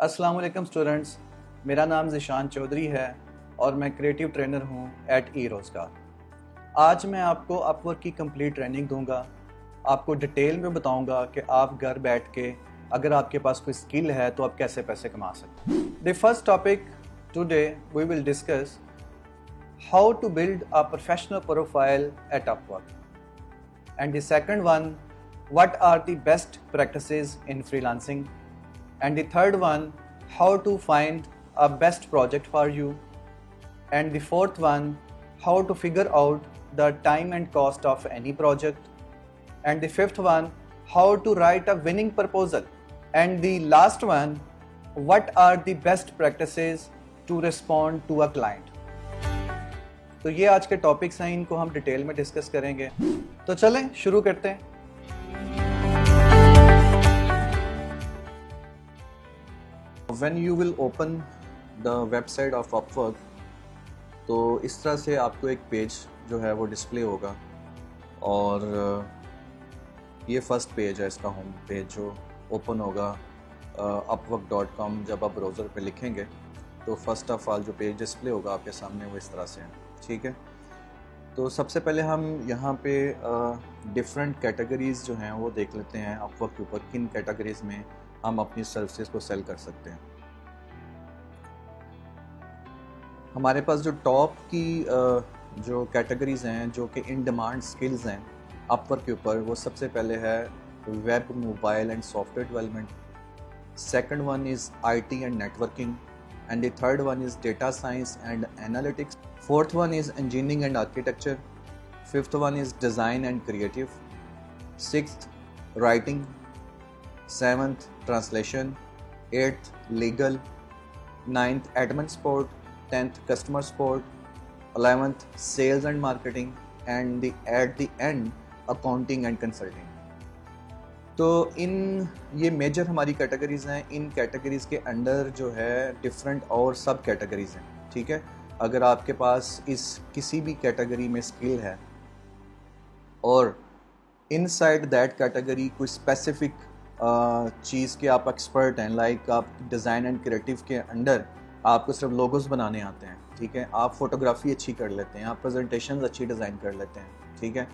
अस्सलाम वालेकुम स्टूडेंट्स, मेरा नाम ज़िशान चौधरी है और मैं क्रिएटिव ट्रेनर हूँ एट ई-रोज़गार। आज मैं आपको अपवर्क की कंप्लीट ट्रेनिंग दूंगा। आपको डिटेल में बताऊंगा कि आप घर बैठ के अगर आपके पास कोई स्किल है तो आप कैसे पैसे कमा सकते हैं। The first topic today we will discuss how to build a professional profile at Upwork and the second one, what are the best practices in freelancing, and the third one, how to find a best project for you, and the fourth one, how to figure out the time and cost of any project, and the fifth one, how to write a winning proposal, and the last one, what are the best practices to respond to a client. तो ये आज के topics हैं, इनको हम detail में discuss करेंगे। तो चलें शुरू करते हैं। When you will open the website of Upwork, तो इस तरह से आपको एक पेज जो है वो डिस्प्ले होगा और ये फर्स्ट पेज है, इसका होम पेज जो ओपन होगा upwork.com। जब आप ब्राउज़र पे लिखेंगे तो फर्स्ट ऑफ ऑल जो पेज डिस्प्ले होगा आपके सामने वो इस तरह से है, ठीक है। तो सबसे पहले हम यहाँ पे डिफरेंट कैटेगरीज़ जो हैं वो देख लेते हैं अपवर्क के ऊपर, किन कैटेगरीज़ में हम अपनी सर्विसेज को सेल कर सकते हैं। हमारे पास जो टॉप की जो कैटेगरीज़ हैं जो कि इन डिमांड स्किल्स हैं अपवर्क के ऊपर, वो सबसे पहले है web, mobile and software development, second one is IT and networking, and the third one is data science and analytics, fourth one is engineering and architecture, fifth one is design and creative, sixth writing, seventh translation, eighth legal, ninth admin support, 10th customer support, 11th sales and marketing, and at the end accounting and consulting। तो इन ये major हमारी categories हैं। इन categories के under जो है different और सब categories हैं, ठीक है। अगर आपके पास इस किसी भी कैटेगरी में स्किल है और इनसाइड दैट कैटेगरी कोई स्पेसिफिक चीज़ के आप एक्सपर्ट हैं, लाइक आप डिज़ाइन एंड क्रिएटिव के अंडर आपको सिर्फ लोगोस बनाने आते हैं, ठीक है, आप फोटोग्राफी अच्छी कर लेते हैं, आप प्रेजेंटेशंस अच्छी डिज़ाइन कर लेते हैं, ठीक है,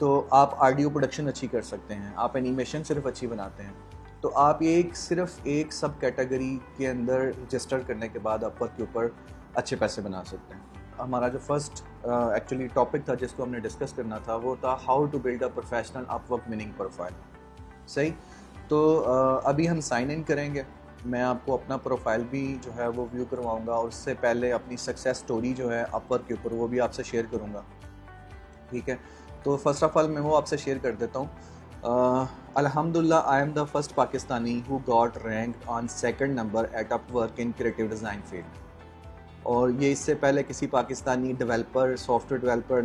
तो आप ऑडियो प्रोडक्शन अच्छी कर सकते हैं, आप एनिमेशन सिर्फ अच्छी बनाते हैं, तो आप सिर्फ एक सब कैटेगरी के अंदर रजिस्टर करने के बाद अपवर्क के ऊपर अच्छे पैसे बना सकते हैं। हमारा जो फर्स्ट एक्चुअली टॉपिक था जिसको हमने डिस्कस करना था वो था how to build a professional Upwork winning profile. सही, तो अभी हम साइन इन करेंगे। मैं आपको अपना प्रोफाइल भी जो है वो व्यू करवाऊंगा और उससे पहले अपनी सक्सेस स्टोरी जो है अपवर्क के ऊपर वो भी आपसे शेयर करूंगा, ठीक है। तो फर्स्ट ऑफ ऑल मैं वो आपसे शेयर कर देता हूँ। अल्हम्दुलिल्लाह I am the first Pakistani who got ranked on second number at Upwork in creative design field. और ये इससे पहले किसी Pakistani developer, software developer,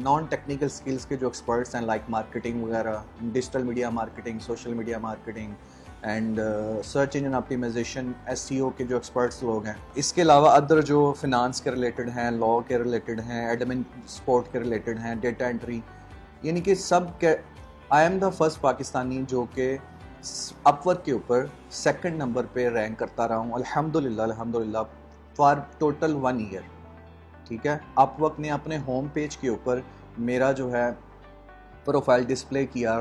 non technical skills के जो एक्सपर्ट्स हैं लाइक मार्केटिंग वगैरह, digital media marketing, social media marketing and search engine optimization, SEO के जो एक्सपर्ट्स लोग हैं, इसके अलावा अदर जो फिनांस के रिलेटेड हैं, लॉ के रिलेटेड हैं, एडमिन सपोर्ट के रिलेटेड हैं, डेटा एंट्री, यानी कि सब के आई एम द फर्स्ट पाकिस्तानी जो कि अपवर्क के ऊपर सेकंड नंबर पे रैंक करता रहा हूँ अल्हम्दुलिल्लाह फॉर टोटल 1 ईयर, ठीक है। अपवर्क ने अपने होम पेज के ऊपर मेरा जो है प्रोफाइल डिस्प्ले किया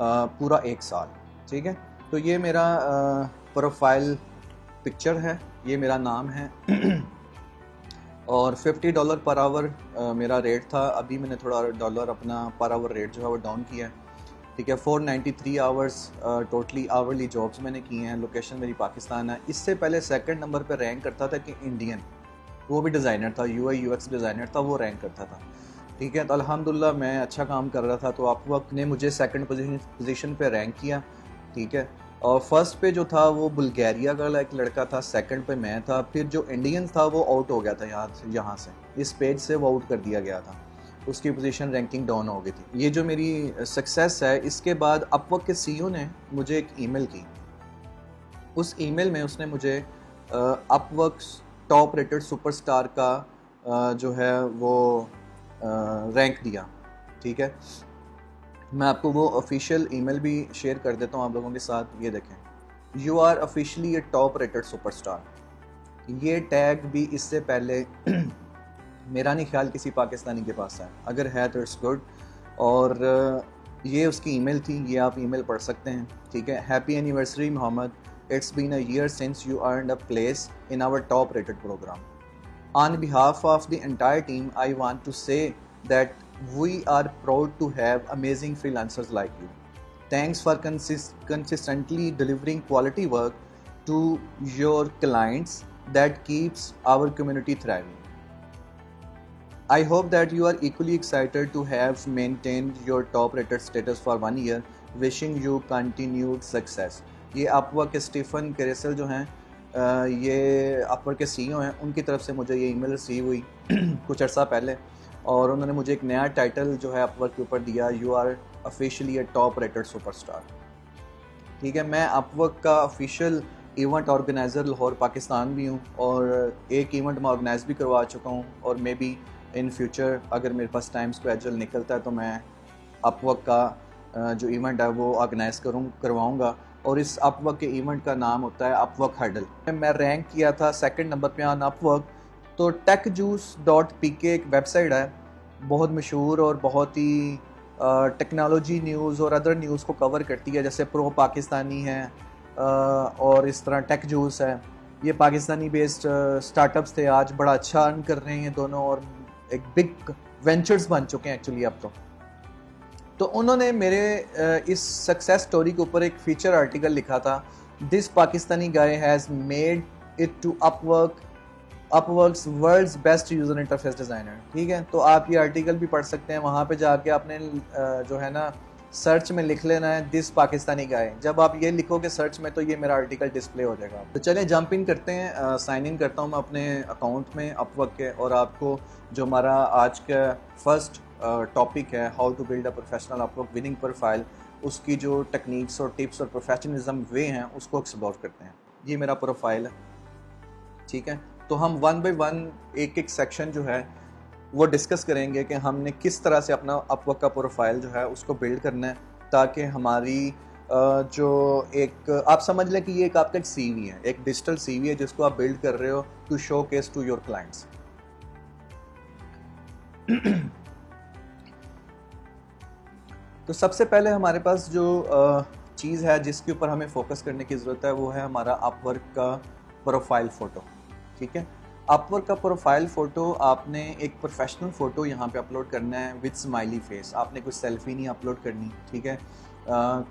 पूरा 1 साल, ठीक है। तो ये मेरा प्रोफाइल पिक्चर है, ये मेरा नाम है और $50 पर आवर मेरा रेट था। अभी मैंने थोड़ा डॉलर अपना पर आवर रेट जो है वो डाउन किया है, ठीक है। 493 आवर्स टोटली आवरली जॉब्स मैंने की हैं। लोकेशन मेरी पाकिस्तान है। इससे पहले सेकंड नंबर पे रैंक करता था कि इंडियन, वो भी डिज़ाइनर था, UI UX डिज़ाइनर था, वो रैंक करता था, ठीक है। तो अल्हम्दुलिल्लाह मैं अच्छा काम कर रहा था, तो अपवर्क ने मुझे सेकंड पोजीशन पे रैंक किया, ठीक है। और फर्स्ट पे जो था वो बुल्गारिया का एक लड़का था, सेकंड पे मैं था, फिर जो इंडियन था वो आउट हो गया था यहाँ से इस पेज से वो आउट कर दिया गया था, उसकी पोजीशन रैंकिंग डाउन हो गई थी। ये जो मेरी सक्सेस है, इसके बाद अपवर्क के CEO ने मुझे एक ईमेल की। उस ईमेल में उसने मुझे अपवर्क टॉप रेटेड सुपरस्टार का जो है वो रैंक दिया, ठीक है। मैं आपको वो ऑफिशियल ईमेल भी शेयर कर देता हूँ आप लोगों के साथ। ये देखें, you are officially a top rated superstar. ये टैग भी इससे पहले मेरा नहीं ख्याल किसी पाकिस्तानी के पास है, अगर है तो इट्स गुड। और ये उसकी ईमेल थी, ये आप ईमेल पढ़ सकते हैं, ठीक है। Happy anniversary Mohammad, it's been a year since you earned a place in our top rated program. On behalf of the entire team, I want to say that we are proud to have amazing freelancers like you. Thanks for consistently delivering quality work to your clients that keeps our community thriving. I hope that you are equally excited to have maintained your top rated status for 1 year. Wishing you continued success. ये Upwork के Stephen कैरेसल जो हैं, ये Upwork के CEO हैं, उनकी तरफ से मुझे ये ईमेल रिसीव हुई कुछ अर्सा पहले, और उन्होंने मुझे एक नया टाइटल जो है अपवर्क के ऊपर दिया, you are officially a top rated superstar. ठीक है, मैं अपवर्क का official event organizer Lahore Pakistan भी हूँ, और एक इवेंट मैं ऑर्गेनाइज़ भी करवा चुका हूँ, और मे बी इन फ्यूचर अगर मेरे पास टाइम स्केड्यूल निकलता है तो मैं अपवर्क का जो इवेंट है वो ऑर्गेनाइज़ करवाऊँगा। और इस अपवर्क के इवेंट का नाम होता है अपवर्क हडल। मैं रैंक किया था 2nd नंबर पे ऑन अपवर्क। तो techjuice.pk एक वेबसाइट है, बहुत मशहूर और बहुत ही टेक्नोलॉजी न्यूज़ और अदर न्यूज़ को कवर करती है, जैसे प्रो पाकिस्तानी है और इस तरह टेक जूस है। ये पाकिस्तानी बेस्ड स्टार्टअप्स थे, आज बड़ा अच्छा अर्न कर रहे हैं दोनों, और एक बिग वेंचर्स बन चुके हैं एक्चुअली अब तो उन्होंने मेरे इस सक्सेस स्टोरी के ऊपर एक फीचर आर्टिकल लिखा था, this Pakistani guy has made it to Upwork's world's best user interface designer. ठीक है, तो आप ये आर्टिकल भी पढ़ सकते हैं, वहाँ पे जाके आपने जो है ना सर्च में लिख लेना है दिस पाकिस्तानी गाय। जब आप ये लिखोगे सर्च में तो ये मेरा आर्टिकल डिस्प्ले हो जाएगा। तो चलें जंप इन करते हैं, साइन इन करता हूँ मैं अपने अकाउंट में अपवर्क के, और आपको जो हमारा आज का फर्स्ट टॉपिक है, how to build a professional Upwork winning profile, उसकी जो टेक्निक्स और टिप्स और प्रोफेशनलिज्म वे हैं उसको एक्सप्लोर करते हैं। ये मेरा प्रोफाइल है, ठीक है। तो हम 1 बाय 1 एक सेक्शन जो है वो डिस्कस करेंगे कि हमने किस तरह से अपना अपवर्क का प्रोफाइल जो है उसको बिल्ड करना है, ताकि हमारी जो एक आप समझ लें कि ये एक आपका एक CV है, एक डिजिटल CV है जिसको आप बिल्ड कर रहे हो to showcase to your clients. तो सबसे पहले हमारे पास जो चीज़ है जिसके ऊपर हमें फोकस करने की ज़रूरत है वो है हमारा अपवर्क का प्रोफाइल फ़ोटो। ठीक है, अपवर्क का प्रोफाइल फ़ोटो आपने एक प्रोफेशनल फ़ोटो यहाँ पे अपलोड करना है विद स्माइली फेस। आपने कोई सेल्फी नहीं अपलोड करनी, ठीक है।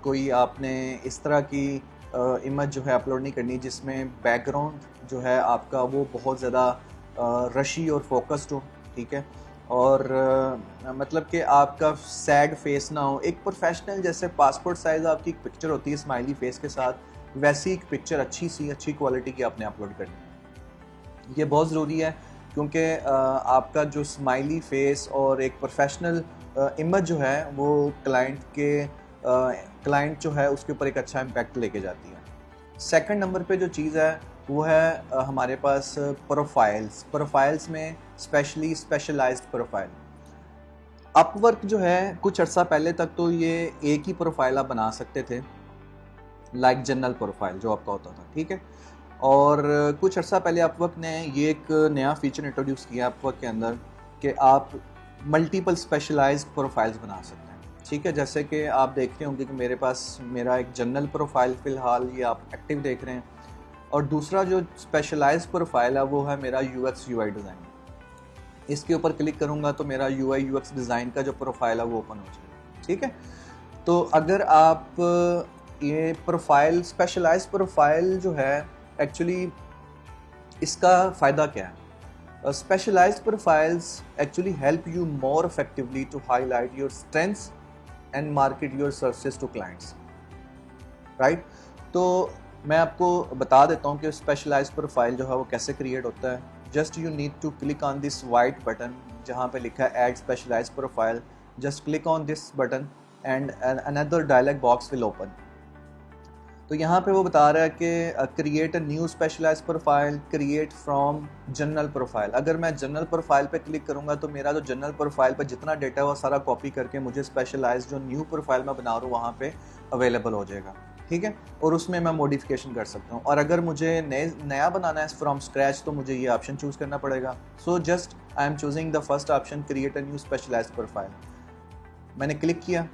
कोई आपने इस तरह की इमेज जो है अपलोड नहीं करनी जिसमें बैकग्राउंड जो है आपका वो बहुत ज़्यादा रशी और फोकस्ड हो, ठीक है। और मतलब कि आपका सैड फेस ना हो। एक प्रोफेशनल जैसे पासपोर्ट साइज़ आपकी एक पिक्चर होती है स्माइली फेस के साथ, वैसी एक पिक्चर अच्छी क्वालिटी की आपने अपलोड करनी है। ये बहुत ज़रूरी है क्योंकि आपका जो स्माइली फेस और एक प्रोफेशनल इमेज जो है वो क्लाइंट जो है उसके ऊपर एक अच्छा इम्पैक्ट लेके जाती है। 2nd नंबर पे जो चीज़ है वो है हमारे पास प्रोफाइल्स में स्पेशली स्पेशलाइज्ड प्रोफाइल। अपवर्क जो है कुछ अर्सा पहले तक तो ये एक ही प्रोफाइल आप बना सकते थे, लाइक जनरल प्रोफाइल जो आपका होता था, ठीक है। और कुछ अर्सा पहले अपवर्क ने ये एक नया फीचर इंट्रोड्यूस किया अपवर्क के अंदर कि आप मल्टीपल स्पेशलाइज्ड प्रोफाइल्स बना सकते हैं, ठीक है। जैसे कि आप देखते होंगे कि मेरे पास मेरा एक जनरल प्रोफाइल फ़िलहाल ये आप एक्टिव देख रहे हैं, और दूसरा जो स्पेशलाइज्ड प्रोफाइल है वो है मेरा UX UI डिज़ाइन। इसके ऊपर क्लिक करूँगा तो मेरा UI UX डिज़ाइन का जो प्रोफाइल है वो ओपन हो जाएगा, ठीक है। तो अगर आप ये प्रोफाइल स्पेशलाइज्ड प्रोफाइल जो है एक्चुअली इसका फ़ायदा क्या है? Specialized profiles actually help you more effectively to highlight your strengths and market your services to clients, right. तो मैं आपको बता देता हूँ कि स्पेशलाइज्ड प्रोफाइल जो है वो कैसे क्रिएट होता है। Just you need to click on this white button जहाँ पे लिखा है add specialized profile. Just click on this button and another dialog box will open. तो यहाँ पे वो बता रहा है कि create a new specialized profile, create from general profile. अगर मैं जनरल प्रोफाइल पे क्लिक करूँगा तो मेरा जो जनरल प्रोफाइल पे जितना डेटा है वो सारा कॉपी करके मुझे स्पेशलाइज्ड जो न्यू प्रोफाइल मैं बना रहा हूँ वहाँ पे अवेलेबल हो जाएगा। ठीक है, और उसमें मैं मॉडिफिकेशन कर सकता हूँ। और अगर मुझे नया बनाना है फ्रॉम स्क्रैच तो मुझे ये ऑप्शन चूज़ करना पड़ेगा। So just I am choosing the first option, create a new specialized profile. मैंने क्लिक किया।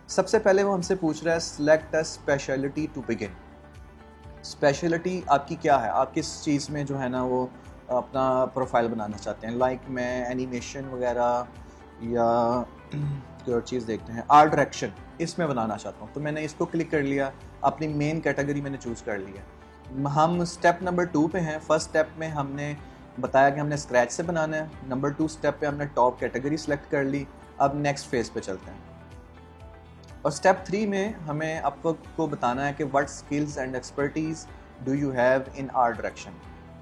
सबसे पहले वो हमसे पूछ रहा है select a specialty to begin. Specialty आपकी क्या है, आप किस चीज़ में जो है ना वो अपना प्रोफाइल बनाना चाहते हैं। लाइक मैं एनिमेशन वगैरह या कोई और चीज़ देखते हैं, आर्ट डायरेक्शन, इसमें बनाना चाहता हूँ। तो मैंने इसको क्लिक कर लिया, अपनी मेन कैटेगरी मैंने चूज़ कर लिया। हम स्टेप नंबर 2 पे हैं। फर्स्ट स्टेप में हमने बताया कि हमने स्क्रैच से बनाना है। नंबर 2 स्टेप पे हमने टॉप कैटेगरी सेलेक्ट कर ली। अब नेक्स्ट फेज़ पे चलते हैं। और स्टेप 3 में हमें आपको बताना है कि what skills and expertise do you have in art direction.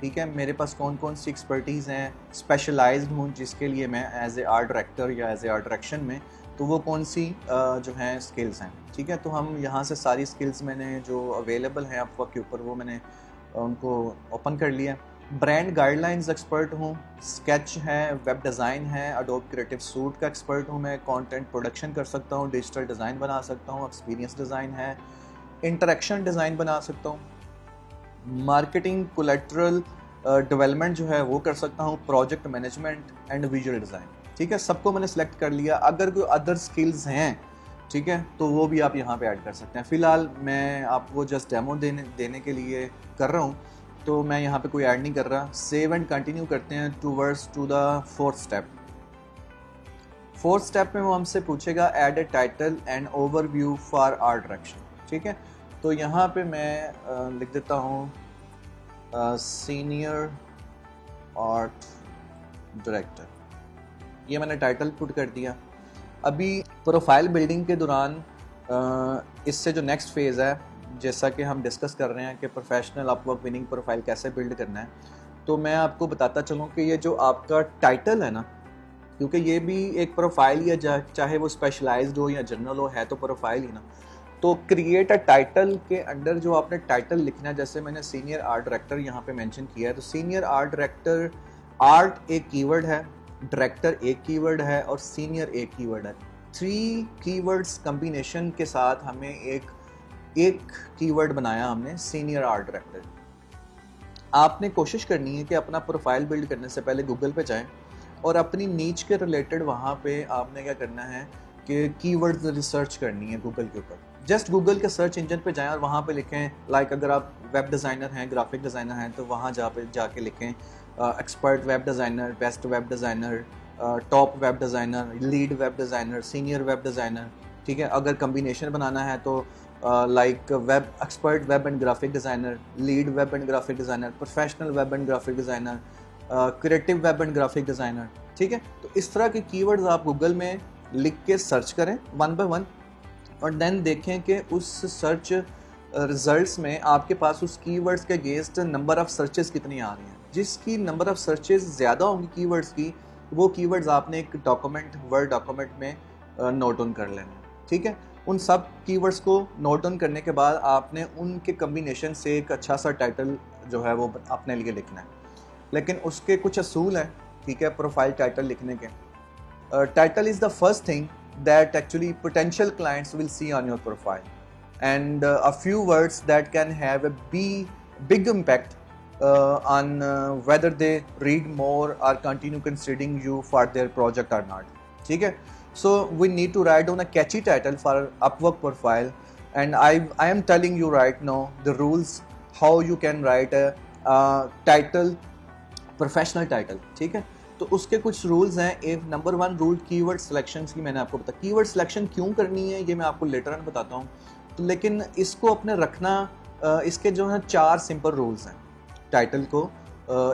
ठीक है, मेरे पास कौन कौन सी एक्सपर्टीज़ हैं, स्पेशलाइज्ड हूँ जिसके लिए मैं एज ए आर्ट डायरेक्टर या एज ए आर्ट डायरेक्शन में, तो वो कौन सी जो हैं स्किल्स हैं। ठीक है, तो हम यहाँ से सारी स्किल्स मैंने जो अवेलेबल हैं अपवर्क के ऊपर वो मैंने उनको ओपन कर लिया। ब्रांड गाइडलाइंस एक्सपर्ट हूँ, स्केच है, वेब डिज़ाइन है, एडोब क्रिएटिव सूट का एक्सपर्ट हूँ मैं, कंटेंट प्रोडक्शन कर सकता हूँ, डिजिटल डिज़ाइन बना सकता हूँ, एक्सपीरियंस डिज़ाइन है, इंटरेक्शन डिज़ाइन बना सकता हूँ, मार्केटिंग कोलैटरल डेवलपमेंट जो है वो कर सकता हूँ, project management and visual design. ठीक है, सबको मैंने सेलेक्ट कर लिया। अगर कोई अदर स्किल्स हैं, ठीक है, तो वो भी आप यहाँ पे ऐड कर सकते हैं। फ़िलहाल मैं आपको जस्ट डेमो देने के लिए कर रहा हूँ, तो मैं यहाँ पे कोई ऐड नहीं कर रहा। सेव एंड कंटिन्यू करते हैं towards to the fourth step. Fourth step में वो हमसे पूछेगा add a title and overview for art direction. ठीक है, तो यहाँ पे मैं लिख देता हूँ सीनियर आर्ट डायरेक्टर। ये मैंने टाइटल पुट कर दिया। अभी प्रोफाइल बिल्डिंग के दौरान इससे जो नेक्स्ट फेज़ है, जैसा कि हम डिस्कस कर रहे हैं कि प्रोफेशनल अपवर्क विनिंग प्रोफाइल कैसे बिल्ड करना है, तो मैं आपको बताता चलूँ कि ये जो आपका टाइटल है ना, क्योंकि ये भी एक प्रोफाइल या चाहे वो स्पेशलाइज्ड हो या जनरल हो, है तो प्रोफाइल ही ना। तो क्रिएट अ टाइटल के अंडर जो आपने टाइटल लिखना है, जैसे मैंने सीनियर आर्ट डायरेक्टर यहाँ पे मेंशन किया है, तो सीनियर आर्ट डायरेक्टर, आर्ट एक कीवर्ड है, डायरेक्टर एक कीवर्ड है और सीनियर एक कीवर्ड है। 3 कीवर्ड्स कम्बिनेशन के साथ हमें एक कीवर्ड बनाया हमने, सीनियर आर्ट डायरेक्टर। आपने कोशिश करनी है कि अपना प्रोफाइल बिल्ड करने से पहले गूगल पे जाएं और अपनी नीच के रिलेटेड वहाँ पे आपने क्या करना है कि कीवर्ड्स रिसर्च करनी है गूगल के ऊपर। जस्ट गूगल के सर्च इंजन पे जाएं और वहाँ पे लिखें, लाइक अगर आप वेब डिज़ाइनर हैं, ग्राफिक डिज़ाइनर हैं, तो वहाँ जाके लिखें expert web designer, best web designer, top web designer, lead web designer, senior web designer. ठीक है, अगर कम्बिनेशन बनाना है तो like web expert web and graphic designer, lead web and graphic designer, professional web and graphic designer, creative web and graphic designer. ठीक है, तो इस तरह के कीवर्ड्स आप गूगल में लिख के सर्च करें 1 बाय 1 और देन देखें कि उस सर्च रिजल्ट्स में आपके पास उस कीवर्ड्स के अगेंस्ट नंबर ऑफ़ सर्चेस कितनी आ रही हैं। जिसकी नंबर ऑफ़ सर्चेस ज़्यादा होंगी कीवर्ड्स की, वो कीवर्ड्स आपने एक डॉक्यूमेंट, वर्ड डॉक्यूमेंट में नोट डाउन कर लेने। ठीक है, उन सब कीवर्ड्स को नोट डाउन करने के बाद आपने उनके कम्बिनेशन से एक अच्छा सा टाइटल जो है वो अपने लिए लिखना है। लेकिन उसके कुछ असूल हैं, ठीक है, प्रोफाइल टाइटल लिखने के। Title is the first thing that actually potential clients will see on your profile, and a few words that can have a big impact on whether they read more or continue considering you for their project or not. ठीक है, so we need to write down a catchy title for Upwork profile, and I am telling you right now the rules how you can write a title, professional title. ठीक है, तो उसके कुछ rules हैं। एक number 1 rule keyword selection की मैंने आपको बताया। कीवर्ड सिलेक्शन क्यों करनी है ये मैं आपको लेटर ऑन बताता हूँ, तो लेकिन इसको अपने रखना, इसके जो है 4 सिंपल रूल्स हैं। टाइटल को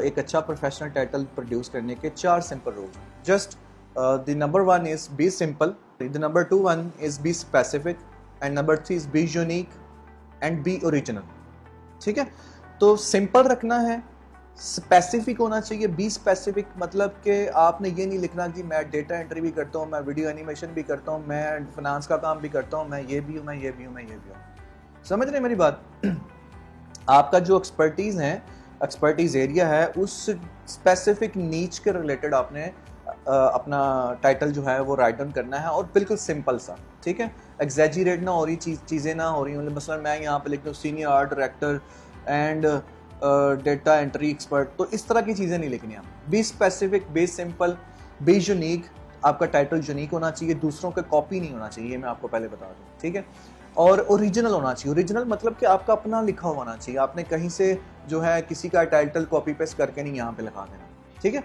एक अच्छा प्रोफेशनल टाइटल प्रोड्यूस करने के 4 सिंपल रूल्स हैं। Just the number 1 is be simple, the number 2 is be specific, and number 3 is be unique and be original. ठीक है, तो सिंपल रखना है, स्पेसिफिक होना चाहिए। बी स्पेसिफिक मतलब कि आपने ये नहीं लिखना कि मैं डेटा एंट्री भी करता हूँ, मैं वीडियो एनिमेशन भी करता हूँ, मैं फाइनेंस का काम भी करता हूँ, मैं ये भी हूँ, मैं ये भी हूँ, मैं ये भी हूँ। समझ रहे मेरी बात? आपका जो एक्सपर्टीज़ है, एक्सपर्टीज़ एरिया है, उस स्पेसिफिक नीच के रिलेटेड आपने अपना टाइटल जो है वो राइट डाउन करना है, और बिल्कुल सिंपल सा, ठीक है, एग्जैजरेट ना हो रही चीज़ें ना हो रही, मतलब मसलन मैं यहाँ पे लिख लूँ senior art director and data entry expert, तो इस तरह की चीज़ें नहीं लिखनी आप। Be specific, be simple, be unique, आपका टाइटल यूनिक होना चाहिए, दूसरों के कॉपी नहीं होना चाहिए, ये मैं आपको पहले बता दूँ, ठीक है। और ओरिजिनल होना चाहिए। ओरिजिनल मतलब कि आपका अपना लिखा होना चाहिए, आपने कहीं से जो है किसी का टाइटल कॉपी पेस्ट करके नहीं यहाँ पे लगा देना, ठीक है।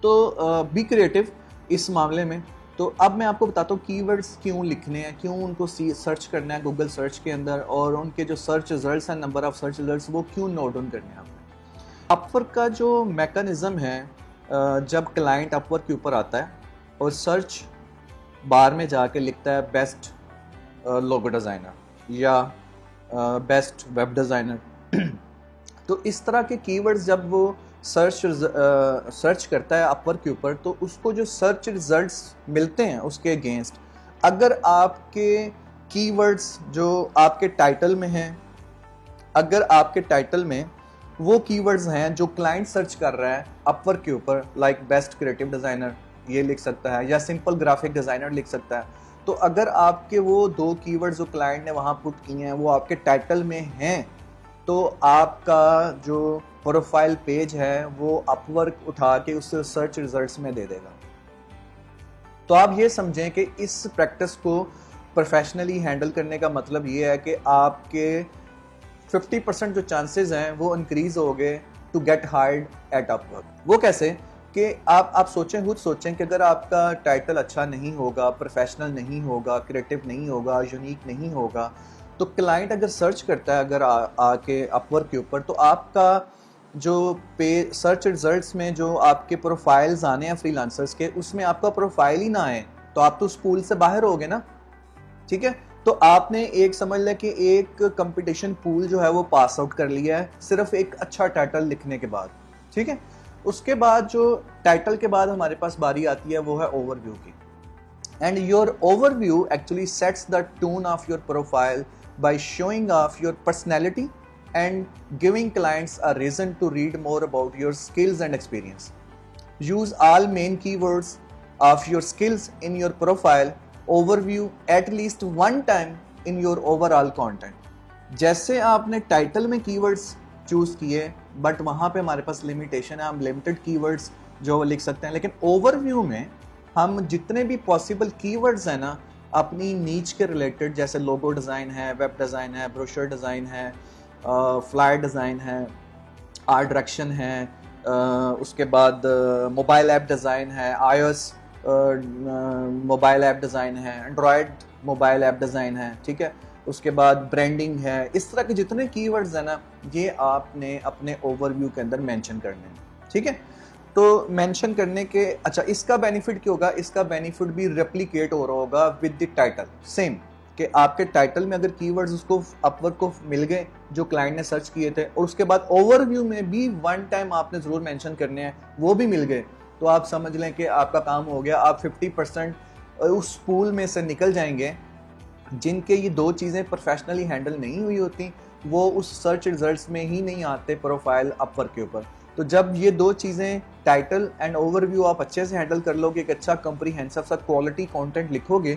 तो बी क्रिएटिव इस मामले में। तो अब मैं आपको बताता हूँ कीवर्ड्स क्यों लिखने हैं, क्यों उनको सर्च करना है गूगल सर्च के अंदर, और उनके जो सर्च रिजल्ट्स हैं, नंबर ऑफ सर्च रिजल्ट्स, वो क्यों नोट डाउन करने हैं आपने। अपवर्क का जो मैकेनिज़्म है, जब क्लाइंट अपवर्क के ऊपर आता है और सर्च बार में जाके लिखता है बेस्ट लोगो डिज़ाइनर या बेस्ट वेब डिज़ाइनर तो इस तरह के कीवर्ड्स जब वो सर्च करता है अपवर्क के ऊपर, तो उसको जो सर्च रिजल्ट्स मिलते हैं उसके अगेंस्ट, अगर आपके कीवर्ड्स जो आपके टाइटल में हैं, अगर आपके टाइटल में वो कीवर्ड्स हैं जो क्लाइंट सर्च कर रहा है अपवर्क के ऊपर, लाइक बेस्ट क्रिएटिव डिज़ाइनर ये लिख सकता है, या सिंपल ग्राफिक डिज़ाइनर लिख सकता है, तो अगर आपके वो दो कीवर्ड्स जो क्लाइंट ने वहाँ पुट किए हैं वो आपके टाइटल में हैं, तो आपका जो प्रोफाइल पेज है वो अपवर्क उठा के उससे सर्च रिजल्ट्स में दे देगा। तो आप ये समझें कि इस प्रैक्टिस को प्रोफेशनली हैंडल करने का मतलब ये है कि आपके 50% जो चांसेस हैं वो इंक्रीज हो गए to get hired at Upwork. वो कैसे कि आप सोचें, खुद सोचें कि अगर आपका टाइटल अच्छा नहीं होगा, प्रोफेशनल नहीं होगा, क्रिएटिव नहीं होगा, यूनिक नहीं होगा, तो क्लाइंट अगर सर्च करता है अगर आके अपवर्क के ऊपर, तो आपका जो सर्च रिजल्ट्स में जो आपके प्रोफाइल्स आने हैं फ्रीलांसर्स के, उसमें आपका प्रोफाइल ही ना आए, तो आप तो उस पूल से बाहर हो गए ना, ठीक है। तो आपने एक समझ लें कि एक कंपटीशन पूल जो है वो पास आउट कर लिया है सिर्फ एक अच्छा टाइटल लिखने के बाद, ठीक है। उसके बाद जो टाइटल के बाद हमारे पास बारी आती है वो है ओवरव्यू की, and your overview actually sets the tone of your profile by showing off your personality and giving clients a reason to read more about your skills and experience. Use all main keywords of your skills in your profile overview at least one time in your overall content. जैसे आपने title में keywords choose किए, but वहाँ पे हमारे पास limitation है, हम limited keywords जो लिख सकते हैं, लेकिन ओवरव्यू में हम जितने भी पॉसिबल कीवर्ड्स हैं ना अपनी नीच के रिलेटेड, जैसे लोगो डिज़ाइन है, वेब डिज़ाइन है, ब्रोशर डिज़ाइन है, फ्लायर डिज़ाइन है, आर्ट डायरेक्शन है, उसके बाद मोबाइल ऐप डिज़ाइन है, iOS मोबाइल ऐप डिज़ाइन है, एंड्रॉयड मोबाइल ऐप डिज़ाइन है, ठीक है, उसके बाद ब्रांडिंग है, इस तरह के जितने कीवर्ड्स हैं ना ये आपने अपने ओवरव्यू के अंदर मेंशन करने हैं, ठीक है। तो मेंशन करने के, अच्छा इसका बेनिफिट क्या होगा, इसका बेनिफिट भी रेप्लिकेट हो रहा होगा विद द टाइटल, सेम कि आपके टाइटल में अगर कीवर्ड्स उसको अपवर्क को मिल गए जो क्लाइंट ने सर्च किए थे, और उसके बाद ओवरव्यू में भी वन टाइम आपने ज़रूर मेंशन करने हैं, वो भी मिल गए, तो आप समझ लें कि आपका काम हो गया। आप 50% उस पूल में से निकल जाएंगे जिनके ये दो चीज़ें प्रोफेशनली हैंडल नहीं हुई होती, वो उस सर्च रिजल्ट्स में ही नहीं आते प्रोफाइल अपवर्क के ऊपर। तो जब ये दो चीज़ें टाइटल एंड ओवरव्यू आप अच्छे से हैंडल कर लोगे, एक अच्छा कंप्रीहेंसिव सा क्वालिटी कंटेंट लिखोगे,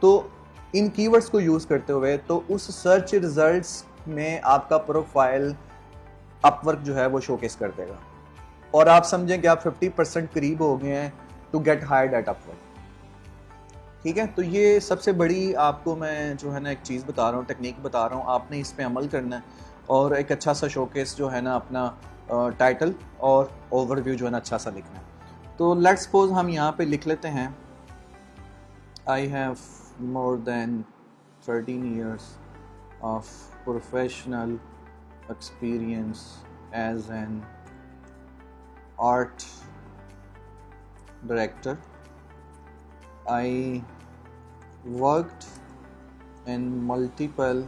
तो इन कीवर्ड्स को यूज़ करते हुए तो उस सर्च रिजल्ट्स में आपका प्रोफाइल अपवर्क जो है वो शोकेस कर देगा, और आप समझें कि आप 50% करीब हो गए हैं to get hired at Upwork, ठीक है। तो ये सबसे बड़ी आपको मैं जो है ना एक चीज़ बता रहा हूँ, टेक्निक बता रहा हूँ, आपने इस पे अमल करना है और एक अच्छा सा शोकेस जो है ना अपना टाइटल और ओवरव्यू जो है ना अच्छा सा लिखना है। तो लेट्स सपोज हम यहाँ पे लिख लेते हैं, आई have more than 13 years of professional experience as an art director. I worked in multiple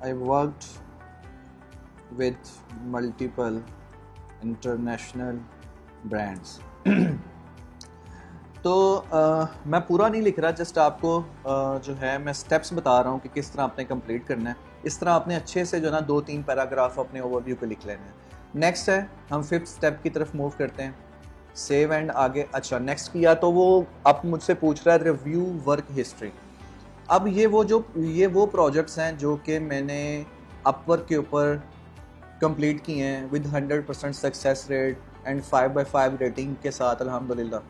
I worked with multiple international brands. तो मैं पूरा नहीं लिख रहा, जस्ट आपको जो है मैं स्टेप्स बता रहा हूँ कि किस तरह आपने कंप्लीट करना है। इस तरह आपने अच्छे से जो ना 2-3 पैराग्राफ अपने ओवरव्यू पे लिख लेने हैं। नेक्स्ट है हम 5th स्टेप की तरफ मूव करते हैं, सेव एंड आगे। अच्छा नेक्स्ट किया तो वो अब मुझसे पूछ रहा है रिव्यू वर्क हिस्ट्री। अब ये वो प्रोजेक्ट्स हैं जो कि मैंने अपवर्क के ऊपर कंप्लीट किए हैं with 100% success rate and 5/5 rating के साथ अल्हम्दुलिल्लाह।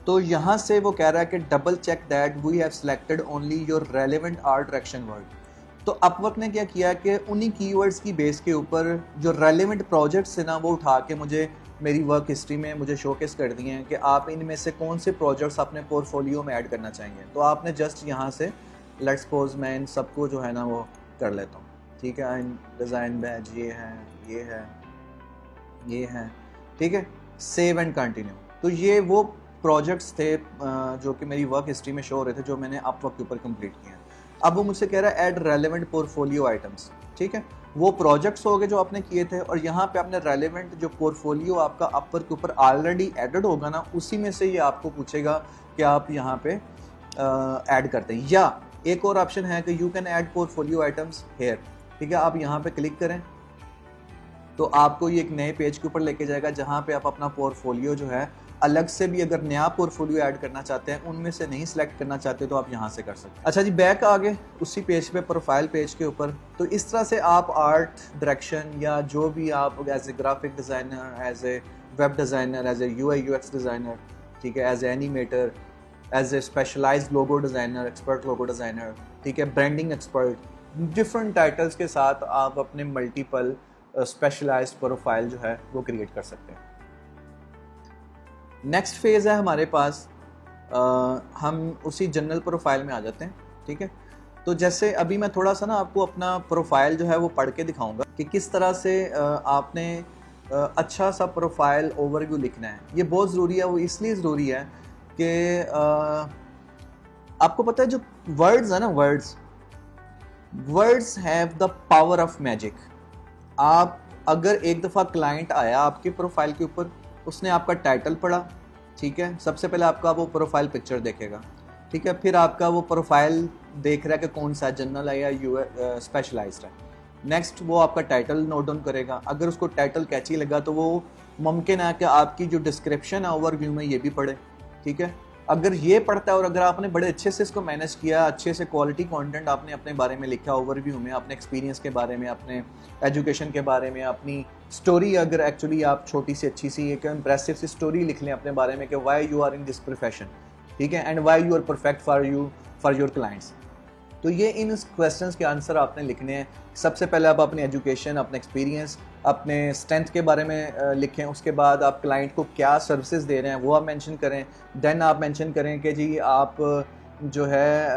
तो यहाँ से वो कह रहा है कि double check that we have selected only your relevant art direction word. तो अपवर्क ने क्या किया कि उन्हीं कीवर्ड्स की बेस के ऊपर जो रेलेवेंट प्रोजेक्ट्स है ना वो उठा के मुझे मेरी वर्क हिस्ट्री में मुझे शोकेस कर दिए हैं कि आप इनमें से कौन से प्रोजेक्ट्स अपने पोर्टफोलियो में ऐड करना चाहेंगे। तो आपने जस्ट यहाँ से लेट्स सपोज मैं इन सबको जो है ना वो कर लेता हूँ, ठीक है। डिज़ाइन बैच ये है, ठीक है। Save and continue. तो ये वो प्रोजेक्ट्स थे जो कि मेरी वर्क हिस्ट्री में शो हो रहे थे जो मैंने अपवर्क के ऊपर कंप्लीट किए हैं। अब वो मुझसे कह रहा है ऐड रेलेवेंट पोर्टफोलियो आइटम्स, ठीक है। वो प्रोजेक्ट्स हो गए जो आपने किए थे और यहाँ पे आपने रेलेवेंट जो पोर्टफोलियो आपका अपवर्क के ऊपर ऑलरेडी एडेड होगा ना उसी में से ये आपको पूछेगा कि आप यहाँ पे ऐड करते हैं। या एक और ऑप्शन है कि you can add portfolio items here, ठीक है। आप यहाँ पे क्लिक करें तो आपको ये एक नए पेज के ऊपर लेके जाएगा जहाँ पे आप अपना पोर्टफोलियो जो है अलग से भी अगर नया पोर्टफोलियो ऐड करना चाहते हैं, उनमें से नहीं सिलेक्ट करना चाहते तो आप यहाँ से कर सकते हैं। अच्छा जी, बैक आ गए उसी पेज पे, प्रोफाइल पेज के ऊपर। तो इस तरह से आप आर्ट डायरेक्शन या जो भी आप as a graphic designer, as a web designer, as a UI UX designer, ठीक है, as a animator, as a specialized logo designer, expert logo designer, ठीक है, ब्रांडिंग एक्सपर्ट, डिफरेंट टाइटल्स के साथ आप अपने मल्टीपल स्पेशलाइज्ड प्रोफाइल जो है वो क्रिएट कर सकते हैं। नेक्स्ट फेज़ है हमारे पास, हम उसी जनरल प्रोफाइल में आ जाते हैं, ठीक है। तो जैसे अभी मैं थोड़ा सा ना आपको अपना प्रोफाइल जो है वो पढ़ के दिखाऊंगा कि किस तरह से आपने अच्छा सा प्रोफाइल ओवरव्यू लिखना है। ये बहुत ज़रूरी है, वो इसलिए ज़रूरी है कि आपको पता है जो वर्ड्स है ना, words have the power of magic. आप अगर एक दफ़ा क्लाइंट आया आपके प्रोफाइल के ऊपर, उसने आपका टाइटल पढ़ा, ठीक है, सबसे पहले आपका वो प्रोफाइल पिक्चर देखेगा, ठीक है, फिर आपका वो प्रोफाइल देख रहा है कि कौन सा जनरल है या स्पेशलाइज्ड है। नेक्स्ट वो आपका टाइटल नोट डाउन करेगा। अगर उसको टाइटल कैची लगा तो वो मुमकिन है कि आपकी जो डिस्क्रिप्शन है ओवरव्यू में ये भी पढ़े, ठीक है। अगर ये पढ़ता है और अगर आपने बड़े अच्छे से इसको मैनेज किया, अच्छे से क्वालिटी कंटेंट आपने अपने बारे में लिखा ओवरव्यू में, अपने एक्सपीरियंस के बारे में, अपने एजुकेशन के बारे में, अपनी स्टोरी, अगर एक्चुअली आप छोटी सी अच्छी सी एक इंप्रेसिव सी स्टोरी लिख लें अपने बारे में कि why you are in this profession, ठीक है, and why you are perfect for your clients. तो ये इन क्वेश्चंस के आंसर आपने लिखने हैं। सबसे पहले आप अपनी एजुकेशन, अपने एक्सपीरियंस, अपने स्ट्रेंथ के बारे में लिखें। उसके बाद आप क्लाइंट को क्या सर्विसेज दे रहे हैं वो आप मेंशन करें। देन आप मेंशन करें कि जी आप जो है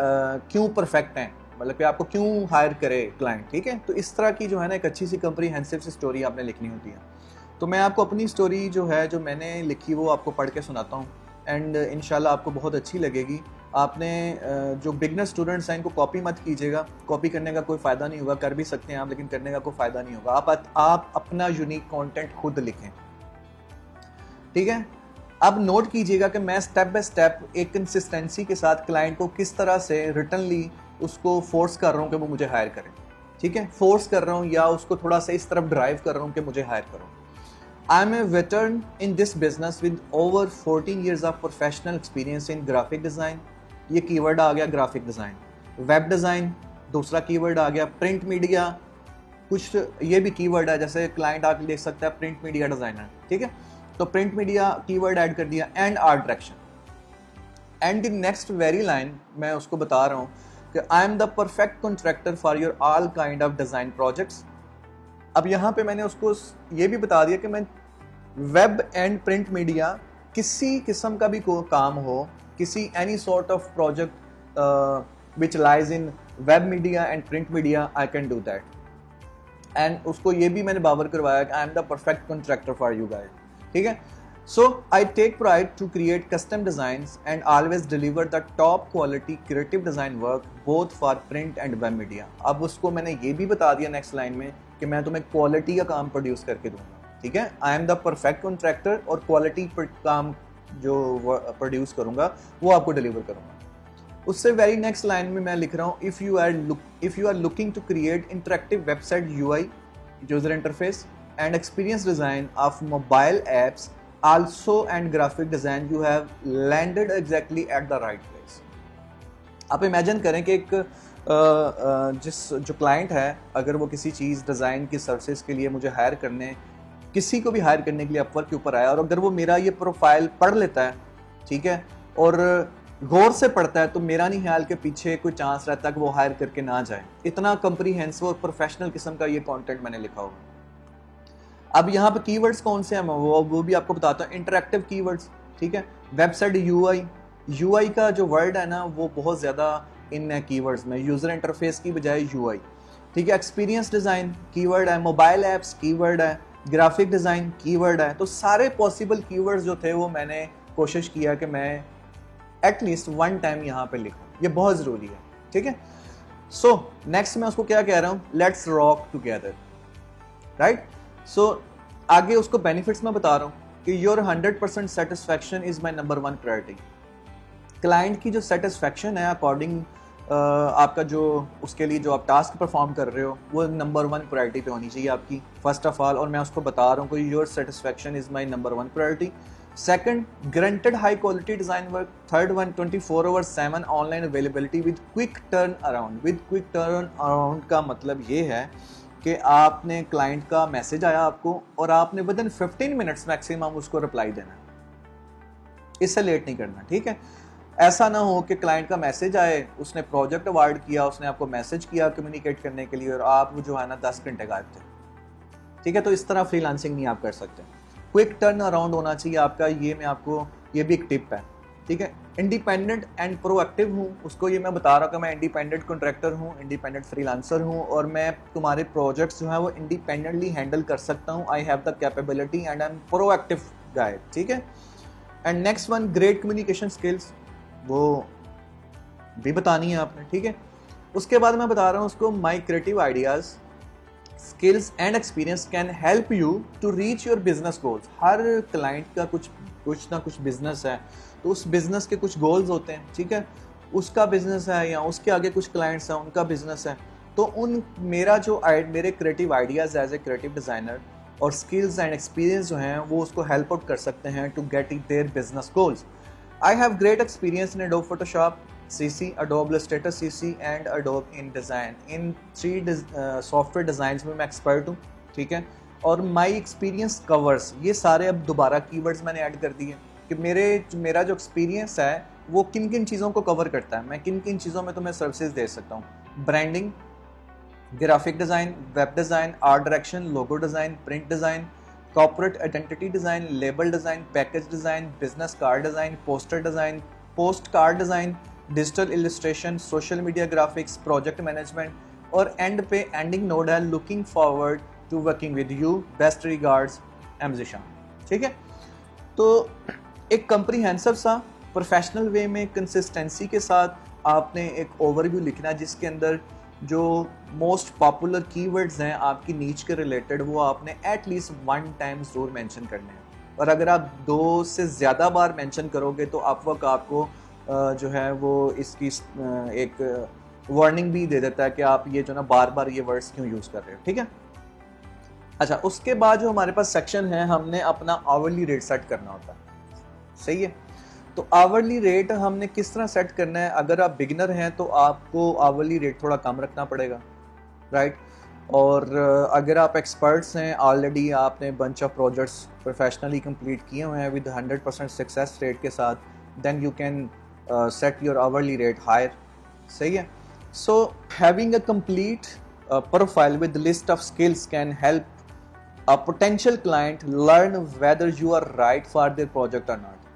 क्यों परफेक्ट हैं, मतलब कि आपको क्यों हायर करे क्लाइंट, ठीक है। तो इस तरह की जो है ना एक अच्छी सी कम्प्रीहेंसिव सी स्टोरी आपने लिखनी होती है। तो मैं आपको अपनी स्टोरी जो है जो मैंने लिखी वो आपको पढ़ के सुनाता हूँ एंड इंशाल्लाह आपको बहुत अच्छी लगेगी। आपने जो बिगनर स्टूडेंट्स हैं इनको कॉपी मत कीजिएगा, कॉपी करने का कोई फ़ायदा नहीं होगा। कर भी सकते हैं आप लेकिन करने का कोई फ़ायदा नहीं होगा। आप अपना यूनिक कंटेंट खुद लिखें, ठीक है। अब नोट कीजिएगा कि मैं स्टेप बाय स्टेप एक कंसिस्टेंसी के साथ क्लाइंट को किस तरह से रिटनली उसको फोर्स कर रहा हूँ कि वो मुझे हायर करें, ठीक है। फोर्स कर रहा हूँ या उसको थोड़ा सा इस तरफ ड्राइव कर रहा हूँ कि मुझे हायर करो। I am a veteran in this business with over 14 years of professional experience in graphic design। ये कीवर्ड आ गया ग्राफिक डिज़ाइन। वेब डिज़ाइन दूसरा कीवर्ड आ गया। प्रिंट मीडिया कुछ ये भी कीवर्ड है, जैसे क्लाइंट आके देख सकता है प्रिंट मीडिया डिज़ाइनर, ठीक है। तो प्रिंट मीडिया कीवर्ड ऐड कर दिया। And art direction. And in next very line मैं उसको बता रहा हूँ कि I am the perfect contractor for your all kind of design projects. अब यहाँ पे मैंने उसको ये भी बता दिया कि मैं वेब एंड प्रिंट मीडिया किसी किस्म का भी काम हो, किसी any sort of project which lies in web media and print media, I can do that. And उसको ये भी मैंने बावर करवाया कि I am the perfect contractor for you guys, ठीक है। So I take pride to create custom designs and always deliver the top quality creative design work both for print and web media. अब उसको मैंने ये भी बता दिया next line में कि मैं तुम्हें क्वालिटी का काम प्रोड्यूस करके दूंगा, ठीक है। आई एम द परफेक्ट कॉन्ट्रैक्टर और क्वालिटी काम जो प्रोड्यूस करूंगा वो आपको डिलीवर करूंगा। उससे वेरी नेक्स्ट लाइन में मैं लिख रहा हूँ if you are looking to create interactive website UI user interface and experience design of mobile apps also and graphic design, you have landed exactly at the right place. आप imagine करें कि एक जो क्लाइंट है, अगर वो किसी चीज़ design की सर्विसेज के लिए मुझे हायर करने, किसी को भी हायर करने के लिए अपवर्क के ऊपर आया, और अगर वो मेरा ये प्रोफाइल पढ़ लेता है, ठीक है, और गौर से पढ़ता है, तो मेरा नहीं ख्याल के पीछे कोई चांस रहता है कि वो हायर करके ना जाए। इतना कंप्रीहेंसिव और प्रोफेशनल किस्म का ये कंटेंट मैंने लिखा होगा। अब यहाँ पे कीवर्ड्स कौन से हैं वो भी आपको बताता हूँ। इंटरैक्टिव कीवर्ड्स, ठीक है, वेबसाइट यूआई का जो वर्ड है ना वो बहुत ज़्यादा इन है कीवर्ड्स में, यूज़र इंटरफेस की बजाय यूआई, ठीक है। एक्सपीरियंस डिज़ाइन कीवर्ड है, मोबाइल ऐप्स कीवर्ड है, ग्राफिक डिज़ाइन कीवर्ड है। तो सारे पॉसिबल कीवर्ड्स जो थे वो मैंने कोशिश किया कि मैं एटलीस्ट वन टाइम यहाँ पे लिखूँ, ये बहुत ज़रूरी है, ठीक है। सो नेक्स्ट मैं उसको क्या कह रहा हूँ, लेट्स रॉक टुगेदर, राइट। सो आगे उसको बेनिफिट्स मैं बता रहा हूँ कि your 100% satisfaction is my number 1 priority. Client की जो सेटिस्फैक्शन है अकॉर्डिंग आपका जो उसके लिए जो आप टास्क परफॉर्म कर रहे हो वो नंबर 1 प्रायोरिटी पे होनी चाहिए आपकी, फर्स्ट ऑफ ऑल। और मैं उसको बता रहा हूँ कि your satisfaction is my number 1 priority. Second, granted high quality design work. Third one, 24/7 online availability with quick turn around. With quick turn around का मतलब ये है कि आपने क्लाइंट का मैसेज आया आपको और आपने विद इन 15 मिनट्स मैक्सिमम उसको रिप्लाई देना, इससे लेट नहीं करना, ठीक है। ऐसा ना हो कि क्लाइंट का मैसेज आए, उसने प्रोजेक्ट अवार्ड किया, उसने आपको मैसेज किया कम्युनिकेट करने के लिए और आप जो है ना 10 घंटे गायब थे, ठीक है। तो इस तरह फ्रीलांसिंग नहीं आप कर सकते। क्विक टर्न अराउंड होना चाहिए आपका, ये मैं आपको, ये भी एक टिप है, ठीक है। इंडिपेंडेंट एंड प्रोएक्टिव हूँ, उसको ये मैं बता रहा हूँ कि मैं इंडिपेंडेंट कॉन्ट्रैक्टर हूँ, इंडिपेंडेंट फ्रीलांसर हूँ और मैं तुम्हारे प्रोजेक्ट्स जो हैं वो इंडिपेंडेंटली हैंडल कर सकता हूँ। I have the capability and I am proactive guy, ठीक है। And next one, great communication skills, वो भी बतानी है आपने, ठीक है। उसके बाद मैं बता रहा हूँ उसको, my creative ideas skills and experience can help you to reach your business goals. हर क्लाइंट का कुछ ना कुछ बिजनेस है, तो उस बिजनेस के कुछ गोल्स होते हैं, ठीक है। उसका बिजनेस है या उसके आगे कुछ क्लाइंट्स हैं उनका बिजनेस है, तो मेरे creative ideas as a creative designer और स्किल्स एंड एक्सपीरियंस जो हैं वो उसको हेल्प आउट कर सकते हैं to get their business goals. I have great experience in Adobe Photoshop CC, Adobe Illustrator CC and Adobe InDesign। In 3 software designs में मैं एक्सपर्ट हूँ, ठीक है। और माई एक्सपीरियंस कवर्स, ये सारे अब दोबारा कीवर्ड्स मैंने ऐड कर दिए कि मेरा जो एक्सपीरियंस है वो किन किन चीज़ों को कवर करता है, मैं किन किन चीज़ों में तुम्हें सर्विसेज दे सकता हूँ। Branding, graphic design, web design, art direction, logo design, print design, corporate identity design, label design, package design, business card design, poster design, post card design, digital illustration, social media graphics, project management और end पे ending note है looking forward to working with you, best regards MG Shah, ठीक है। तो एक comprehensive सा professional way में consistency के साथ आपने एक ओवरव्यू लिखना है जिसके अंदर जो मोस्ट पॉपुलर कीवर्ड्स हैं आपकी नीच के रिलेटेड वो आपने एटलीस्ट 1 टाइम ज़रूर मेंशन करने हैं। और अगर आप 2 से ज़्यादा बार मेंशन करोगे तो अपवर्क आपको जो है वो इसकी एक वार्निंग भी दे देता है कि आप ये जो ना बार बार ये वर्ड्स क्यों यूज़ कर रहे हो, ठीक है। अच्छा, उसके बाद जो हमारे पास सेक्शन है, हमने अपना आवरली रेट सेट करना होता है, सही है। तो आवरली रेट हमने किस तरह सेट करना है, अगर आप बिगिनर हैं तो आपको आवरली रेट थोड़ा कम रखना पड़ेगा, राइट। और अगर आप एक्सपर्ट्स हैं, ऑलरेडी आपने bunch of projects professionally complete किए हुए हैं विद 100% सक्सेस रेट के साथ, then you can set your hourly rate higher, सही है। So having a complete profile with list of skills can help a potential client learn whether you are right for their project or not,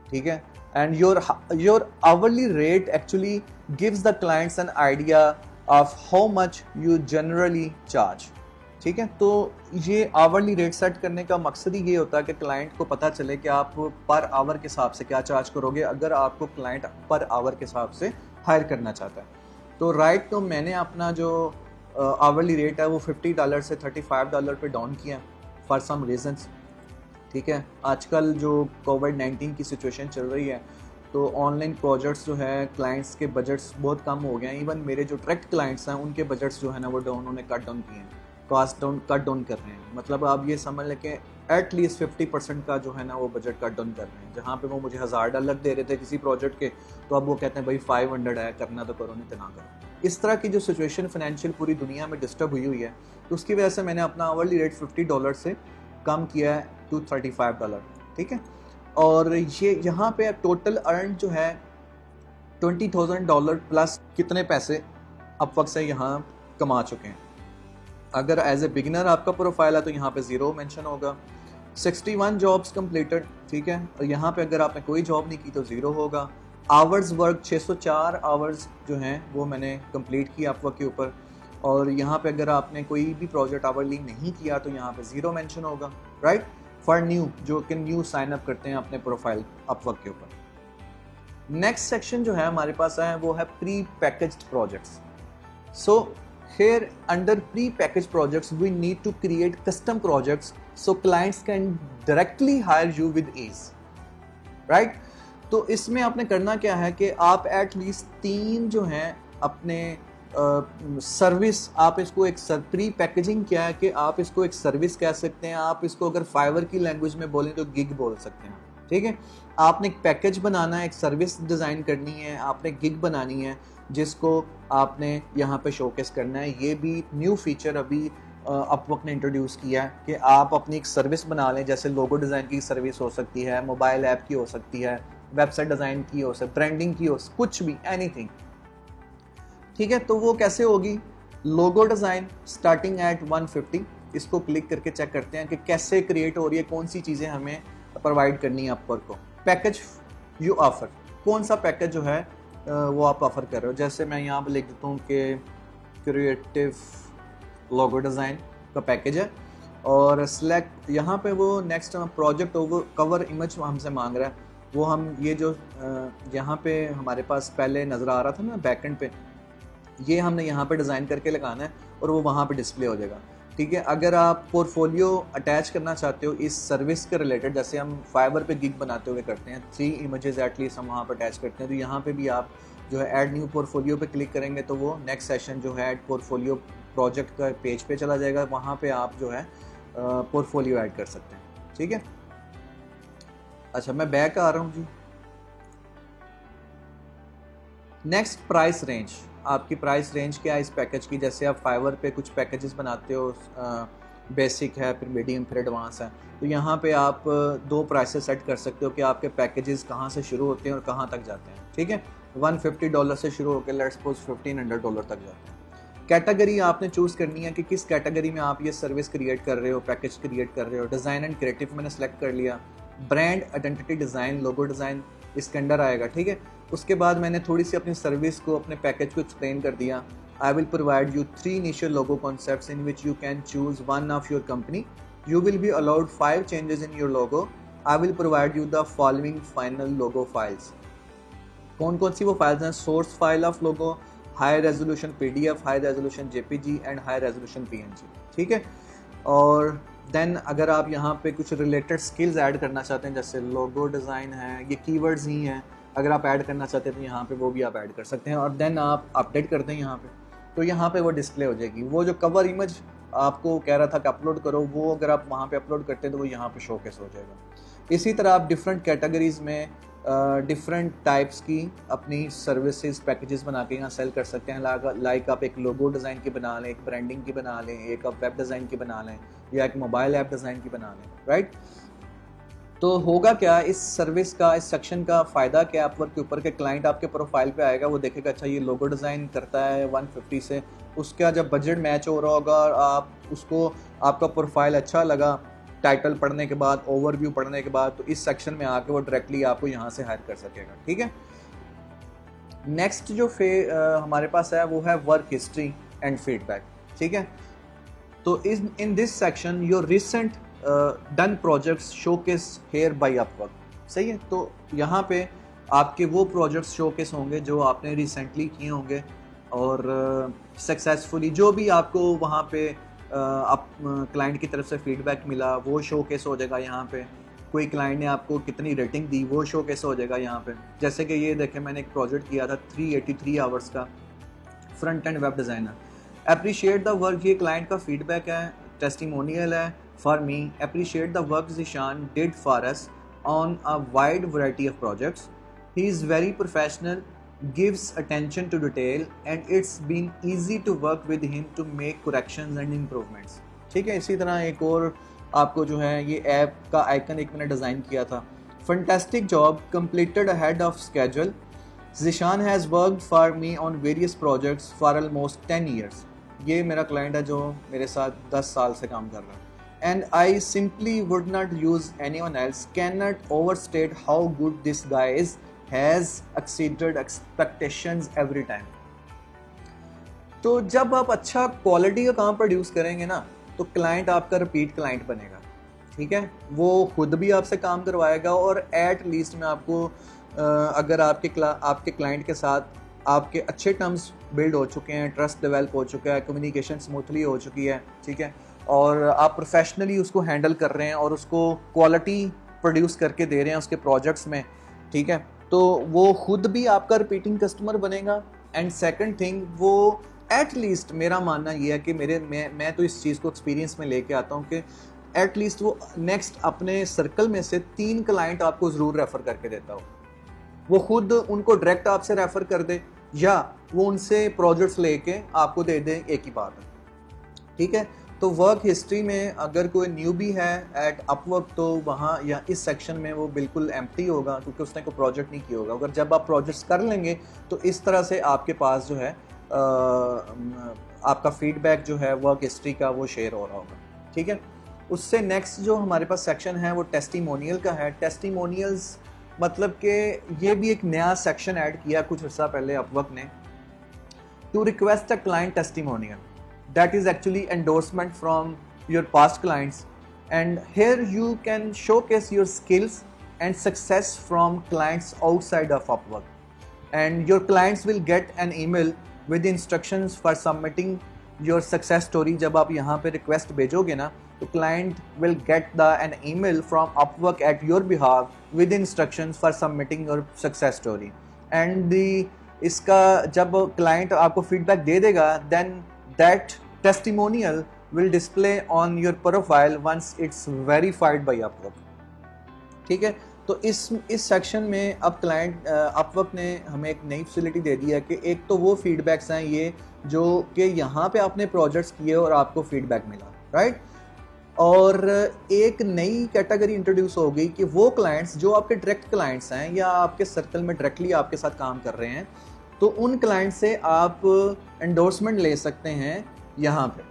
ठीक है। and your hourly rate actually gives the clients an idea of how much you generally charge, ठीक है। तो ये hourly rate set करने का मकसद ही ये होता है कि क्लाइंट को पता चले कि आप पर आवर के हिसाब से क्या चार्ज करोगे अगर आपको क्लाइंट पर आवर के हिसाब से हायर करना चाहता है। तो राइट, तो मैंने अपना जो आवरली रेट है वो $50 से $35 पे डाउन किया फॉर सम रीजंस, ठीक है। आजकल जो कोविड-19 की सिचुएशन चल रही है तो ऑनलाइन प्रोजेक्ट्स जो है क्लाइंट्स के बजट्स बहुत कम हो गए हैं। इवन मेरे जो डायरेक्ट क्लाइंट्स हैं उनके बजट्स जो है ना वो उन्होंने कट डाउन किए हैं, कॉस्ट डाउन कट डाउन कर रहे हैं, मतलब आप ये समझ लें कि एटलीस्ट 50% का जो है ना वो बजट कट डाउन कर रहे हैं। जहाँ पे वो मुझे $1000 दे रहे थे किसी प्रोजेक्ट के, तो अब वो कहते हैं भाई 500 है, करना तो करो नहीं तो ना करो। इस तरह की जो सिचुएशन फाइनेंशियल पूरी दुनिया में डिस्टर्ब हुई है, तो उसकी वजह से मैंने अपना आवरली रेट $50 से कम किया है टू $35, ठीक है। और ये यहाँ पे टोटल अर्न जो है $20,000 प्लस कितने पैसे अपवर्क से यहाँ कमा चुके हैं। अगर एज ए बिगिनर आपका प्रोफाइल है तो यहाँ पे 0 मेंशन होगा। 61 जॉब्स कंप्लीटेड, ठीक है, और यहाँ पे अगर आपने कोई जॉब नहीं की तो 0 होगा। आवर्स वर्क 604 आवर्स जो हैं वो मैंने कंप्लीट किया अपवर्क के ऊपर, और यहाँ पे अगर आपने कोई भी प्रोजेक्ट आवरली नहीं किया तो यहाँ पे 0 मेंशन होगा, राइट, फॉर न्यू, जो कि न्यू साइन अप करते हैं अपने प्रोफाइल अपवर्क के ऊपर। नेक्स्ट सेक्शन जो है हमारे पास है वो है pre packaged projects. So here under pre-packaged projects we need to create custom projects so clients can directly hire you with ease, right? तो इसमें आपने करना क्या है कि आप एट लीस्ट 3 जो हैं अपने सर्विस, आप इसको एक प्री पैकेजिंग क्या है कि आप इसको एक सर्विस कह सकते हैं, आप इसको अगर फाइवर की लैंग्वेज में बोलें तो गिग बोल सकते हैं, ठीक है। आपने एक पैकेज बनाना है, एक सर्विस डिज़ाइन करनी है, आपने गिग बनानी है जिसको आपने यहाँ पे शोकेस करना है। ये भी न्यू फीचर अभी अपवर्क ने इंट्रोड्यूस किया है कि आप अपनी एक सर्विस बना लें, जैसे लोगो डिज़ाइन की सर्विस हो सकती है, मोबाइल ऐप की हो सकती है, वेबसाइट डिज़ाइन की हो सकती है, ब्रांडिंग की हो, कुछ भी, एनीथिंग, ठीक है। तो वो कैसे होगी? लोगो डिज़ाइन स्टार्टिंग एट 150, इसको क्लिक करके चेक करते हैं कि कैसे क्रिएट हो रही है, कौन सी चीज़ें हमें प्रोवाइड करनी है अपवर्क को। पैकेज यू ऑफर, कौन सा पैकेज जो है वो आप ऑफ़र कर रहे हो। जैसे मैं यहाँ पर लिख देता हूँ कि क्रिएटिव लोगो डिज़ाइन का पैकेज है, और सिलेक्ट यहाँ पे वो next project over cover image हमसे मांग रहा है, वो हम ये जो यहाँ पे हमारे पास पहले नज़र आ रहा था ना बैकएंड पे, ये हमने यहाँ पे डिज़ाइन करके लगाना है और वो वहाँ पे डिस्प्ले हो जाएगा, ठीक है। अगर आप पोर्टफोलियो अटैच करना चाहते हो इस सर्विस के रिलेटेड, जैसे हम फाइवर पे गिग बनाते हुए करते हैं, 3 इमेजेस एटलीस्ट हम वहाँ पर अटैच करते हैं, तो यहाँ पे भी आप जो है ऐड न्यू पोर्टफोलियो पे क्लिक करेंगे तो वो नेक्स्ट सेशन जो है ऐड पोर्टफोलियो प्रोजेक्ट का पेज पे चला जाएगा, वहाँ पे आप जो है पोर्टफोलियो ऐड कर सकते हैं, ठीक है। अच्छा, मैं बैक आ रहा हूँ जी। नेक्स्ट प्राइस रेंज, आपकी प्राइस रेंज क्या है इस पैकेज की। जैसे आप फाइवर पे कुछ पैकेजेस बनाते हो, बेसिक है, फिर मीडियम, फिर एडवांस है, तो यहाँ पे आप 2 प्राइसेस सेट कर सकते हो कि आपके पैकेजेस कहाँ से शुरू होते हैं और कहाँ तक जाते हैं, ठीक है। $150 से शुरू होकर लेट्स सपोज $1500 तक जाते हैं। कैटेगरी आपने चूज़ करनी है कि किस कैटेगरी में आप ये सर्विस क्रिएट कर रहे हो, पैकेज क्रिएट कर रहे हो। डिज़ाइन एंड क्रिएटिव मैंने सेलेक्ट कर लिया, brand identity design, logo design इसके अंडर आएगा, ठीक है। उसके बाद मैंने थोड़ी सी अपनी सर्विस को, अपने पैकेज को एक्सप्लेन कर दिया। I will provide you 3 initial logo concepts in which you can choose one of your company. You will be allowed 5 changes in your logo. I will provide you the following final logo files. कौन कौन सी वो files हैं? Source file of logo, high resolution PDF, high resolution JPG and high resolution PNG, ठीक है। और then अगर आप यहाँ पे कुछ रिलेटेड स्किल्स ऐड करना चाहते हैं, जैसे लोगो डिज़ाइन है, ये कीवर्ड्स ही हैं, अगर आप ऐड करना चाहते हैं तो यहाँ पे वो भी आप ऐड कर सकते हैं। और देन आप अपडेट करते हैं यहाँ पे, तो यहाँ पे वो डिस्प्ले हो जाएगी। वो जो कवर इमेज आपको कह रहा था कि अपलोड करो, वो अगर आप वहाँ पे अपलोड करते हैं तो वो यहाँ पे शोकेस हो जाएगा। इसी तरह आप डिफरेंट कैटेगरीज में डिफरेंट टाइप्स की अपनी सर्विसेज पैकेजेस बना के यहाँ सेल कर सकते हैं। लाइक आप एक लोगो डिज़ाइन की बना लें, एक ब्रांडिंग की बना लें, एक आप वेब डिज़ाइन की बना लें, या एक मोबाइल ऐप डिज़ाइन की बना लें, राइट। तो होगा क्या इस सर्विस का, इस सेक्शन का फ़ायदा क्या है अपवर्क के ऊपर के क्लाइंट आपके प्रोफाइल पे आएगा, वो देखेगा अच्छा ये लोगो डिज़ाइन करता है 150 से, उसका जब बजट मैच हो रहा होगा और आप उसको, आपका प्रोफाइल अच्छा लगा टाइटल पढ़ने के बाद, ओवरव्यू पढ़ने के बाद, तो इस सेक्शन में आके वो डायरेक्टली आपको यहाँ से हायर कर सकेगा, ठीक है। नेक्स्ट जो हमारे पास है वो है वर्क हिस्ट्री एंड फीडबैक, ठीक है। तो in this section your recent done projects showcase here by Upwork, सही है। तो यहाँ पे आपके वो प्रोजेक्ट्स शोकेस होंगे जो आपने रिसेंटली किए होंगे और सक्सेसफुली जो भी आपको वहाँ पे आप क्लाइंट की तरफ से फीडबैक मिला वो शोकेस हो जाएगा यहाँ पे। कोई क्लाइंट ने आपको कितनी रेटिंग दी वो शोकेस हो जाएगा यहाँ पे। जैसे कि ये देखें, मैंने एक प्रोजेक्ट किया था 383 आवर्स का, front end web designer. Appreciate the work, ये क्लाइंट का फीडबैक है, टेस्टिमोनियल है for me. Appreciate the work Zeeshan did for us on a wide variety of projects. He is very professional, gives attention to detail, and it's been easy to work with him to make corrections and improvements. ठीक है, इसी तरह एक और आपको जो है ये ऐप का आइकन एक मैंने डिज़ाइन किया था। Fantastic job, completed ahead of schedule. Zishan has worked for me on various projects for almost 10 years. ये मेरा क्लाइंट है जो मेरे साथ 10 साल से काम कर रहा है। And I simply would not use anyone else. Cannot overstate how good this guy is. Has exceeded expectations every time. तो जब आप अच्छा क्वालिटी का काम प्रोड्यूस करेंगे ना, तो क्लाइंट आपका रिपीट क्लाइंट बनेगा। ठीक है, वो खुद भी आपसे काम करवाएगा और एट लीस्ट में आपको अगर आपके क्लाइंट के साथ आपके अच्छे टर्म्स बिल्ड हो चुके हैं, ट्रस्ट डेवलप हो चुका है, कम्युनिकेशन स्मूथली हो चुकी है, ठीक है, और आप प्रोफेशनली उसको हैंडल कर रहे हैं और उसको क्वालिटी प्रोड्यूस करके दे रहे हैं उसके प्रोजेक्ट्स में, ठीक है, तो वो खुद भी आपका रिपीटिंग कस्टमर बनेगा। एंड सेकंड थिंग, वो एट लीस्ट मेरा मानना ये है कि मैं तो इस चीज़ को एक्सपीरियंस में लेके आता हूँ कि एट लीस्ट वो नेक्स्ट अपने सर्कल में से 3 क्लाइंट आपको ज़रूर रेफ़र करके देता हो। वो खुद उनको डायरेक्ट आपसे रेफ़र कर दे या वो उनसे प्रोजेक्ट्स लेके आपको दे दे, एक ही बात है। ठीक है, तो वर्क हिस्ट्री में अगर कोई न्यूबी है एट अपवर्क तो वहाँ या इस सेक्शन में वो बिल्कुल एम्प्टी होगा क्योंकि उसने कोई प्रोजेक्ट नहीं किया होगा। अगर जब आप प्रोजेक्ट्स कर लेंगे तो इस तरह से आपके पास जो है आपका फीडबैक जो है वर्क हिस्ट्री का वो शेयर हो रहा होगा। ठीक है, उससे नेक्स्ट जो हमारे पास सेक्शन है वो टेस्टिमोनियल का है। टेस्टिमोनियल्स मतलब कि ये भी एक नया सेक्शन ऐड किया कुछ अर्सा पहले अपवर्क ने, to request a client testimonial that is actually endorsement from your past clients, and here you can showcase your skills and success from clients outside of Upwork, and your clients will get an email with instructions for submitting your success story। जब आप यहाँ पे request भेजोगे ना तो client will get an email from Upwork at your behalf with instructions for submitting your success story, and इसका जब client आपको फीडबैक दे देगा then that testimonial will display on your profile once it's verified by Upwork। ठीक है, तो इस सेक्शन में अब क्लाइंट अपवर्क ने हमें एक नई फैसिलिटी दे दी है कि एक तो वो फीडबैक्स हैं ये जो कि यहाँ पे आपने प्रोजेक्ट्स किए और आपको फीडबैक मिला, राइट, और एक नई कैटेगरी इंट्रोड्यूस हो गई कि वो क्लाइंट्स जो आपके डायरेक्ट क्लाइंट्स हैं या आपके सर्कल में डायरेक्टली आपके साथ काम कर रहे हैं, तो उन क्लाइंट से आप एंडोर्समेंट ले सकते हैं यहाँ पे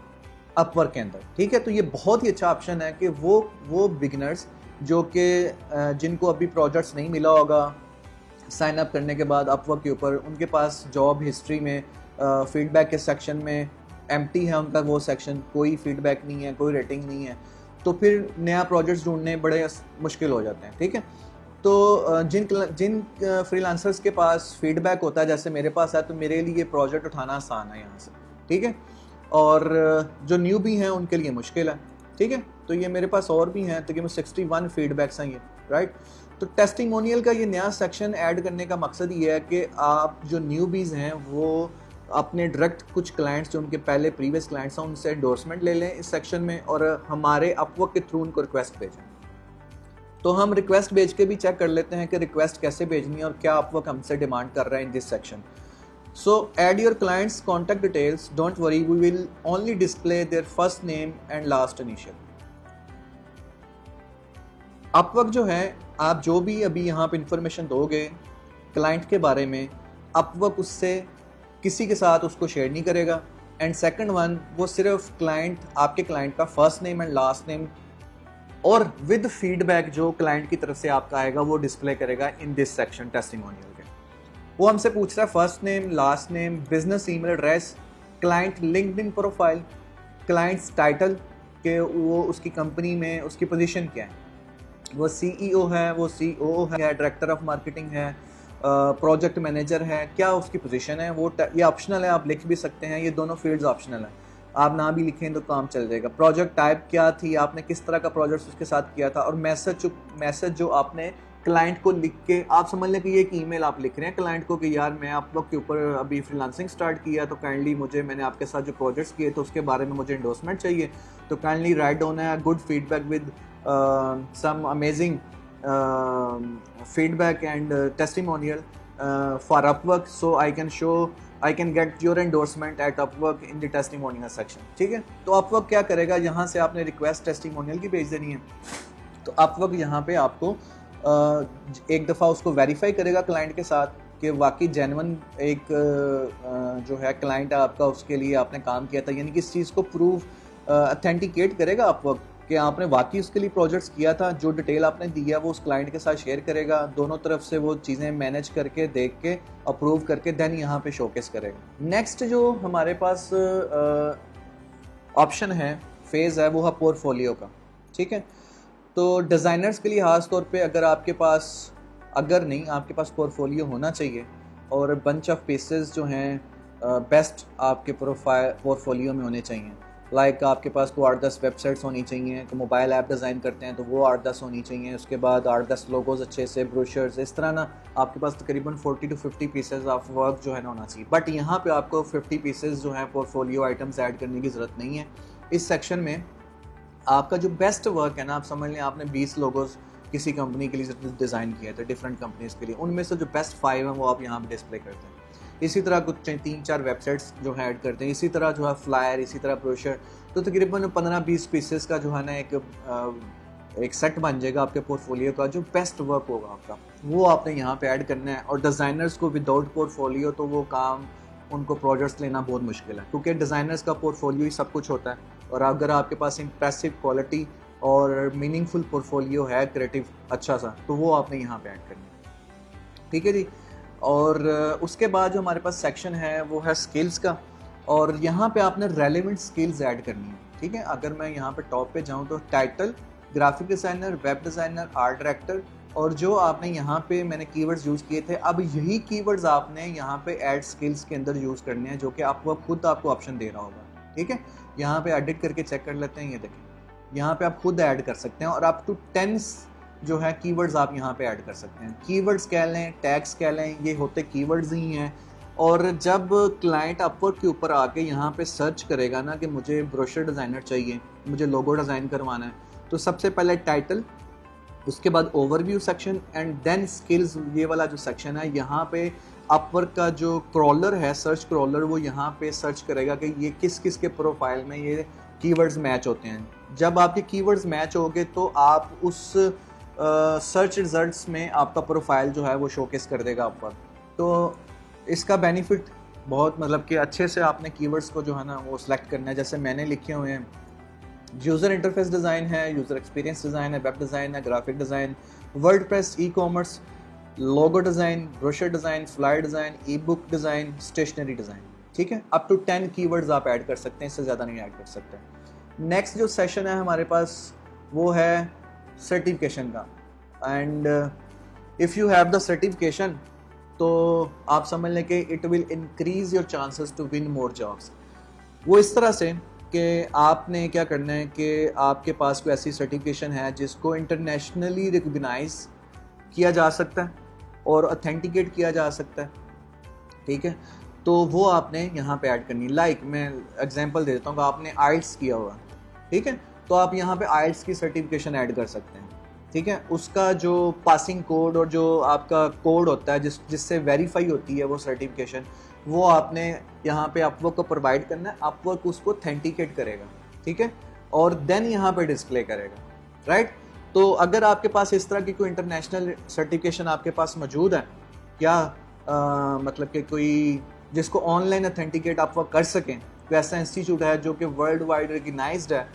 अपवर्क के अंदर। ठीक है, तो ये बहुत ही अच्छा ऑप्शन है कि वो बिगिनर्स जो कि जिनको अभी प्रोजेक्ट्स नहीं मिला होगा साइन अप करने के बाद अपवर्क के ऊपर, उनके पास जॉब हिस्ट्री में फीडबैक के सेक्शन में एम्प्टी है उनका वो सेक्शन, कोई फीडबैक नहीं है, कोई रेटिंग नहीं है, तो फिर नया प्रोजेक्ट्स ढूंढने बड़े मुश्किल हो जाते हैं। ठीक है, तो जिन फ्रीलांसर्स के पास फीडबैक होता है जैसे मेरे पास है, तो मेरे लिए प्रोजेक्ट उठाना आसान है यहाँ से। ठीक है, और जो न्यू भी हैं उनके लिए मुश्किल है। ठीक है, तो ये मेरे पास और भी हैं, तकरीबन 61 फीडबैक्स हैं ये, राइट। तो टेस्टिमोनियल का ये नया सेक्शन ऐड करने का मकसद ये है कि आप जो न्यूबीज़ हैं वो अपने डायरेक्ट कुछ क्लाइंट्स जो उनके पहले प्रीवियस क्लाइंट्स हैं उनसे एंडोर्समेंट ले लें इस सेक्शन में, और हमारे अपवर्क के थ्रू उनको रिक्वेस्ट भेजें। तो हम रिक्वेस्ट भेज के भी चेक कर लेते हैं कि रिक्वेस्ट कैसे भेजनी है और क्या अपवर्क हमसे डिमांड कर रहा है इन this section. So add your client's contact details. Don't worry, we will only display their first name and last initial. Upwork जो है, आप जो भी अभी यहाँ पे इंफॉर्मेशन दोगे क्लाइंट के बारे में, अपवर्क उससे किसी के साथ उसको शेयर नहीं करेगा। एंड सेकंड वन, वो सिर्फ आपके क्लाइंट का first name and last name और विद फीडबैक जो क्लाइंट की तरफ से आपका आएगा वो डिस्प्ले करेगा इन दिस सेक्शन टेस्टिमोनियल के। वो हमसे पूछ रहा है first name, last name, business email address, client LinkedIn profile, clients title के वो उसकी कंपनी में उसकी पोजीशन क्या है, वो सीईओ है, वो सीओओ है, डायरेक्टर ऑफ मार्केटिंग है, प्रोजेक्ट मैनेजर है, क्या उसकी पोजीशन है, वो ये ऑप्शनल है, आप लिख भी सकते हैं, ये दोनों फील्ड्स ऑप्शनल हैं, आप ना भी लिखें तो काम चल जाएगा। प्रोजेक्ट टाइप क्या थी, आपने किस तरह का प्रोजेक्ट उसके साथ किया था, और मैसेज जो आपने क्लाइंट को लिख के, आप समझ लें कि ये एक ईमेल आप लिख रहे हैं क्लाइंट को कि यार मैं आप लोग के ऊपर अभी फ्रीलांसिंग स्टार्ट किया, तो काइंडली मैंने आपके साथ जो प्रोजेक्ट्स किए तो उसके बारे में मुझे इंडोर्समेंट चाहिए, तो काइंडली राइट डाउन है good feedback with some amazing feedback and testimonial for Upwork, so I can get your endorsement at Upwork in the testimonial section. ठीक है, तो Upwork क्या करेगा, यहाँ से आपने रिक्वेस्ट टेस्टिमोनियल की भेज देनी है, तो Upwork यहाँ पे आपको एक दफ़ा उसको वेरीफाई करेगा क्लाइंट के साथ कि वाकई जेन्युइन एक जो है क्लाइंट आपका, उसके लिए आपने काम किया था, यानी कि इस चीज़ को प्रूव ऑथेंटिकेट करेगा Upwork कि आपने वाकई उसके लिए प्रोजेक्ट्स किया था, जो डिटेल आपने दिया वो उस क्लाइंट के साथ शेयर करेगा, दोनों तरफ से वो चीज़ें मैनेज करके देख के अप्रूव करके देन यहाँ पे शोकेस करेगा। नेक्स्ट जो हमारे पास ऑप्शन है, फेज़ है, वो है पोर्टफोलियो का। ठीक है, तो डिज़ाइनर्स के लिए ख़ास तौर पे अगर आपके पास पोर्टफोलियो होना चाहिए और बंच ऑफ पीसेस जो हैं बेस्ट आपके पोर्टफोलियो में होने चाहिए। लाइक आपके पास को 8-10 वेबसाइट्स होनी चाहिए, तो मोबाइल ऐप डिज़ाइन करते हैं तो वो 8-10 होनी चाहिए, उसके बाद 8-10 लोगोज अच्छे से, ब्रोशर्स, इस तरह ना आपके पास तकरीबन 40 to 50 पीसेज ऑफ वर्क जो है ना होना चाहिए। बट यहाँ पे आपको 50 पीसेज जो हैं पोर्टफोलियो आइटम्स ऐड करने की ज़रूरत नहीं है। इस सेक्शन में आपका जो बेस्ट वर्क है ना, आप समझ लें आपने 20 लोगोज किसी कंपनी के लिए डिज़ाइन किए थे, डिफरेंट कंपनीज़ के लिए, उनमें से जो बेस्ट 5 हैं वो आप यहाँ पर डिस्प्ले करते हैं। इसी तरह कुछ 3-4 वेबसाइट्स जो है ऐड करते हैं, इसी तरह जो है फ्लायर, इसी तरह ब्रोशर, तो तकरीबन 15-20 पीसेस का जो है ना एक सेट बन जाएगा आपके पोर्टफोलियो का। जो बेस्ट वर्क होगा आपका वो आपने यहाँ पे ऐड करना है। और डिज़ाइनर्स को विदाउट पोर्टफोलियो तो वो काम, उनको प्रोजेक्ट्स लेना बहुत मुश्किल है, क्योंकि डिज़ाइनर्स का पोर्टफोलियो ही सब कुछ होता है। और अगर आपके पास इंप्रेसिव क्वालिटी और मीनिंगफुल पोर्टफोलियो है, क्रिएटिव अच्छा सा, तो वो आपने यहाँ पर ऐड करना है। ठीक है जी। और उसके बाद जो हमारे पास सेक्शन है वो है स्किल्स का, और यहाँ पे आपने रेलेवेंट स्किल्स ऐड करनी है। ठीक है, अगर मैं यहाँ पे टॉप पे जाऊँ तो title, graphic designer, web designer, art director, और जो आपने यहाँ पे मैंने कीवर्ड्स यूज़ किए थे, अब यही कीवर्ड्स आपने यहाँ पे ऐड स्किल्स के अंदर यूज़ करने हैं, जो कि आपको खुद आपको ऑप्शन दे रहा होगा। ठीक है, यहाँ पे एडिट करके चेक कर लेते हैं, ये देखें यहाँ पे आप खुद ऐड कर सकते हैं, और अप टू 10 जो है कीवर्ड्स आप यहाँ पे ऐड कर सकते हैं। कीवर्ड्स कह लें, टैग्स कह लें, ये होते कीवर्ड्स ही हैं। और जब क्लाइंट अपवर्क के ऊपर आके यहाँ पे सर्च करेगा ना कि मुझे ब्रोशर डिज़ाइनर चाहिए, मुझे लोगो डिज़ाइन करवाना है, तो सबसे पहले टाइटल, उसके बाद overview section and then skills, ये वाला जो सेक्शन है यहाँ पे अपवर्क का जो क्रॉलर है, सर्च क्रॉलर, वो यहाँ पे सर्च करेगा कि ये किस किस के प्रोफाइल में ये कीवर्ड्स मैच होते हैं। जब आपके कीवर्ड्स मैच होंगे तो आप उस सर्च रिजल्ट्स में आपका प्रोफाइल जो है वो शोकेस कर देगा अपवर्क। तो इसका बेनिफिट बहुत, मतलब कि अच्छे से आपने कीवर्ड्स को जो है ना वो सिलेक्ट करना है। जैसे मैंने लिखे हुए हैं, यूज़र इंटरफेस डिज़ाइन है, यूज़र एक्सपीरियंस डिज़ाइन है, वेब डिज़ाइन है, graphic design, WordPress, e commerce, logo design, brochure design, flyer design, e book design, stationery design. ठीक है, अप टू 10 कीवर्ड्स आप ऐड कर सकते हैं, इससे ज़्यादा नहीं ऐड कर सकते। नेक्स्ट जो सेशन है हमारे पास वो है सर्टिफिकेशन का। And if you have the certification तो आप समझ लें कि it will increase your chances to win more jobs. वो इस तरह से कि आपने क्या करना है कि आपके पास कोई ऐसी सर्टिफिकेशन है जिसको इंटरनेशनली रिकग्नाइज किया जा सकता है और ऑथेंटिकेट किया जा सकता है। ठीक है, तो वो आपने यहाँ पे ऐड करनी। लाइक मैं एग्जांपल दे देता हूँ कि आपने आइल्स किया हुआ, ठीक है, तो आप यहाँ पे आइल्स की सर्टिफिकेशन ऐड कर सकते हैं। ठीक है, उसका जो पासिंग कोड और जो आपका कोड होता है जिससे वेरीफाई होती है वो सर्टिफिकेशन, वो आपने यहाँ पे अपवर्क को प्रोवाइड करना है। अपवर्क उसको ऑथेंटिकेट करेगा, ठीक है, और देन यहाँ पे डिस्प्ले करेगा, राइट। तो अगर आपके पास इस तरह की कोई इंटरनेशनल सर्टिफिकेशन आपके पास मौजूद है, क्या मतलब कि कोई जिसको ऑनलाइन ऑथेंटिकेट अपवर्क कर सकें, तो ऐसा इंस्टीट्यूट है जो कि वर्ल्ड वाइड रिकग्नाइज्ड है,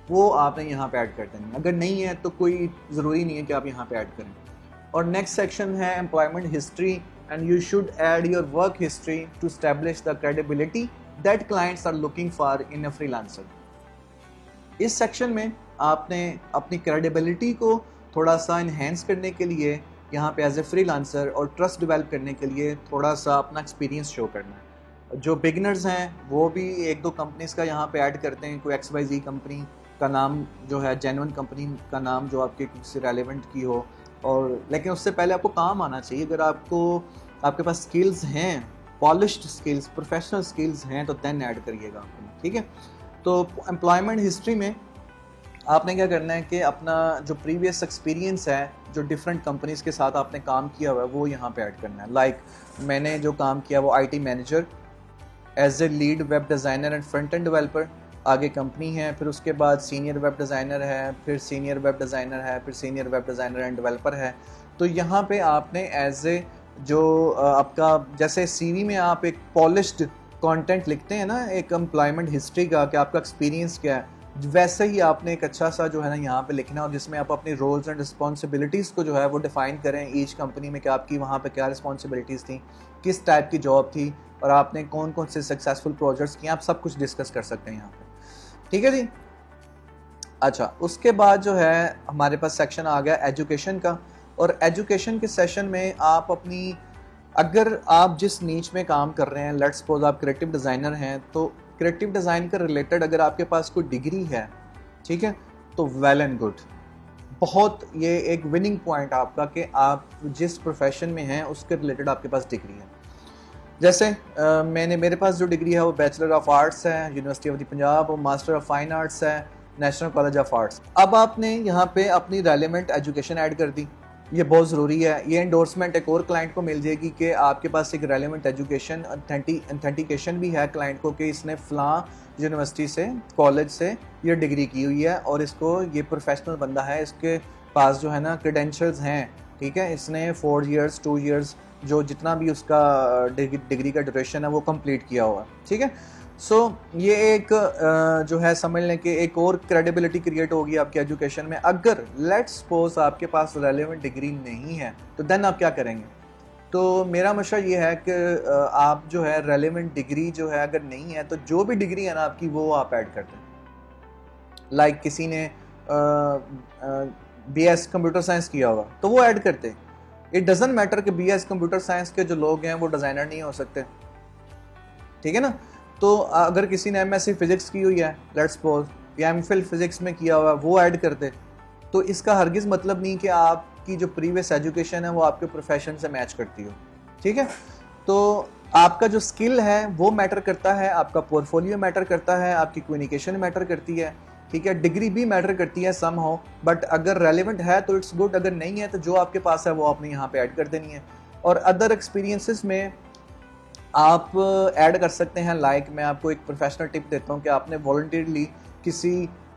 वो आपने यहाँ पे ऐड कर देनी। अगर नहीं है तो कोई ज़रूरी नहीं है कि आप यहाँ पे ऐड करें। और नेक्स्ट सेक्शन है employment history, and you should add your work history to establish the credibility that clients are looking for in a freelancer. इस सेक्शन में आपने अपनी क्रेडिबिलिटी को थोड़ा सा इन्हेंस करने के लिए यहाँ पे एज ए फ्रीलांसर और ट्रस्ट डेवलप करने के लिए थोड़ा सा अपना एक्सपीरियंस शो करना है। जो बिगिनर्स हैं वो भी 1-2 कंपनीज़ का यहाँ पे ऐड करते हैं, कोई XYZ कंपनी का नाम जो है, जेन्युइन कंपनी का नाम जो आपके किसी रेलेवेंट की हो, और लेकिन उससे पहले आपको काम आना चाहिए। अगर आपके पास स्किल्स हैं, पॉलिश्ड स्किल्स, प्रोफेशनल स्किल्स हैं, तो देन ऐड करिएगा आपको, ठीक है। तो एम्प्लॉयमेंट हिस्ट्री में आपने क्या करना है कि अपना जो प्रीवियस एक्सपीरियंस है, जो डिफरेंट कंपनीज़ के साथ आपने काम किया हुआ है, वो यहाँ पे ऐड करना है। लाइक मैंने जो काम किया वो IT manager, as a lead web designer and front end developer, आगे कंपनी है, फिर उसके बाद सीनियर वेब डिज़ाइनर है, फिर सीनियर वेब डिज़ाइनर है, फिर senior web designer end developer है। तो यहाँ पे आपने एज ए जो आपका जैसे सीवी में आप एक पॉलिश्ड कंटेंट लिखते हैं ना एक एम्प्लॉयमेंट हिस्ट्री का कि आपका एक्सपीरियंस क्या है, वैसे ही आपने एक अच्छा सा जो है ना यहाँ पे लिखना और जिसमें आप अपनी रोल्स एंड रिस्पॉन्सिबिलिटीज़ को जो है वो डिफ़ाइन करें ईच कंपनी में कि आपकी वहाँ पे क्या रिस्पॉन्सिबिलिटीज़ थी, किस टाइप की जॉब थी और आपने कौन कौन से सक्सेसफुल प्रोजेक्ट्स किए, आप सब कुछ डिस्कस कर सकते हैं यहाँ पे, ठीक है जी। अच्छा, उसके बाद जो है हमारे पास सेक्शन आ गया एजुकेशन का। और एजुकेशन के सेशन में आप अपनी, अगर आप जिस नीच में काम कर रहे हैं, लेट्स सपोज आप क्रिएटिव डिज़ाइनर हैं, तो क्रिएटिव डिज़ाइन के रिलेटेड अगर आपके पास कोई डिग्री है, ठीक है, तो वेल एंड गुड, बहुत ये एक विनिंग पॉइंट आपका कि आप जिस प्रोफेशन में हैं उसके रिलेटेड आपके पास डिग्री है। जैसे मेरे पास जो डिग्री है वो बैचलर ऑफ आर्ट्स है यूनिवर्सिटी ऑफ द पंजाब और मास्टर ऑफ फाइन आर्ट्स है नेशनल कॉलेज ऑफ आर्ट्स। अब आपने यहाँ पे अपनी रेलेवेंट एजुकेशन ऐड कर दी, ये बहुत ज़रूरी है। ये एंडोर्समेंट एक और क्लाइंट को मिल जाएगी कि आपके पास एक रेलेवेंट एजुकेशन ऑथेंटिकेशन भी है क्लाइंट को कि इसने फ़लाँ यूनिवर्सिटी से, कॉलेज से ये डिग्री की हुई है और इसको ये प्रोफेशनल बंदा है, इसके पास जो है ना क्रेडेंशियल्स हैं, ठीक है, इसने 4 years 2 years जो जितना भी उसका डिग्री का ड्यूरेशन है वो कंप्लीट किया हुआ, ठीक है। सो ये एक जो है समझ लें कि एक और क्रेडिबिलिटी क्रिएट होगी आपकी एजुकेशन में। अगर लेट्स सपोज आपके पास रेलेवेंट डिग्री नहीं है तो देन आप क्या करेंगे? तो मेरा मशवरा ये है कि आप जो है रेलेवेंट डिग्री जो है अगर नहीं है तो जो भी डिग्री है ना आपकी वो आप ऐड कर दें। लाइक किसी ने BS कंप्यूटर साइंस किया होगा तो वो ऐड करते। इट डजेंट मैटर कि BS कंप्यूटर साइंस के जो लोग हैं वो डिज़ाइनर नहीं हो सकते, ठीक है ना। तो अगर किसी ने MSc फिज़िक्स की हुई है लेट्स सपोज या MPhil फिज़िक्स में किया हुआ है वो ऐड कर दे, तो इसका हरगिज़ मतलब नहीं कि आपकी जो प्रीवियस एजुकेशन है वो आपके प्रोफेशन से मैच करती हो, ठीक है। तो आपका जो स्किल है वो मैटर करता है, आपका पोर्टफोलियो मैटर करता है, आपकी कम्युनिकेशन मैटर करती है, ठीक है, डिग्री भी मैटर करती है सम हो, बट अगर रेलिवेंट है तो इट्स गुड, अगर नहीं है तो जो आपके पास है वो आपने यहाँ पे ऐड कर देनी है। और अदर एक्सपीरियंसेस में आप ऐड कर सकते हैं। लाइक मैं आपको एक प्रोफेशनल टिप देता हूँ कि आपने वॉलंटियरली किसी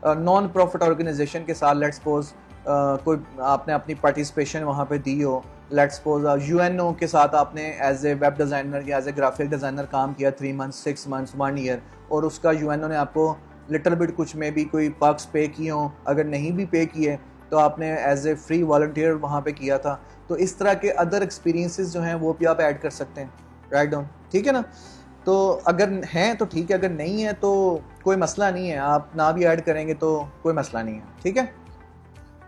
नॉन प्रॉफिट ऑर्गेनाइजेशन के साथ लेट्स सपोज कोई आपने अपनी पार्टिसिपेशन वहाँ पे दी हो, लेट्स सपोज UNO के साथ आपने एज ए वेब डिज़ाइनर या एज ए ग्राफिक डिज़ाइनर काम किया 3 months 6 months 1 year और उसका UNO ने आपको लिटिल बिट कुछ में भी कोई पर्क्स पे किए हों, अगर नहीं भी पे किए तो आपने एज ए फ्री वॉलंटियर वहाँ पे किया था। तो इस तरह के अदर एक्सपीरियंसेस जो हैं वो भी आप ऐड कर सकते हैं, राइट डाउन, ठीक है ना। तो अगर हैं तो ठीक है, अगर नहीं है तो कोई मसला नहीं है, आप ना भी ऐड करेंगे तो कोई मसला नहीं है, ठीक है।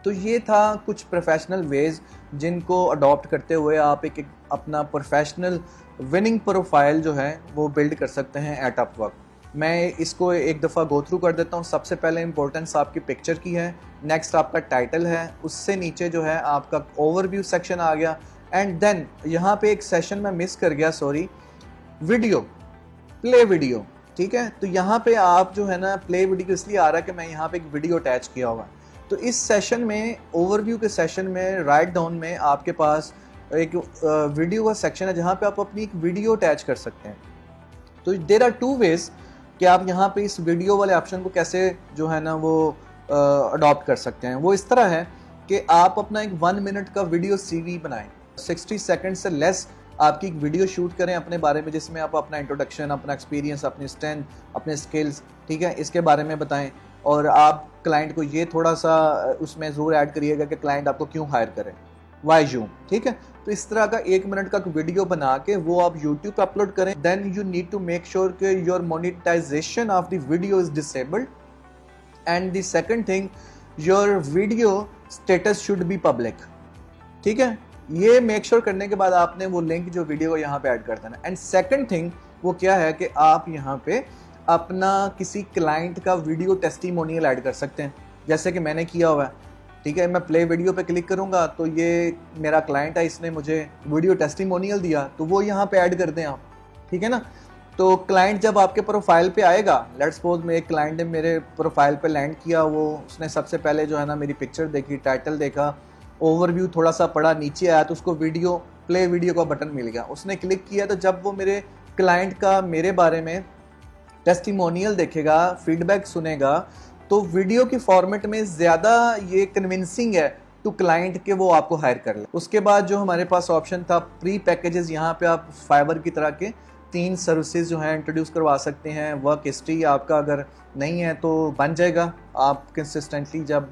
तो ये था कुछ प्रोफेशनल वेज जिनको अडॉप्ट करते हुए आप एक अपना प्रोफेशनल विनिंग प्रोफाइल जो है वो बिल्ड कर सकते हैं एट अपवर्क। मैं इसको एक दफ़ा गो थ्रू कर देता हूँ। सबसे पहले इंपॉर्टेंस आपकी पिक्चर की है, नेक्स्ट आपका टाइटल है, उससे नीचे जो है आपका ओवरव्यू सेक्शन आ गया, एंड देन यहाँ पे एक सेशन में मिस कर गया, सॉरी, वीडियो, प्ले वीडियो, ठीक है। तो यहाँ पे आप जो है ना प्ले वीडियो इसलिए आ रहा है कि मैं यहाँ पे एक वीडियो अटैच किया हुआ। तो इस सेशन में, ओवरव्यू के सेशन में राइट डाउन में आपके पास एक वीडियो का सेक्शन है जहाँ पे आप अपनी एक वीडियो अटैच कर सकते हैं। तो देयर आर 2 ways कि आप यहाँ पे इस वीडियो वाले ऑप्शन को कैसे जो है ना वो अडॉप्ट कर सकते हैं। वो इस तरह है कि आप अपना एक 1 minute का वीडियो CV बनाएं, 60 सेकंड से लेस आपकी एक वीडियो शूट करें अपने बारे में, जिसमें आप अपना इंट्रोडक्शन, अपना एक्सपीरियंस, अपनी स्ट्रेंथ, अपने स्किल्स, ठीक है, इसके बारे में बताएं। और आप क्लाइंट को ये थोड़ा सा उसमें ज़रूर ऐड करिएगा कि क्लाइंट आपको क्यों हायर करें, वाई यू, ठीक है। तो इस तरह का 1 minute का वीडियो बना के वो आप यूट्यूब पे अपलोड करें। Then you need to make sure कि your monetization of the video is disabled, and the second thing, your video status should be public, ठीक है। ये मेक श्योर करने के बाद आपने वो लिंक जो वीडियो को यहाँ पे ऐड कर देना। एंड सेकंड थिंग वो क्या है कि आप यहाँ पे अपना किसी क्लाइंट का वीडियो टेस्टिमोनियल ऐड कर सकते हैं, जैसे कि मैंने किया हुआ है ठीक है, मैं प्ले वीडियो पे क्लिक करूँगा तो ये मेरा क्लाइंट है, इसने मुझे वीडियो टेस्टिमोनियल दिया, तो वो यहाँ पे ऐड कर दें आप, ठीक है ना। तो क्लाइंट जब आपके प्रोफाइल पे आएगा, लेट्स सपोज में एक क्लाइंट ने मेरे प्रोफाइल पे लैंड किया, वो उसने सबसे पहले जो है ना मेरी पिक्चर देखी, टाइटल देखा, ओवरव्यू थोड़ा सा पढ़ा, नीचे आया तो उसको वीडियो प्ले वीडियो का बटन मिल गया, उसने क्लिक किया। तो जब वो मेरे क्लाइंट का मेरे बारे में टेस्टिमोनियल देखेगा, फीडबैक सुनेगा, तो वीडियो की फॉर्मेट में ज़्यादा ये कन्विंसिंग है टू क्लाइंट के वो आपको हायर कर ले। उसके बाद जो हमारे पास ऑप्शन था प्री पैकेजेस, यहाँ पे आप फाइवर की तरह के 3 सर्विसेज जो हैं इंट्रोड्यूस करवा सकते हैं। वर्क हिस्ट्री आपका अगर नहीं है तो बन जाएगा, आप कंसिस्टेंटली जब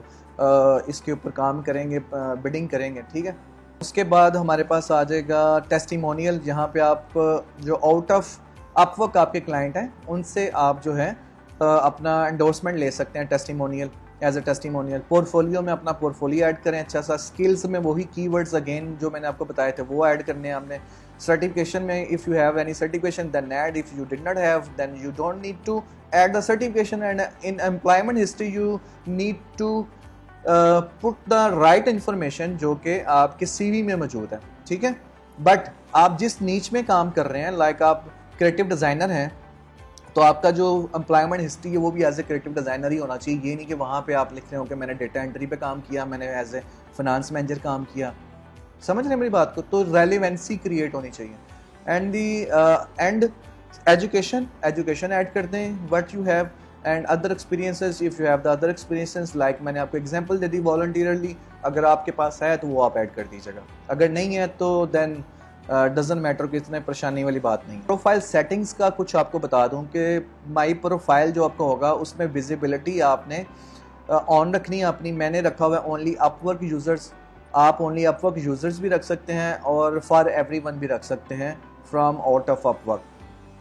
इसके ऊपर काम करेंगे, बिडिंग करेंगे, ठीक है। उसके बाद हमारे पास आ जाएगा टेस्टिमोनियल, जहाँ पे आप जो आउट ऑफ अपवर्क आपके क्लाइंट हैं उनसे आप जो है अपना एंडोर्समेंट ले सकते हैं testimonial, as a testimonial. Portfolio में अपना पोर्टफोलियो ऐड करें अच्छा सा। स्किल्स में वही कीवर्ड्स अगेन जो मैंने आपको बताए थे वो ऐड करने हैं हमने। सर्टिफिकेशन में if you have any certification then add, if you did not have then you don't need to add the certification. And in employment history you need to put the right information जो कि आपके CV में मौजूद है, ठीक है। But आप जिस नीच में काम कर रहे हैं, लाइक आप क्रिएटिव डिज़ाइनर हैं, तो आपका जो एम्प्लॉयमेंट हिस्ट्री है वो भी एज ए क्रिएटिव डिज़ाइनर ही होना चाहिए। ये नहीं कि वहाँ पे आप लिख रहे हो कि मैंने डेटा एंट्री पे काम किया, मैंने एज ए फाइनेंस मैनेजर काम किया। समझ रहे हैं मेरी बात को? तो रेलिवेंसी क्रिएट होनी चाहिए। And the and education add कर दें, what you have and other experiences, if you have the other experiences, like मैंने आपको एग्जांपल दे दी वॉलंटियरली, अगर आपके पास है तो वो आप ऐड कर दीजिएगा। अगर नहीं है तो देन डजंट मैटर, कि इतने परेशानी वाली बात नहीं। प्रोफाइल सेटिंग्स का कुछ आपको बता दूं कि माई प्रोफाइल जो आपका होगा उसमें विजिबिलिटी आपने ऑन रखनी है अपनी। मैंने रखा हुआ है ओनली अपवर्क यूज़र्स, आप ओनली अपवर्क यूज़र्स भी रख सकते हैं और फॉर एवरीवन भी रख सकते हैं from out of Upwork.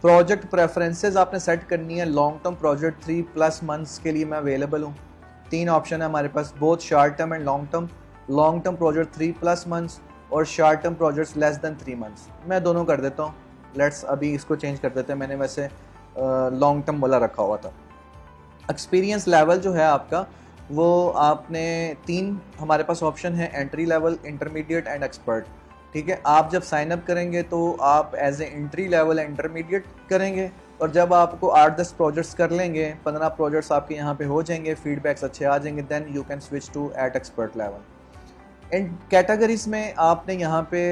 Project preferences आपने सेट करनी है। लॉन्ग टर्म प्रोजेक्ट 3+ मंथ्स के लिए मैं अवेलेबल हूँ। 3 ऑप्शन है हमारे पास, both short term and long term. Long term project 3+ months और short term projects less than 3 months. मैं दोनों कर देता हूँ। लेट्स अभी इसको चेंज कर देते हैं, मैंने वैसे लॉन्ग टर्म वाला रखा हुआ था। एक्सपीरियंस लेवल जो है आपका वो आपने 3 हमारे पास ऑप्शन है, entry level, intermediate and expert, ठीक है। आप जब साइन अप करेंगे तो आप as a entry level intermediate करेंगे, और जब आपको 8-10 प्रोजेक्ट्स कर लेंगे, 15 प्रोजेक्ट्स आपके यहाँ पे हो जाएंगे, फीडबैक्स अच्छे आ जाएंगे, then you can switch to at expert level. इन कैटेगरीज में आपने यहाँ पे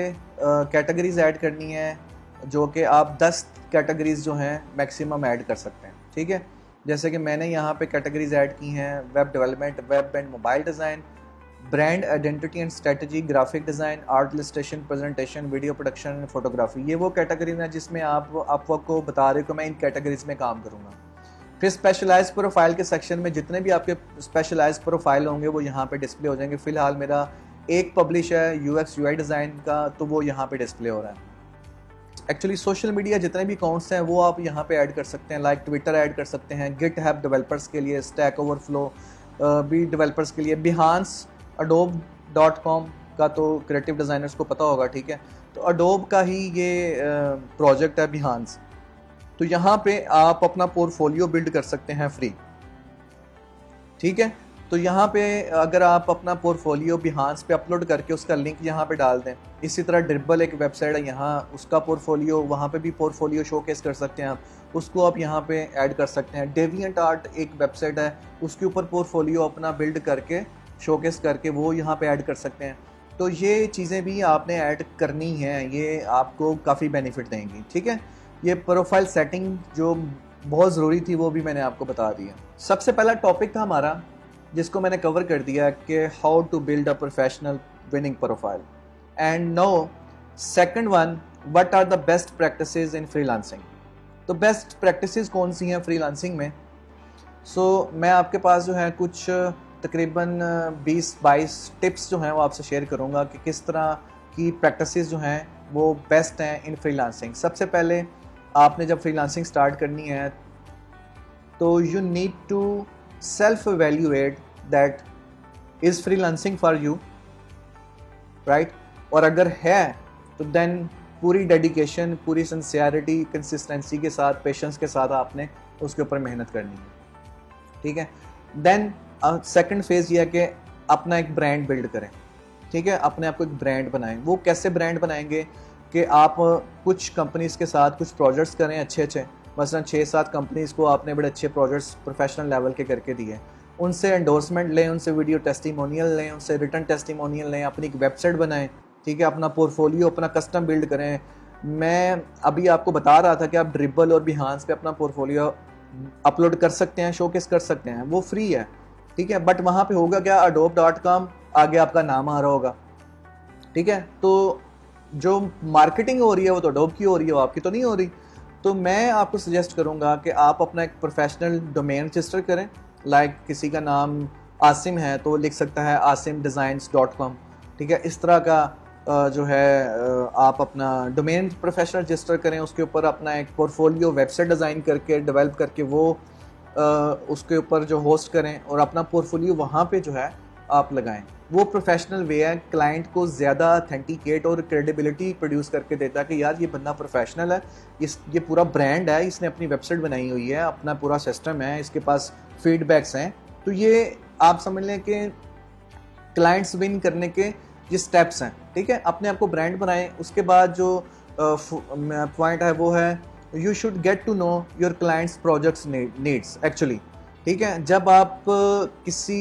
कैटेगरीज ऐड करनी है, जो कि आप 10 कैटेगरीज जो हैं मैक्सिमम ऐड कर सकते हैं, ठीक है। जैसे कि मैंने यहाँ पे कैटेगरीज ऐड की हैं, web development, web and mobile design, brand identity and strategy, graphic design, art illustration, presentation, video production and photography. ये वो कैटेगरी है जिसमें आप को बता रहे हो कि मैं इन कैटेगरीज में काम करूँगा। फिर स्पेशलाइज प्रोफाइल के सेक्शन में जितने भी आपके स्पेशलाइज प्रोफाइल होंगे वो यहाँ पे डिस्प्ले हो जाएंगे। फिलहाल मेरा एक पब्लिश है UX UI डिज़ाइन का, तो वो यहाँ पे डिस्प्ले हो रहा है। एक्चुअली सोशल मीडिया जितने भी अकाउंट्स हैं वो आप यहाँ पे ऐड कर सकते हैं, लाइक ट्विटर ऐड कर सकते हैं, GitHub डेवलपर्स के लिए, स्टैक ओवरफ्लो भी डेवलपर्स के लिए, बिहांस, adobe.com का तो क्रिएटिव डिज़ाइनर्स को पता होगा, ठीक है। तो अडोब का ही ये प्रोजेक्ट है बिहांस। तो यहाँ पे आप अपना पोर्टफोलियो बिल्ड कर सकते हैं फ्री, ठीक है। तो यहाँ पे अगर आप अपना पोर्टफोलियो बिहांस पे अपलोड करके उसका लिंक यहाँ पे डाल दें, इसी तरह ड्रिबल एक वेबसाइट है, यहाँ उसका पोर्टफोलियो, वहाँ पे भी पोर्टफोलियो शोकेस कर सकते हैं आप, उसको आप यहाँ पे ऐड कर सकते हैं। डेविएंट आर्ट एक वेबसाइट है, उसके ऊपर पोर्टफोलियो अपना बिल्ड करके शोकेस करके वो यहाँ पे ऐड कर सकते हैं। तो ये चीज़ें भी आपने ऐड करनी हैं, ये आपको काफ़ी बेनिफिट देंगी, ठीक है। ये प्रोफाइल सेटिंग जो बहुत ज़रूरी थी वो भी मैंने आपको बता दिया। सबसे पहला टॉपिक था हमारा जिसको मैंने कवर कर दिया कि how to build a professional winning profile. And no second one, what are the best practices in freelancing. तो बेस्ट प्रैक्टिसेस कौन सी हैं फ्रीलांसिंग में? मैं आपके पास जो है कुछ तकरीबन 20-22 टिप्स जो हैं वो आपसे शेयर करूंगा कि किस तरह की प्रैक्टिसेस जो हैं वो बेस्ट हैं इन फ्रीलांसिंग। सबसे पहले आपने जब फ्रीलांसिंग स्टार्ट करनी है तो you need to self evaluate that is freelancing for you, right. और अगर है तो देन पूरी डेडिकेशन, पूरी सिंसियरिटी, कंसिस्टेंसी के साथ, पेशेंस के साथ आपने उसके ऊपर मेहनत करनी है, ठीक है। देन सेकंड फेज़ ये है कि अपना एक ब्रांड बिल्ड करें, ठीक है, अपने आप को एक ब्रांड बनाएं। वो कैसे ब्रांड बनाएंगे कि आप कुछ कंपनीज़ के साथ कुछ प्रोजेक्ट्स करें अच्छे अच्छे, मसलन 6-7 कंपनीज़ को आपने बड़े अच्छे प्रोजेक्ट्स प्रोफेशनल लेवल के करके दिए, उनसे एंडोर्समेंट लें, उनसे वीडियो टेस्टिमोनियल लें, उनसे रिटर्न टेस्टिमोनियल लें, अपनी एक वेबसाइट बनाएं, ठीक है, अपना पोर्टफोलियो अपना कस्टम बिल्ड करें। मैं अभी आपको बता रहा था कि आप ड्रिबल और बिहांस पे अपना पोर्टफोलियो अपलोड कर सकते हैं, शोकेस कर सकते हैं, वो फ्री है, ठीक है, बट वहाँ पे होगा क्या, adobe.com आगे आपका नाम आ रहा होगा, ठीक है। तो जो मार्केटिंग हो रही है वो तो अडोब की हो रही है, वो आपकी तो नहीं हो रही। तो मैं आपको सजेस्ट करूँगा कि आप अपना एक प्रोफेशनल डोमेन रजिस्टर करें, लाइक किसी का नाम आसिम है तो लिख सकता है asimdesigns.com, ठीक है। इस तरह का जो है आप अपना डोमेन प्रोफेशनल रजिस्टर करें, उसके ऊपर अपना एक पोर्टफोलियो वेबसाइट डिज़ाइन करके डेवलप करके वो उसके ऊपर जो होस्ट करें और अपना पोर्टफोलियो वहाँ पे जो है आप लगाएं। वो प्रोफेशनल वे है, क्लाइंट को ज़्यादा ऑथेंटिकेट और क्रेडिबिलिटी प्रोड्यूस करके देता है कि यार ये बंदा प्रोफेशनल है, ये पूरा ब्रांड है, इसने अपनी वेबसाइट बनाई हुई है, अपना पूरा सिस्टम है, इसके पास फीडबैक्स हैं। तो ये आप समझ लें कि क्लाइंट्स विन करने के ये स्टेप्स हैं, ठीक है। अपने आप को ब्रांड बनाएं। उसके बाद जो पॉइंट है वो है you should get to know your clients projects needs actually, ठीक है। जब आप किसी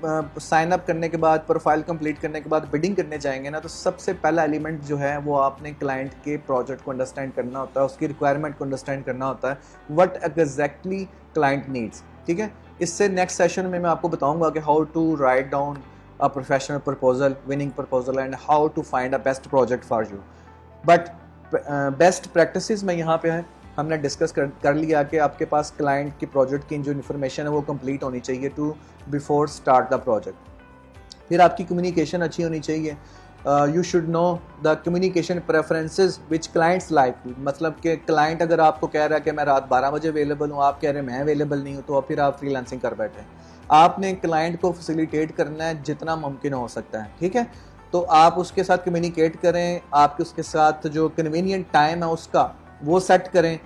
साइन अप करने के बाद, प्रोफाइल कंप्लीट करने के बाद बिडिंग करने जाएंगे ना, तो सबसे पहला एलिमेंट जो है वो आपने क्लाइंट के प्रोजेक्ट को अंडरस्टैंड करना होता है, उसकी रिक्वायरमेंट को अंडरस्टैंड करना होता है, व्हाट एग्जैक्टली क्लाइंट नीड्स, ठीक है। इससे नेक्स्ट सेशन में मैं आपको बताऊंगा कि how to write down a professional proposal, winning proposal, and how to find a best project for you. But best practices में यहाँ पे है, हमने डिस्कस कर लिया कि आपके पास क्लाइंट की प्रोजेक्ट की जो इन्फॉर्मेशन है वो कंप्लीट होनी चाहिए to before start the project. फिर आपकी कम्युनिकेशन अच्छी होनी चाहिए, you should know the communication preferences which clients like, मतलब कि क्लाइंट अगर आपको कह रहा है कि मैं रात 12 बजे अवेलेबल हूँ, आप कह रहे हैं मैं अवेलेबल नहीं हूँ, तो फिर आप फ्रीलांसिंग कर बैठे हैं। आपने क्लाइंट को फैसिलिटेट करना है जितना मुमकिन हो सकता है, ठीक है। तो आप उसके साथ कम्युनिकेट करें, आपके उसके साथ जो कन्वीनियंट टाइम है उसका वो सेट करें,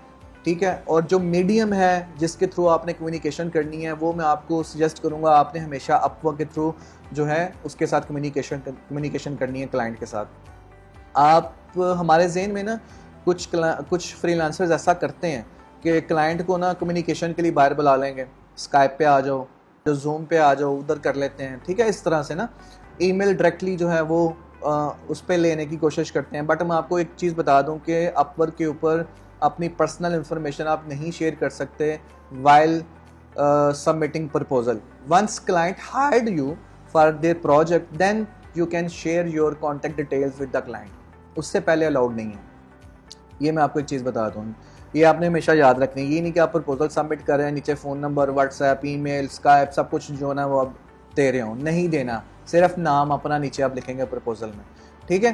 ठीक है। और जो मीडियम है जिसके थ्रू आपने कम्युनिकेशन करनी है वो मैं आपको सजेस्ट करूंगा, आपने हमेशा अपवर्क के थ्रू जो है उसके साथ कम्युनिकेशन करनी है क्लाइंट के साथ। आप हमारे ज़हन में ना कुछ फ्रीलांसर्स ऐसा करते हैं कि क्लाइंट को ना कम्युनिकेशन के लिए बाहर बुला लेंगे, स्काइप पे आ जाओ, जो जूम पे आ जाओ, उधर कर लेते हैं, ठीक है। इस तरह से ना ईमेल डायरेक्टली जो है वो उस पर लेने की कोशिश करते हैं। बट मैं आपको एक चीज़ बता दूं कि अपवर्क के ऊपर अपनी पर्सनल इंफॉर्मेशन आप नहीं शेयर कर सकते while submitting proposal. Once client hired you for their project then you can share your contact details with the client, उससे पहले अलाउड नहीं है। ये मैं आपको एक चीज़ बता दूँ, ये आपने हमेशा याद रखनी है। ये नहीं कि आप प्रपोजल सबमिट कर रहे हैं, नीचे phone number, WhatsApp, email, Skype सब कुछ जो ना वो आप दे रहे हो, नहीं देना, सिर्फ नाम अपना नीचे आप लिखेंगे प्रपोजल में, ठीक है।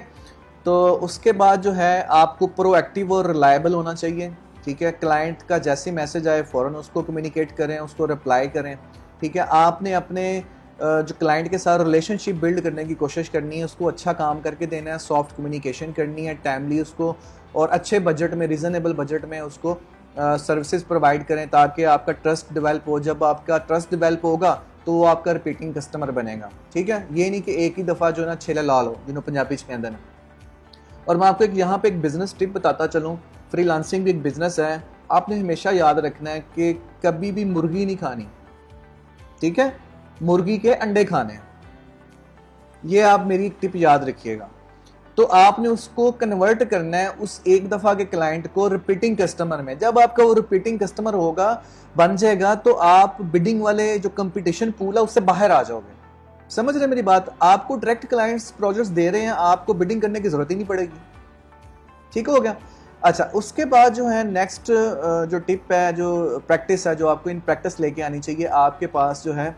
तो उसके बाद जो है आपको प्रोएक्टिव और रिलायबल होना चाहिए, ठीक है। क्लाइंट का जैसे मैसेज आए फ़ौरन उसको कम्युनिकेट करें, उसको रिप्लाई करें, ठीक है। आपने अपने जो क्लाइंट के साथ रिलेशनशिप बिल्ड करने की कोशिश करनी है, उसको अच्छा काम करके देना है, सॉफ्ट कम्युनिकेशन करनी है, टाइमली उसको और अच्छे बजट में, रीज़नेबल बजट में उसको सर्विसेज प्रोवाइड करें ताकि आपका ट्रस्ट डेवलप हो। जब आपका ट्रस्ट डेवलप होगा तो वो आपका रिपीटिंग कस्टमर बनेगा, ठीक है। ये नहीं कि एक ही दफ़ा जो ना छेला लाल हो, जिन्होंने पंजाबी कहते हैं। और मैं आपको यहाँ पे एक बिज़नेस टिप बताता चलूँ, फ्रीलांसिंग भी एक बिज़नेस है। आपने हमेशा याद रखना है कि कभी भी मुर्गी नहीं खानी, ठीक है, मुर्गी के अंडे खाने हैं। ये आप मेरी एक टिप याद रखिएगा। तो आपने उसको कन्वर्ट करना है उस एक दफ़ा के क्लाइंट को रिपीटिंग कस्टमर में। जब आपका वो रिपीटिंग कस्टमर होगा, बन जाएगा, तो आप बिडिंग वाले जो कंपटीशन पूल है उससे बाहर आ जाओगे। समझ रहे मेरी बात? आपको डायरेक्ट क्लाइंट्स प्रोजेक्ट्स दे रहे हैं, आपको बिडिंग करने की जरूरत ही नहीं पड़ेगी, ठीक हो गया। अच्छा, उसके बाद जो है नेक्स्ट जो टिप है, जो प्रैक्टिस है, जो आपको इन प्रैक्टिस लेके आनी चाहिए, आपके पास जो है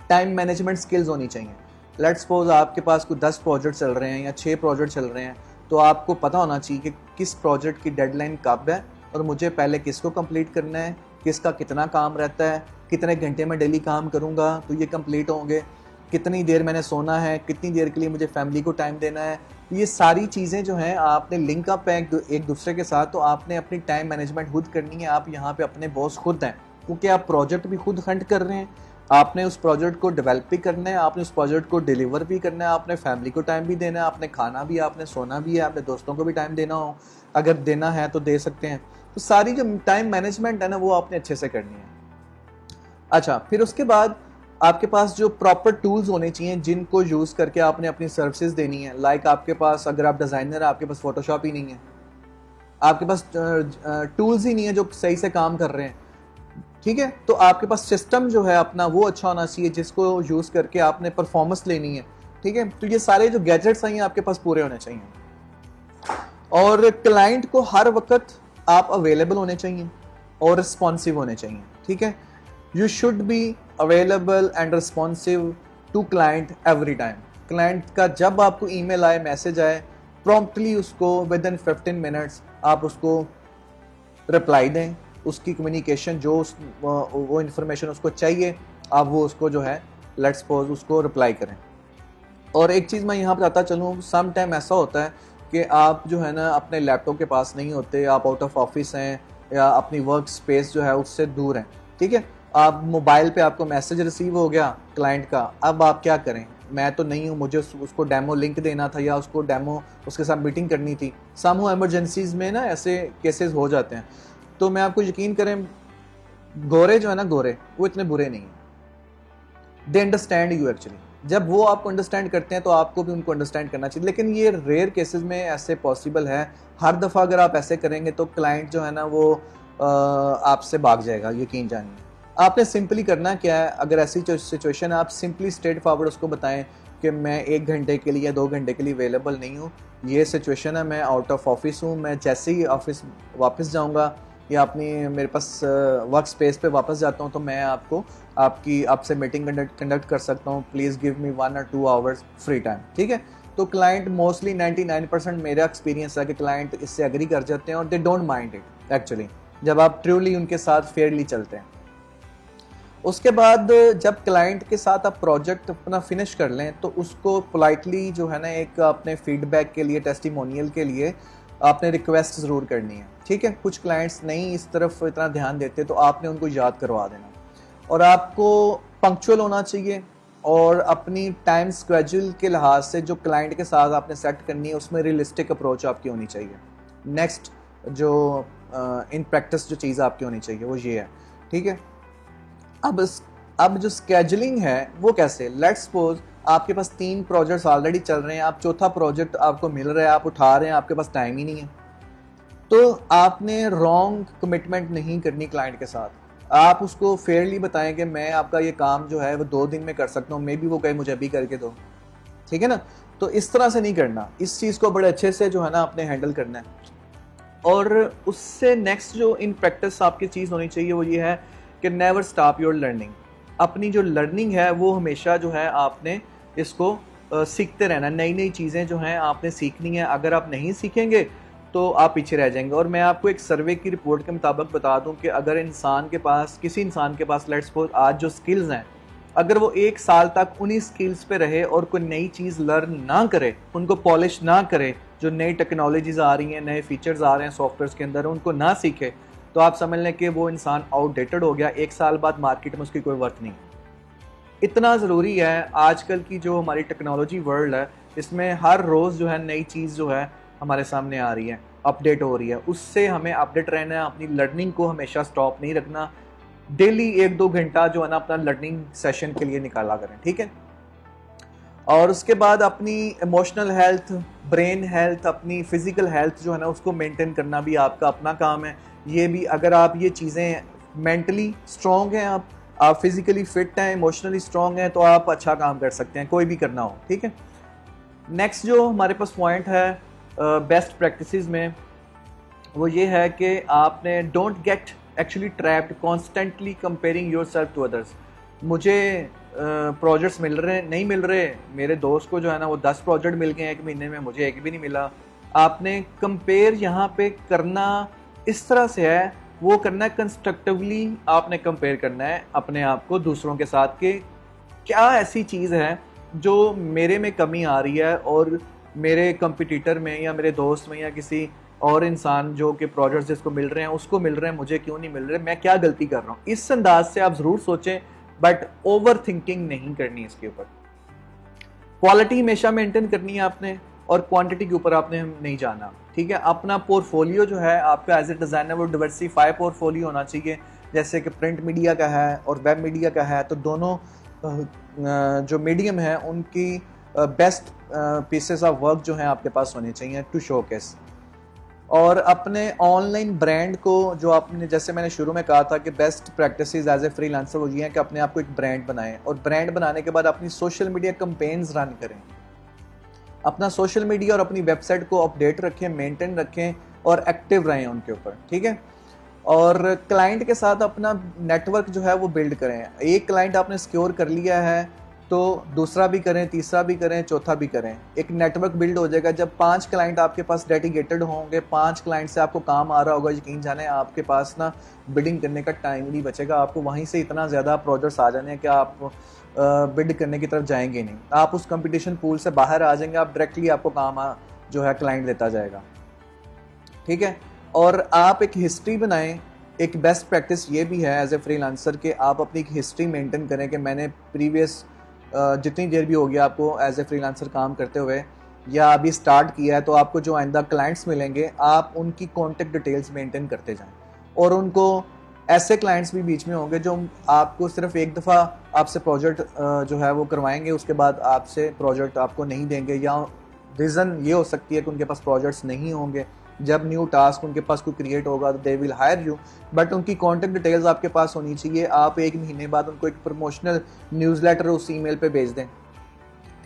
टाइम मैनेजमेंट स्किल्स होनी चाहिए। लेट्स सपोज आपके पास कोई 10 प्रोजेक्ट चल रहे हैं या 6 प्रोजेक्ट चल रहे हैं, तो आपको पता होना चाहिए कि किस प्रोजेक्ट की डेडलाइन कब है और मुझे पहले किसको कंप्लीट करना है, किसका कितना काम रहता है, कितने घंटे में डेली काम करूँगा तो ये कंप्लीट होंगे, कितनी देर मैंने सोना है, कितनी देर के लिए मुझे फैमिली को टाइम देना है। ये सारी चीज़ें जो हैं आपने लिंक अप है एक दूसरे के साथ, तो आपने अपनी टाइम मैनेजमेंट खुद करनी है। आप यहाँ पे अपने बॉस खुद हैं, क्योंकि आप प्रोजेक्ट भी खुद हंट कर रहे हैं, आपने उस प्रोजेक्ट को डेवलप भी करना है, आपने उस प्रोजेक्ट को डिलीवर भी करना है, आपने फैमिली को टाइम भी देना है, आपने खाना भी, आपने सोना भी है, आपने दोस्तों को भी टाइम देना हो, अगर देना है तो दे सकते हैं। तो सारी जो टाइम मैनेजमेंट है ना वो आपने अच्छे से करनी है। अच्छा, फिर उसके बाद आपके पास जो प्रॉपर टूल्स होने चाहिए जिनको यूज़ करके आपने अपनी सर्विसेज देनी है। लाइक आपके पास, अगर आप डिज़ाइनर है, आपके पास फोटोशॉप ही नहीं है, आपके पास टूल्स ही नहीं है जो सही से काम कर रहे हैं, ठीक है, तो आपके पास सिस्टम जो है अपना वो अच्छा होना चाहिए जिसको यूज़ करके आपने परफॉर्मेंस लेनी है, ठीक है। तो ये सारे जो गैजेट्स हैं आपके पास पूरे होने चाहिए। और क्लाइंट को हर वक्त आप अवेलेबल होने चाहिए और रिस्पॉन्सिव होने चाहिए, ठीक है। You should be available and responsive to client every time. Client का जब आपको ईमेल आए, मैसेज आए, प्रॉम्प्टली उसको विद इन 15 मिनट्स आप उसको रिप्लाई दें। उसकी कम्युनिकेशन जो वो इन्फॉर्मेशन उसको चाहिए, आप वो उसको जो है लेट्स सपोज उसको रिप्लाई करें। और एक चीज़ मैं यहाँ बताता चलूँ, सम टाइम ऐसा होता है कि आप जो है ना अपने लैपटॉप के पास नहीं होते, आप आउट ऑफ ऑफिस हैं या अपनी वर्क स्पेस जो है उससे दूर हैं, ठीक है। आप मोबाइल पे आपको मैसेज रिसीव हो गया क्लाइंट का, अब आप क्या करें, मैं तो नहीं हूँ, मुझे उसको डेमो लिंक देना था या उसको डेमो उसके साथ मीटिंग करनी थी। सामू इमरजेंसीज में ना ऐसे केसेस हो जाते हैं। तो मैं आपको यकीन करें, गोरे जो है ना, गोरे वो इतने बुरे नहीं हैं, दे अंडरस्टैंड यू एक्चुअली। जब वो आपको अंडरस्टैंड करते हैं तो आपको भी उनको अंडरस्टैंड करना चाहिए, लेकिन ये रेयर केसेस में ऐसे पॉसिबल है। हर दफ़ा अगर आप ऐसे करेंगे तो क्लाइंट जो है ना वो आपसे भाग जाएगा, यकीन जानिए। आपने सिंपली करना क्या है, अगर ऐसी सिचुएशन है, आप सिंपली स्ट्रेट फॉरवर्ड उसको बताएं कि मैं 1 घंटे के लिए या 2 घंटे के लिए अवेलेबल नहीं हूँ, ये सिचुएशन है, मैं आउट ऑफ ऑफिस हूँ, मैं जैसे ही ऑफिस वापस जाऊँगा या अपनी मेरे पास वर्क स्पेस पे वापस जाता हूँ तो मैं आपसे मीटिंग कंडक्ट कर सकता हूँ, प्लीज़ गिव मी 1 और 2 आवर्स फ्री टाइम, ठीक है। तो क्लाइंट मोस्टली 99% मेरा एक्सपीरियंस है कि क्लाइंट इससे एग्री कर जाते हैं और they don't mind it actually, जब आप ट्रूली उनके साथ फेयरली चलते हैं। उसके बाद जब क्लाइंट के साथ आप प्रोजेक्ट अपना फिनिश कर लें तो उसको पोलाइटली जो है ना एक अपने फीडबैक के लिए, टेस्टिमोनियल के लिए आपने रिक्वेस्ट ज़रूर करनी है, ठीक है। कुछ क्लाइंट्स नहीं इस तरफ इतना ध्यान देते तो आपने उनको याद करवा देना, और आपको पंक्चुअल होना चाहिए और अपनी टाइम स्केड्यूल के लिहाज से जो क्लाइंट के साथ आपने सेट करनी है उसमें रियलिस्टिक अप्रोच आपकी होनी चाहिए। नेक्स्ट जो इन प्रैक्टिस जो चीज़ आपकी होनी चाहिए वो ये है, ठीक है। अब जो स्केड्यूलिंग है वो कैसे, लेट्स सपोज आपके पास 3 प्रोजेक्ट्स ऑलरेडी चल रहे हैं, आप चौथा प्रोजेक्ट आपको मिल रहा है, आप उठा रहे हैं, आपके पास टाइम ही नहीं है, तो आपने रॉन्ग कमिटमेंट नहीं करनी क्लाइंट के साथ। आप उसको फेयरली बताएं कि मैं आपका ये काम जो है वो 2 दिन में कर सकता हूँ, मे बी वो कहे मुझे अभी करके दो, ठीक है ना। तो इस तरह से नहीं करना, इस चीज़ को बड़े अच्छे से जो है ना आपने हैंडल करना है। और उससे नेक्स्ट जो इन प्रैक्टिस आपकी चीज़ होनी चाहिए वो ये है कि नेवर स्टॉप योर लर्निंग। अपनी जो लर्निंग है वो हमेशा जो है आपने इसको सीखते रहना, नई नई चीज़ें जो हैं आपने सीखनी है। अगर आप नहीं सीखेंगे तो आप पीछे रह जाएंगे। और मैं आपको एक सर्वे की रिपोर्ट के मुताबिक बता दूं कि अगर किसी इंसान के पास लेट्स सपोज आज जो स्किल्स हैं, अगर वो 1 साल तक उन्हीं स्किल्स पे रहे और कोई नई चीज़ लर्न ना करे, उनको पॉलिश ना करे, जो नई टेक्नोलॉजीज़ आ रही हैं, नए फीचर्स आ रहे हैं सॉफ्टवेयर के अंदर, उनको ना सीखे, तो आप समझ लें कि वो इंसान आउटडेटेड हो गया। 1 साल बाद मार्केट में उसकी कोई वर्थ नहीं। इतना ज़रूरी है आजकल की जो हमारी टेक्नोलॉजी वर्ल्ड है, इसमें हर रोज़ जो है नई चीज़ जो है हमारे सामने आ रही है, अपडेट हो रही है, उससे हमें अपडेट रहना है। अपनी लर्निंग को हमेशा स्टॉप नहीं रखना, डेली 1-2 घंटा जो है ना अपना लर्निंग सेशन के लिए निकाला करें, ठीक है। और उसके बाद अपनी इमोशनल हेल्थ, ब्रेन हेल्थ, अपनी फिज़िकल हेल्थ जो है ना उसको मेंटेन करना भी आपका अपना काम है। ये भी अगर आप ये चीज़ें मेंटली स्ट्रॉन्ग हैं, आप फिज़िकली फिट हैं, इमोशनली स्ट्रॉन्ग हैं, तो आप अच्छा काम कर सकते हैं, कोई भी करना हो, ठीक है। नेक्स्ट जो हमारे पास पॉइंट है बेस्ट प्रैक्टिसेस में, वो ये है कि आपने don't get actually trapped constantly comparing yourself to others. मुझे प्रोजेक्ट्स मिल रहे नहीं मिल रहे, मेरे दोस्त को जो है ना वो 10 प्रोजेक्ट मिल गए 1 महीने में, मुझे एक भी नहीं मिला। आपने कंपेयर यहाँ पे करना इस तरह से है, वो करना है कंस्ट्रक्टिवली, आपने कंपेयर करना है अपने आप को दूसरों के साथ कि क्या ऐसी चीज़ है जो मेरे में कमी आ रही है और मेरे कंपटीटर में या मेरे दोस्त में या किसी और इंसान जो कि प्रोजेक्ट्स जिसको मिल रहे हैं उसको मिल रहे हैं, मुझे क्यों नहीं मिल रहे, मैं क्या गलती कर रहा हूँ। इस अंदाज से आप ज़रूर सोचें बट ओवर थिंकिंग नहीं करनी इसके ऊपर। क्वालिटी हमेशा मेंटेन करनी है आपने, और क्वांटिटी के ऊपर आपने नहीं जाना, ठीक है। अपना पोर्टफोलियो जो है आपका एज ए डिज़ाइनर वो डिवर्सिफाई पोर्टफोलियो होना चाहिए, जैसे कि प्रिंट मीडिया का है और वेब मीडिया का है, तो दोनों जो मीडियम है उनकी बेस्ट पीसेस ऑफ वर्क जो है आपके पास होने चाहिए टू शोकेस। और अपने ऑनलाइन ब्रांड को, जो आपने, जैसे मैंने शुरू में कहा था कि best practices as a freelancer वो ये हैं कि अपने आप को एक ब्रांड बनाएं, और ब्रांड बनाने के बाद अपनी सोशल मीडिया कैंपेन्स रन करें। अपना सोशल मीडिया और अपनी वेबसाइट को अपडेट रखें, मेंटेन रखें और एक्टिव रहें उनके ऊपर, ठीक है। और क्लाइंट के साथ अपना नेटवर्क जो है वो बिल्ड करें। एक क्लाइंट आपने सिक्योर कर लिया है तो दूसरा भी करें, तीसरा भी करें, चौथा भी करें। एक नेटवर्क बिल्ड हो जाएगा। जब 5 क्लाइंट आपके पास डेडिकेटेड होंगे, 5 क्लाइंट से आपको काम आ रहा होगा, यकीन जाने आपके पास ना बिडिंग करने का टाइम नहीं बचेगा। आपको वहीं से इतना ज़्यादा प्रोजेक्ट्स आ जाने हैं कि आप बिड करने की तरफ जाएंगे नहीं, आप उस कंपटीशन पूल से बाहर आ जाएंगे। आप डायरेक्टली आपको काम जो है क्लाइंट देता जाएगा, ठीक है। और आप एक हिस्ट्री बनाएं। एक बेस्ट प्रैक्टिस ये भी है एज ए फ्रीलांसर कि आप अपनी एक हिस्ट्री मेंटेन करें कि मैंने प्रीवियस जितनी देर भी हो गया आपको एज ए फ्रीलांसर काम करते हुए, या अभी स्टार्ट किया है, तो आपको जो आइंदा क्लाइंट्स मिलेंगे आप उनकी कॉन्टेक्ट डिटेल्स मेंटेन करते जाएं। और उनको ऐसे क्लाइंट्स भी बीच में होंगे जो आपको सिर्फ एक दफ़ा आपसे प्रोजेक्ट जो है वो करवाएंगे, उसके बाद आपसे प्रोजेक्ट आपको नहीं देंगे, या रीज़न ये हो सकती है कि उनके पास प्रोजेक्ट्स नहीं होंगे। जब न्यू टास्क उनके पास कोई क्रिएट होगा तो they will hire you, but उनकी कॉन्टेक्ट डिटेल्स आपके पास होनी चाहिए। आप 1 महीने बाद उनको एक प्रमोशनल न्यूज़लेटर उस ईमेल पे भेज दें,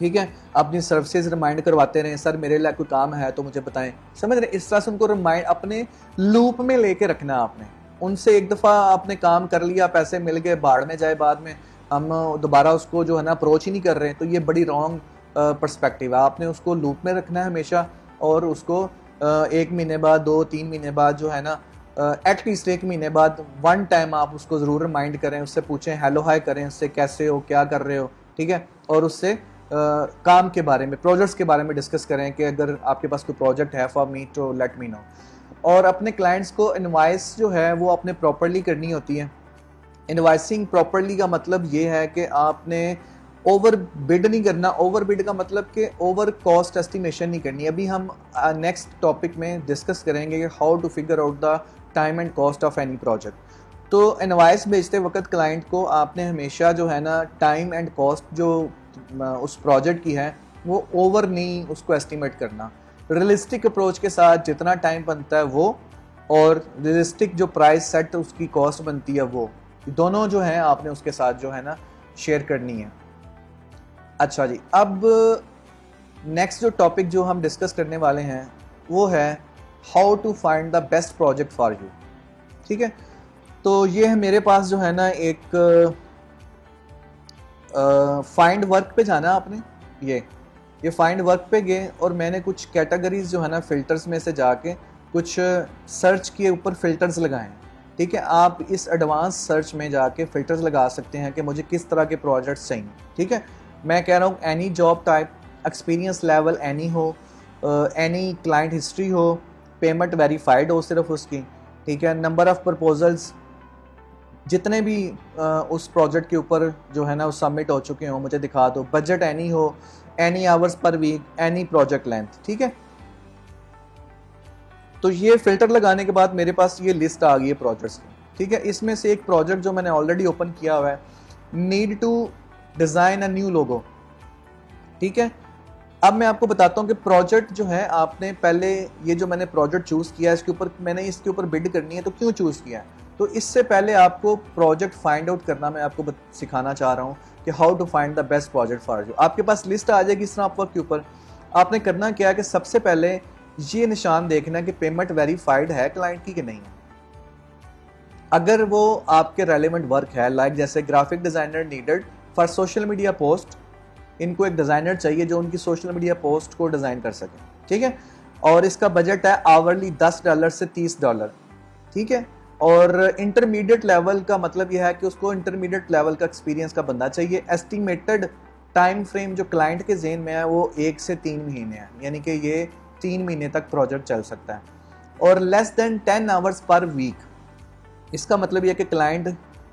ठीक है। अपनी सर्विसेज रिमाइंड करवाते रहें, सर मेरे लिए कोई काम है तो मुझे बताएं, समझ रहे। इस तरह से उनको रिमाइंड अपने लूप में लेके रखना है आपने। उनसे एक दफ़ा आपने काम कर लिया, पैसे मिल गए, भाड़ में जाए, बाद में हम दोबारा उसको जो है ना अप्रोच ही नहीं कर रहे हैं, तो ये बड़ी रॉन्ग पर्सपेक्टिव है। आपने उसको लूप में रखना है हमेशा, और उसको 1 महीने बाद, 2-3 महीने बाद जो है ना, एटलीस्ट 1 महीने बाद 1 टाइम आप उसको ज़रूर रिमाइंड करें, उससे पूछें, हेलो हाय करें, उससे कैसे हो, क्या कर रहे हो, ठीक है। और उससे काम के बारे में, प्रोजेक्ट्स के बारे में डिस्कस करें कि अगर आपके पास कोई प्रोजेक्ट है फॉर मी तो लेट मी नो। और अपने क्लाइंट्स को इनवाइस जो है वो आपने प्रॉपरली करनी होती है। इनवाइसिंग प्रॉपरली का मतलब ये है कि आपने ओवर बिड नहीं करना। ओवर बिड का मतलब कि ओवर कॉस्ट एस्टिमेशन नहीं करनी। अभी हम नेक्स्ट टॉपिक में डिस्कस करेंगे कि how to figure out the time and cost of any project. तो इनवाइस भेजते वक्त क्लाइंट को आपने हमेशा जो है ना टाइम एंड कॉस्ट जो उस प्रोजेक्ट की है वो ओवर नहीं उसको एस्टिमेट करना। रियलिस्टिक अप्रोच के साथ जितना टाइम बनता है वो, और रियलिस्टिक जो प्राइस सेट उसकी कॉस्ट बनती है वो, दोनों जो है आपने उसके साथ जो है ना शेयर करनी है। अच्छा जी, अब नेक्स्ट जो टॉपिक जो हम डिस्कस करने वाले हैं वो है how to find the best project for you, ठीक है। तो ये है मेरे पास जो है ना एक फाइंड वर्क पे जाना आपने, ये फाइंड वर्क पे गए और मैंने कुछ कैटेगरीज जो है ना फिल्टर्स में से जाके कुछ सर्च के ऊपर फिल्टर्स लगाएं, ठीक है। आप इस एडवांस सर्च में जाके फिल्टर्स लगा सकते हैं कि मुझे किस तरह के प्रोजेक्ट्स चाहिए, ठीक है। मैं कह रहा हूँ any job type, experience level any हो, एनी क्लाइंट हिस्ट्री हो, पेमेंट वेरीफाइड हो सिर्फ उसकी, ठीक है। नंबर ऑफ प्रपोजल्स जितने भी उस प्रोजेक्ट के ऊपर जो है ना वो सबमिट हो चुके हो मुझे दिखा दो। बजट एनी हो, any hours per week, any project length, ठीक है। तो ये फिल्टर लगाने के बाद मेरे पास ये लिस्ट आ गई है प्रोजेक्ट्स की, ठीक है। इसमें से एक प्रोजेक्ट जो मैंने ऑलरेडी ओपन किया हुआ है, need to design a new logo, ठीक है। अब मैं आपको बताता हूँ कि प्रोजेक्ट जो है आपने पहले ये जो मैंने प्रोजेक्ट चूज़ किया है इसके ऊपर बिड करनी है, तो क्यों चूज़ किया है। तो इससे पहले आपको प्रोजेक्ट फाइंड आउट करना मैं आपको सिखाना चाह रहा हूँ कि how to find the best project for you. आपके पास लिस्ट आ जाएगी स्नैपवर्क के ऊपर। आपने करना क्या है कि सबसे पहले ये निशान देखना कि पेमेंट वेरीफाइड है क्लाइंट की कि नहीं है। अगर वो आपके रेलेवेंट वर्क है, लाइक जैसे graphic designer needed for social media post, इनको एक डिज़ाइनर चाहिए जो उनकी सोशल मीडिया पोस्ट को डिज़ाइन कर सके, ठीक है। और इसका बजट है आवरली $10 से $30, ठीक है। और इंटरमीडिएट लेवल का मतलब यह है कि उसको इंटरमीडिएट लेवल का एक्सपीरियंस का बंदा चाहिए। एस्टिमेटेड टाइम फ्रेम जो क्लाइंट के जेन में है वो 1 से 3 महीने है, यानी कि ये 3 महीने तक प्रोजेक्ट चल सकता है। और less than 10 hours per week, इसका मतलब यह कि क्लाइंट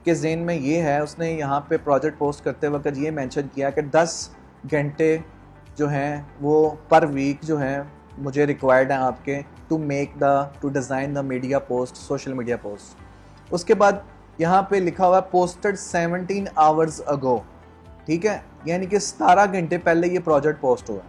के ज़हन में ये है, उसने यहाँ पे प्रोजेक्ट पोस्ट करते वक्त ये मेंशन किया कि 10 घंटे जो हैं वो पर वीक जो हैं मुझे रिक्वायर्ड हैं आपके to design the media post, social media post. उसके बाद यहाँ पे लिखा हुआ है पोस्टेड 17 आवर्स अगो, ठीक है, यानी कि 17 घंटे पहले ये प्रोजेक्ट पोस्ट हुआ।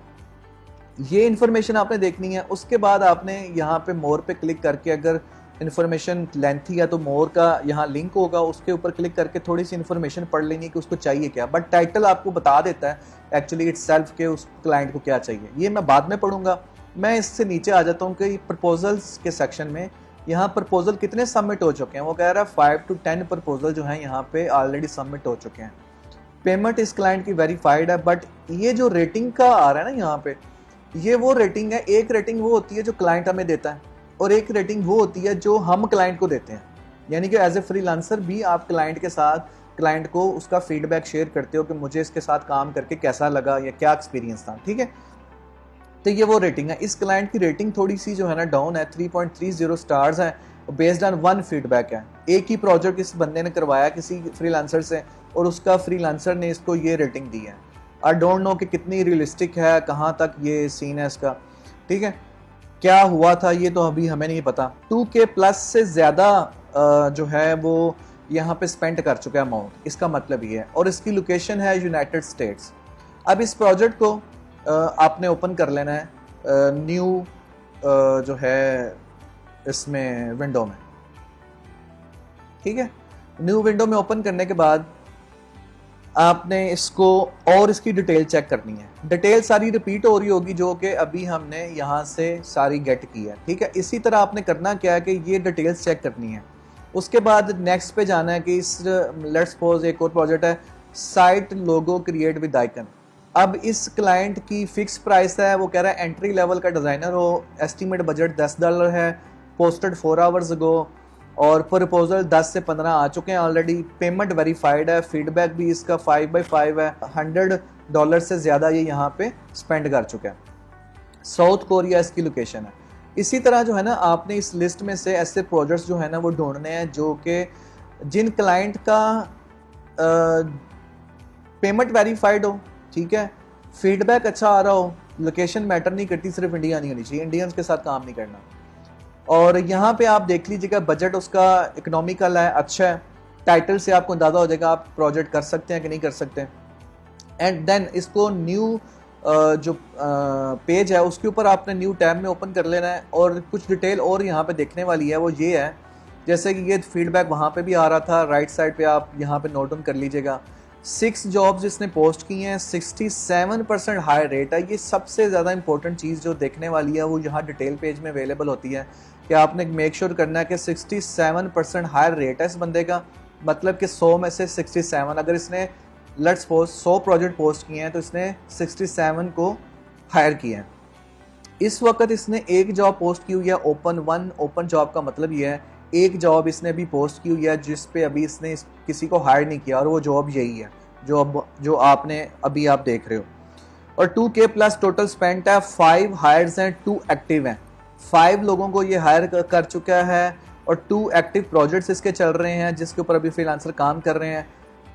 ये इन्फॉर्मेशन आपने देखनी है। उसके बाद आपने यहाँ पे मोर पे क्लिक करके, अगर इन्फॉर्मेशन लेंथी है तो मोर का यहाँ लिंक होगा, उसके ऊपर क्लिक करके थोड़ी सी इन्फॉर्मेशन पढ़ लेनी कि उसको चाहिए क्या। बट टाइटल आपको बता देता है एक्चुअली इटसेल्फ के उस क्लाइंट को क्या चाहिए। ये मैं बाद में पढ़ूंगा। मैं इससे नीचे आ जाता हूँ कि प्रपोजल्स के सेक्शन में यहाँ प्रपोजल कितने सबमिट हो चुके हैं। वो कह रहा है 5 to 10 प्रपोजल जो हैं यहाँ पे ऑलरेडी सबमिट हो चुके हैं। पेमेंट इस क्लाइंट की वेरीफाइड है। बट ये जो रेटिंग का आ रहा है ना यहाँ पे, ये वो रेटिंग है, एक रेटिंग वो होती है जो क्लाइंट हमें देता है और एक रेटिंग वो होती है जो हम क्लाइंट को देते हैं। यानी कि एज ए फ्रीलांसर भी आप क्लाइंट के साथ, क्लाइंट को उसका फीडबैक शेयर करते हो कि मुझे इसके साथ काम करके कैसा लगा या क्या एक्सपीरियंस था, ठीक है। तो ये वो रेटिंग है। इस क्लाइंट की रेटिंग थोड़ी सी जो है ना डाउन है, 3.30 स्टार्स है, बेस्ड ऑन 1 फीडबैक है। एक ही प्रोजेक्ट इस बंदे ने करवाया किसी फ्रीलांसर से और उसका फ्रीलांसर ने इसको ये रेटिंग दी है। आई डोंट नो कि कितनी रियलिस्टिक है, कहाँ तक ये सीन है इसका, ठीक है। क्या हुआ था ये तो अभी हमें नहीं पता। 2K प्लस से ज़्यादा जो है वो यहाँ पे स्पेंड कर चुका है अमाउंट, इसका मतलब ये है। और इसकी लोकेशन है यूनाइटेड स्टेट्स। अब इस प्रोजेक्ट को आपने ओपन कर लेना है न्यू जो है इसमें विंडो में, ठीक है। न्यू विंडो में ओपन करने के बाद आपने इसको और इसकी डिटेल चेक करनी है। डिटेल सारी रिपीट हो रही होगी जो कि अभी हमने यहाँ से सारी गेट की है, ठीक है। इसी तरह आपने करना क्या है कि ये डिटेल्स चेक करनी है। उसके बाद नेक्स्ट पे जाना है कि इस लेट्स सपोज एक और प्रोजेक्ट है site logo create with icon. अब इस क्लाइंट की फिक्स प्राइस है, वो कह रहा है एंट्री लेवल का डिज़ाइनर हो, एस्टिमेट बजट $10 है, पोस्टेड 4 आवर्स अगो और प्रपोजल 10 से 15 आ चुके हैं ऑलरेडी। पेमेंट वेरीफाइड है, फीडबैक भी इसका 5/5 है, $100 से ज़्यादा ये यहाँ पे स्पेंड कर चुका है। साउथ कोरिया इसकी लोकेशन है। इसी तरह जो है ना आपने इस लिस्ट में से ऐसे प्रोजेक्ट्स जो है ना वो ढूंढने हैं जो कि जिन क्लाइंट का पेमेंट वेरीफाइड हो, ठीक है, फीडबैक अच्छा आ रहा हो, लोकेशन मैटर नहीं करती, सिर्फ इंडिया नहीं होनी चाहिए, इंडियंस के साथ काम नहीं करना। और यहाँ पे आप देख लीजिएगा बजट उसका इकोनॉमिकल है, अच्छा है। टाइटल से आपको अंदाज़ा हो जाएगा आप प्रोजेक्ट कर सकते हैं कि नहीं कर सकते। एंड देन इसको न्यू जो पेज है उसके ऊपर आपने न्यू टैब में ओपन कर लेना है। और कुछ डिटेल और यहाँ पे देखने वाली है, वो ये है जैसे कि ये फीडबैक वहाँ पे भी आ रहा था, राइट साइड पे आप यहाँ पे नोट डाउन कर लीजिएगा। 6 जॉब्स इसने पोस्ट की हैं, 67% हाई रेट है। ये सबसे ज़्यादा इंपॉर्टेंट चीज़ जो देखने वाली है वो यहाँ डिटेल पेज में अवेलेबल होती है कि आपने मेक श्योर करना है कि 67% हाई रेट है इस बंदे का। मतलब कि 100 में से 67, अगर इसने लेट्स सपोज 100 प्रोजेक्ट पोस्ट किए हैं तो इसने 67 को हायर किया है। इस वक्त इसने एक जॉब पोस्ट की हुई है ओपन जॉब का मतलब ये है एक जॉब इसने भी पोस्ट की हुई है जिस पे अभी इसने किसी को हायर नहीं किया, और वो जॉब यही है जो आपने अभी आप देख रहे हो। और 2K प्लस टोटल स्पेंड है, 5 हायर्स हैं, 2 एक्टिव हैं। 5 लोगों को ये हायर कर चुका है और 2 एक्टिव प्रोजेक्ट्स इसके चल रहे हैं जिसके ऊपर अभी फ्रीलांसर काम कर रहे हैं।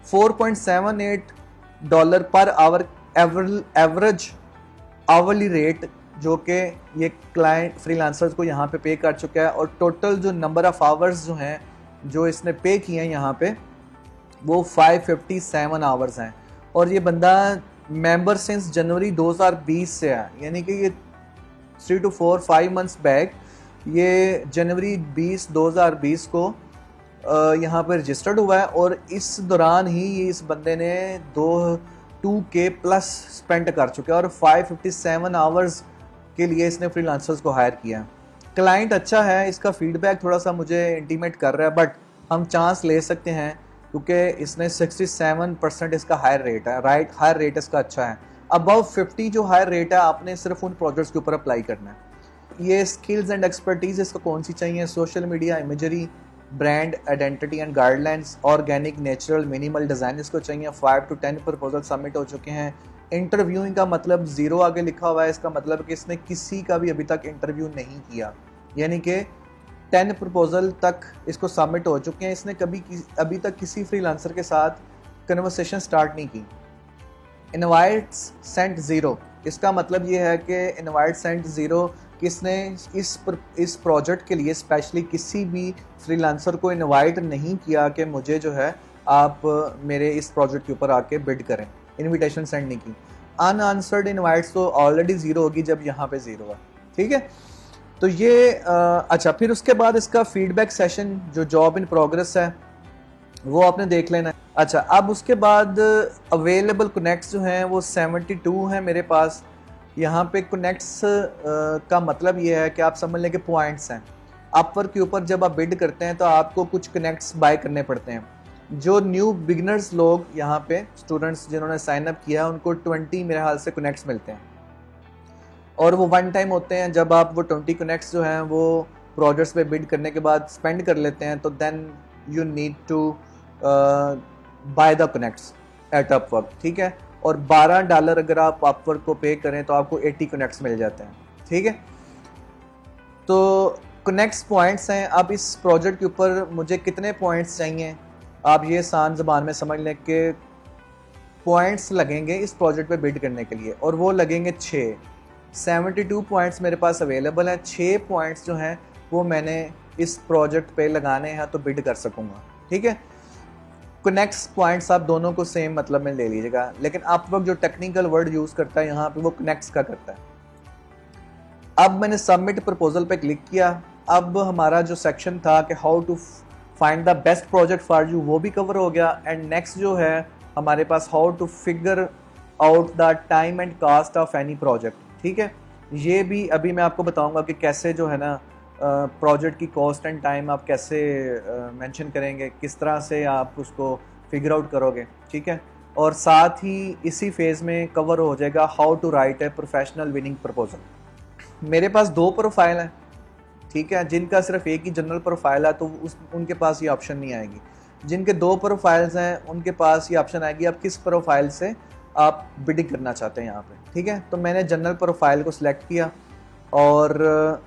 $4.78 per hour average hourly rate जो कि ये क्लाइंट फ्रीलांसर्स को यहाँ पे कर चुका है। और टोटल जो नंबर ऑफ आवर्स जो हैं जो इसने पे किए हैं यहाँ पे वो 557 आवर्स हैं। और ये बंदा मेंबर सिंस जनवरी 2020 से है, यानी कि ये 3 to 4-5 मंथ्स बैक ये जनवरी 2020 को यहाँ पर रजिस्टर्ड हुआ है। और इस दौरान ही ये इस बंदे ने 2K प्लस स्पेंड कर चुका है और 557 आवर्स के लिए इसने फ्रीलांसर्स को हायर किया है। क्लाइंट अच्छा है, इसका फीडबैक थोड़ा सा मुझे इंटीमेट कर रहा है, बट हम चांस ले सकते हैं क्योंकि इसने 67% इसका हायर रेट है, राइट, हायर रेट इसका अच्छा है। अबव 50 जो हायर रेट है आपने सिर्फ उन प्रोजेक्ट्स के ऊपर अप्लाई करना है। ये स्किल्स एंड एक्सपर्टीज इसको कौन सी चाहिए? Social media imagery, brand identity and guidelines, organic, natural, minimal design इसको चाहिए। 5 to 10 प्रपोजल सबमिट हो चुके हैं। इंटरव्यूइंग का मतलब 0 आगे लिखा हुआ है, इसका मतलब कि इसने किसी का भी अभी तक इंटरव्यू नहीं किया, यानी कि 10 प्रपोजल तक इसको सबमिट हो चुके हैं। इसने अभी तक किसी फ्रीलांसर के साथ कन्वर्सेशन स्टार्ट नहीं की। इनवाइट्स सेंट ज़ीरो, इसका मतलब ये है कि इनवाइट सेंट ज़ीरो, किसने इस प्रोजेक्ट के लिए स्पेशली किसी भी फ्रीलांसर को इनवाइट नहीं किया कि मुझे जो है आप मेरे इस प्रोजेक्ट के ऊपर आके बिड करें, इनविटेशन सेंड नहीं की। अनआंसर्ड इनवाइट्स तो ऑलरेडी ज़ीरो होगी जब यहाँ पे ज़ीरो है, ठीक है। तो ये अच्छा, फिर उसके बाद इसका फीडबैक सेशन जो जॉब इन प्रोग्रेस है वो आपने देख लेना है। अच्छा, अब उसके बाद अवेलेबल कनेक्ट्स जो हैं वो 72 हैं मेरे पास। यहाँ पे कनेक्ट्स का मतलब ये है कि आप समझ लें कि पॉइंट्स हैं। अपवर्क के ऊपर जब आप बिड करते हैं तो आपको कुछ कनेक्ट्स बाय करने पड़ते हैं। जो न्यू बिगनर्स लोग यहाँ पे स्टूडेंट्स जिन्होंने साइन अप किया उनको 20 मेरे हाल से कनेक्ट्स मिलते हैं, और वो वन टाइम होते हैं। जब आप वो 20 कनेक्ट्स जो हैं वो प्रोजेक्ट्स पे बिड करने के बाद स्पेंड कर लेते हैं तो then you need to buy the connects at Upwork, ठीक है। और $12 अगर आप अपवर्क को पे करें तो आपको 80 कनेक्ट्स मिल जाते हैं, ठीक है। तो कनेक्ट्स पॉइंट्स हैं। अब इस प्रोजेक्ट के ऊपर मुझे कितने पॉइंट्स चाहिए, आप ये आसान ज़बान में समझ लें कि पॉइंट्स लगेंगे इस प्रोजेक्ट पे बिड करने के लिए, और वो लगेंगे 6। 72 पॉइंट्स मेरे पास अवेलेबल हैं। 6 पॉइंट्स जो हैं वो मैंने इस प्रोजेक्ट पे लगाने हैं तो बिड कर सकूँगा, ठीक है। कनेक्ट्स पॉइंट्स आप दोनों को सेम मतलब में ले लीजिएगा, लेकिन अपवर्क जो टेक्निकल वर्ड यूज़ करता है यहाँ पे वो कनेक्ट्स का करता है। अब मैंने सबमिट प्रपोजल पे क्लिक किया। अब हमारा जो सेक्शन था कि how to find the best project for you वो भी कवर हो गया। एंड नेक्स्ट जो है हमारे पास how to figure out the time and cost of any project, ठीक है। ये भी अभी मैं आपको बताऊंगा कि कैसे जो है ना प्रोजेक्ट की कॉस्ट एंड टाइम आप कैसे मेंशन करेंगे, किस तरह से आप उसको फिगर आउट करोगे, ठीक है। और साथ ही इसी फेज़ में कवर हो जाएगा how to write a professional winning proposal. मेरे पास 2 प्रोफाइल हैं, ठीक है। जिनका सिर्फ एक ही जनरल प्रोफाइल है तो उनके पास ये ऑप्शन नहीं आएगी। जिनके 2 प्रोफाइल्स हैं उनके पास ये ऑप्शन आएगी आप किस प्रोफाइल से आप बिडिंग करना चाहते हैं यहाँ पे, ठीक है। तो मैंने जनरल प्रोफाइल को सिलेक्ट किया और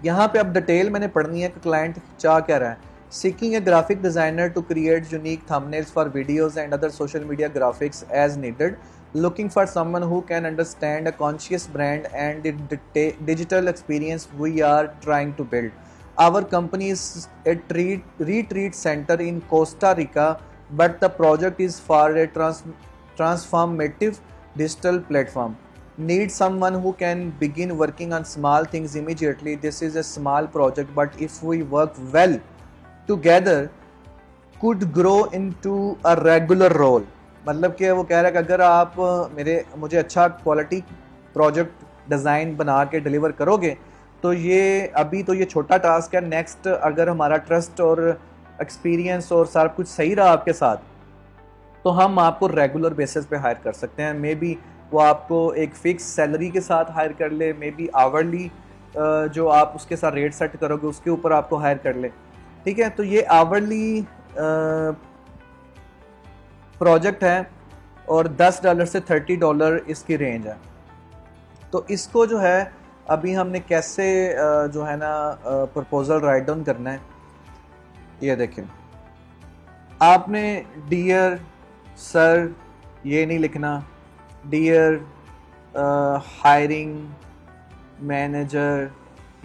यहाँ पे अब डिटेल मैंने पढ़नी है कि क्लाइंट चाह क्या रहा है। Seeking a graphic designer to create unique thumbnails for videos and other social media graphics as needed, looking for someone who can understand a conscious brand and the digital experience we are trying to build. Our company is a retreat center in Costa Rica, but the project is for a transformative digital platform. Need someone who can begin working on small things immediately. This is a small project, but if we work well together, could grow into a regular role. मतलब कि वो कह रहा है कि अगर आप मुझे अच्छा क्वालिटी प्रोजेक्ट डिज़ाइन बना के डिलीवर करोगे तो ये अभी तो ये छोटा टास्क है। नेक्स्ट अगर हमारा ट्रस्ट और एक्सपीरियंस और सारा कुछ सही रहा आपके साथ तो हम आपको रेगुलर बेसिस पे हायर कर सकते हैं। मे बी वो आपको एक फ़िक्स सैलरी के साथ हायर कर ले, मे बी आवरली जो आप उसके साथ रेट सेट करोगे उसके ऊपर आपको हायर कर ले, ठीक है। तो ये आवरली प्रोजेक्ट है और $10 से $30 इसकी रेंज है। तो इसको जो है अभी हमने कैसे जो है ना प्रपोजल राइट डाउन करना है, ये देखें। आपने डियर सर ये नहीं लिखना, डियर हायरिंग मैनेजर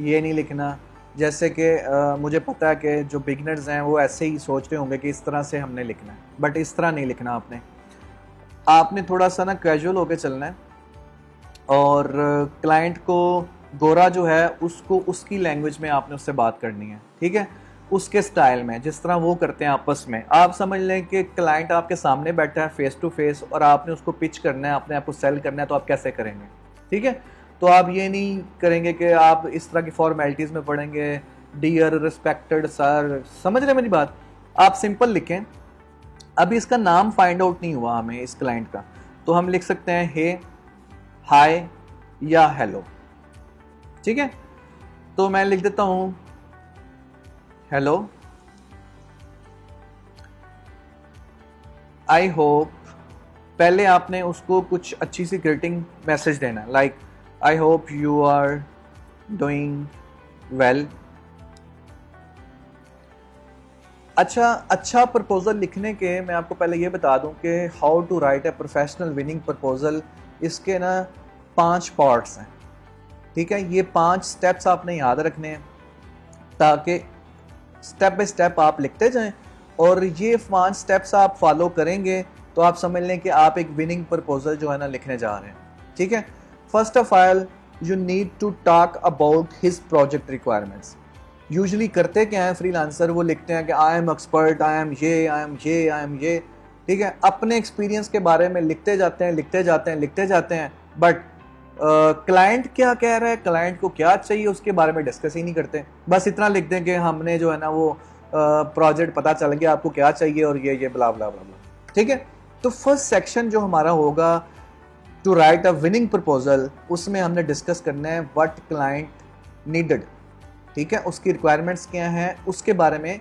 ये नहीं लिखना। जैसे कि मुझे पता है कि जो बिगनर्स हैं वो ऐसे ही सोच रहे होंगे कि इस तरह से हमने लिखना है, बट इस तरह नहीं लिखना। आपने थोड़ा सा ना कैजुअल होके चलना है और क्लाइंट को गोरा जो है उसको उसकी लैंग्वेज में आपने उससे बात करनी है, ठीक है, उसके स्टाइल में, जिस तरह वो करते हैं आपस में। आप समझ लें कि क्लाइंट आपके सामने बैठा है फेस टू फेस और आपने उसको पिच करना है, अपने आप को सेल करना है, तो आप कैसे करेंगे, ठीक है। तो आप ये नहीं करेंगे कि आप इस तरह की फॉर्मेलिटीज़ में पढ़ेंगे, डियर रिस्पेक्टेड सर, समझ रहे हैं मेरी बात। आप सिंपल लिखें। अभी इसका नाम फाइंड आउट नहीं हुआ हमें इस क्लाइंट का, तो हम लिख सकते हैं हे, हाय या हेलो, ठीक है। तो मैं लिख देता हूँ हेलो, आई होप। पहले आपने उसको कुछ अच्छी सी ग्रीटिंग मैसेज देना, like I hope you are doing well अच्छा प्रपोजल लिखने के मैं आपको पहले ये बता दूं कि how to write a professional winning proposal, इसके ना 5 पार्ट्स हैं। ठीक है, ये 5 स्टेप्स आपने याद रखने हैं ताकि स्टेप बाय स्टेप आप लिखते जाएं, और ये 5 स्टेप्स आप फॉलो करेंगे तो आप समझ लें कि आप एक विनिंग प्रपोजल जो है ना लिखने जा रहे हैं। ठीक है, first of all you need to talk about his project requirements. Usually करते क्या है फ्रीलांसर, वो लिखते हैं कि I am expert, I am ये, आई एम ये, आई एम ये। ठीक है, अपने एक्सपीरियंस के बारे में लिखते जाते हैं, लिखते जाते हैं, लिखते जाते हैं, बट क्लाइंट क्या कह रहा है, क्लाइंट को क्या चाहिए, उसके बारे में डिस्कस ही नहीं करते। बस इतना लिख दें कि हमने जो है ना वो प्रोजेक्ट पता चल गया आपको क्या चाहिए और ये ब्ला ब्ला ब्ला ब्ला। ठीक है, तो फर्स्ट सेक्शन जो हमारा होगा to write a winning proposal, उसमें हमने डिस्कस करना है व्हाट क्लाइंट नीडेड। ठीक है, उसकी रिक्वायरमेंट्स क्या हैं, उसके बारे में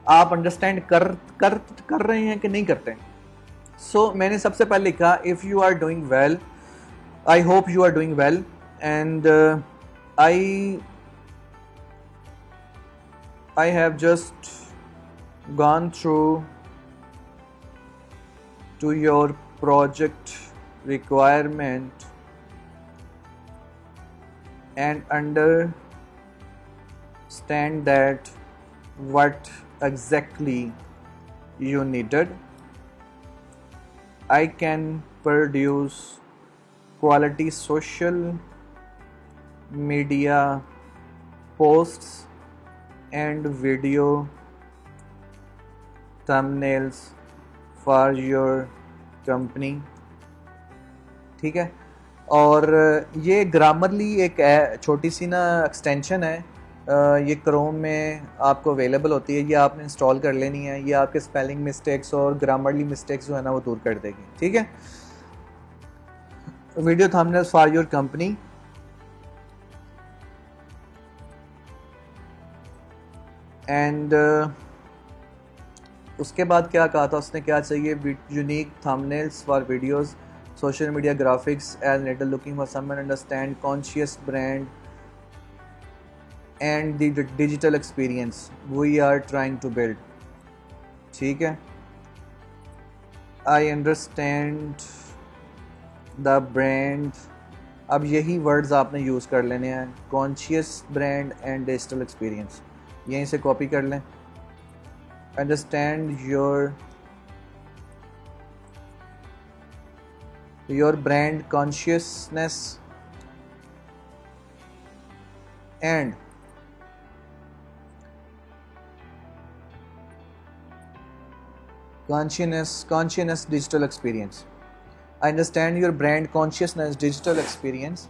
आप अंडरस्टैंड कर रहे हैं कि नहीं करते। सो मैंने सबसे पहले लिखा if you are doing well, I hope you are doing well, and I have just gone through to your project requirement and understand that what exactly you needed. I can produce quality social media posts and video thumbnails for your company. ठीक है, और ये Grammarly एक छोटी सी ना extension है, ये Chrome में आपको अवेलेबल होती है, ये आपने इंस्टॉल कर लेनी है, ये आपके स्पेलिंग मिस्टेक्स और ग्रामरली मिस्टेक्स जो है ना वो दूर कर देगी। ठीक है, video thumbnails for your company, and उसके बाद क्या कहा था उसने, क्या चाहिए, unique thumbnails for videos, social media graphics and little looking for someone understand conscious brand and the digital experience we are trying to build. ठीक है, आई अंडरस्टैंड द ब्रांड, अब यही वर्ड्स आपने यूज़ कर लेने हैं, conscious brand and digital experience, यहीं से कॉपी कर लें। Understand your brand consciousness and consciousness digital experience. I understand your brand consciousness digital experience.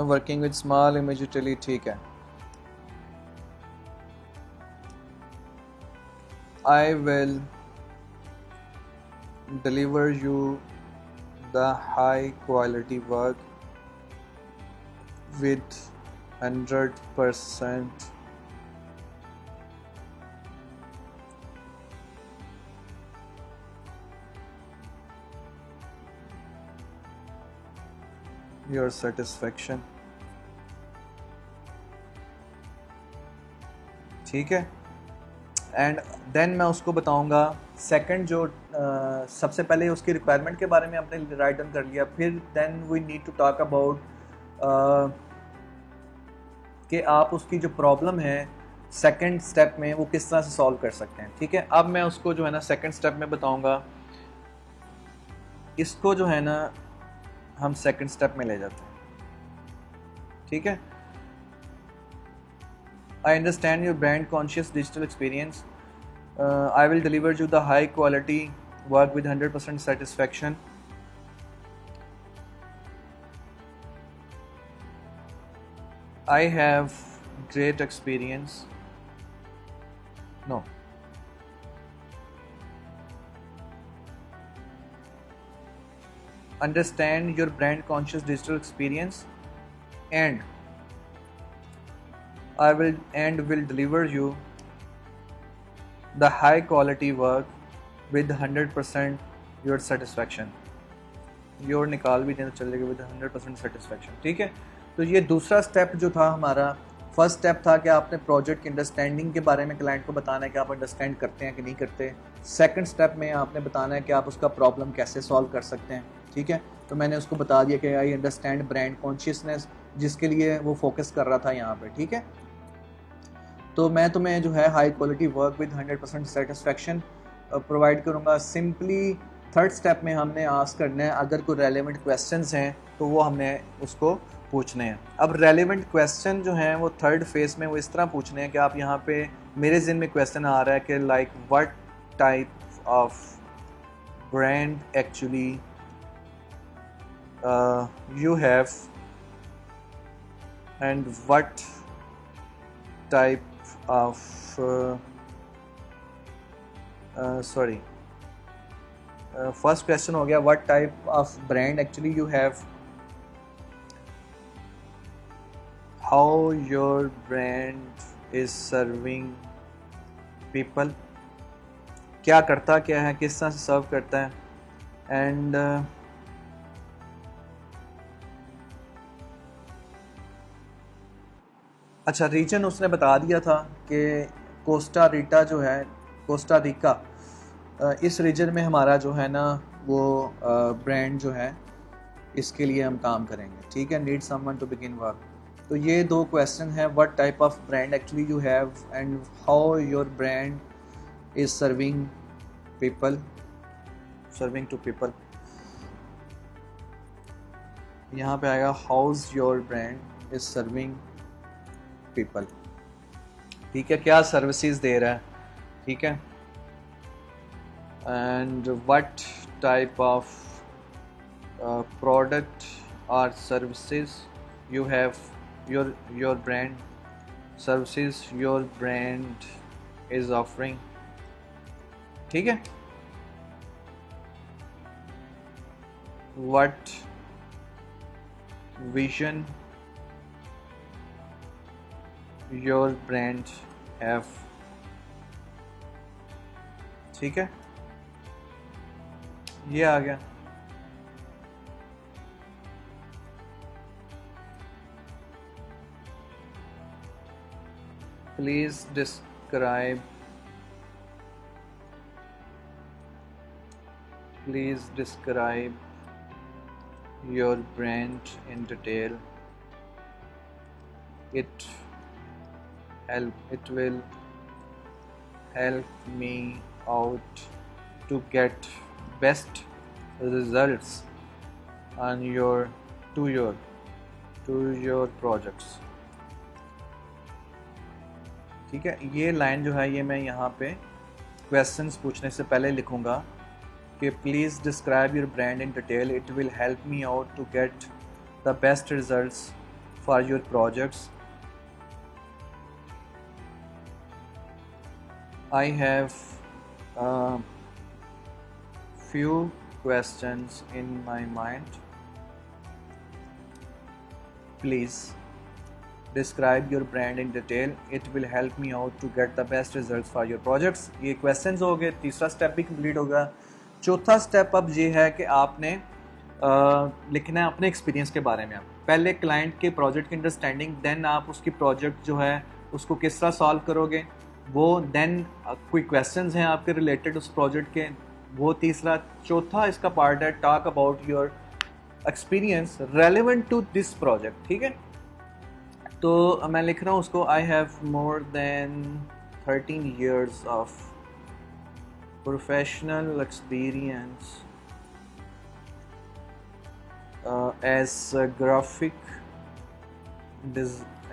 Working with small immediately, ठीक है। I will deliver you the high quality work with 100% your satisfaction। ठीक है, and then मैं उसको बताऊंगा second जो सबसे पहले उसकी रिक्वायरमेंट के बारे में आपने राइट डाउन कर लिया, फिर then we need to talk about कि आप उसकी जो प्रॉब्लम है सेकंड स्टेप में वो किस तरह से सॉल्व कर सकते हैं। ठीक है, अब मैं उसको जो है ना सेकंड स्टेप में बताऊंगा, इसको जो है ना हम सेकंड स्टेप में ले जाते हैं। ठीक है, I understand your brand conscious digital experience. I will deliver you the high quality work with 100% satisfaction. I have great experience. No. Understand your brand conscious digital experience and I will deliver you the high quality work with 100% your satisfaction. Your निकाल भी देना चलेगा with 100% satisfaction, ठीक है। तो ये दूसरा step जो था हमारा, फर्स्ट स्टेप था कि आपने प्रोजेक्ट की अंडरस्टैंडिंग के बारे में क्लाइंट को बताना है कि आप अंडरस्टैंड करते हैं कि नहीं करते। सेकंड स्टेप में आपने बताना है कि आप उसका प्रॉब्लम कैसे सॉल्व कर सकते हैं, ठीक है। तो मैंने उसको बता दिया कि आई अंडरस्टैंड ब्रांड कॉन्शियसनेस, जिसके लिए वो फोकस कर रहा था यहाँ पे, ठीक है। तो मैं तुम्हें जो है high quality work with 100% satisfaction provide करूँगा। सिंपली थर्ड स्टेप में हमने आस्क करना है अगर कोई रेलेवेंट क्वेश्चंस हैं तो वो हमने उसको पूछने हैं। अब रेलेवेंट क्वेश्चन जो हैं वो थर्ड फेज में वो इस तरह पूछने हैं कि आप यहाँ पे, मेरे ज़हन में क्वेश्चन आ रहा है कि like what type of brand actually you have and what type of first question हो गया what type of brand actually you have, how your brand is serving people, क्या करता क्या है, किस तरह से सर्व करता है, एंड अच्छा रीजन उसने बता दिया था कि कोस्टा रिका जो है, कोस्टा रिका, इस रीजन में हमारा जो है ना वो ब्रांड जो है इसके लिए हम काम करेंगे, ठीक है। Need someone to begin work. तो ये दो क्वेश्चन है, what type of brand actually you have and how your brand is serving people, serving to people. यहाँ पे आएगा how's your brand is serving people, ठीक है, क्या सर्विसेज दे रहा है, ठीक है। And what type of product और services you have, your brand, services your brand is offering, ठीक है। What vision your brand have, ठीक है, ये आ गया। Please describe your brand in detail. It will help me out to get best results on to your projects, ठीक है। ये line जो है ये मैं यहाँ पे क्वेश्चंस पूछने से पहले लिखूँगा कि please describe your brand in detail, it will help me out to get the best results for your projects. I have a few questions in my mind. Please describe your brand in detail. It will help me out to get the best results for your projects. ये questions हो गए, तीसरा step भी complete हो गया। चौथा step अब ये है कि आपने लिखना है अपने एक्सपीरियंस के बारे में। आप पहले क्लाइंट के प्रोजेक्ट की अंडरस्टैंडिंग, देन आप उसकी प्रोजेक्ट जो है उसको किस तरह सॉल्व करोगे वो, देन कोई क्वेश्चंस हैं आपके रिलेटेड उस प्रोजेक्ट के, वो तीसरा। चौथा इसका पार्ट है talk about your experience relevant to this project, ठीक है। तो मैं लिख रहा हूँ उसको, I have more than 13 years of professional experience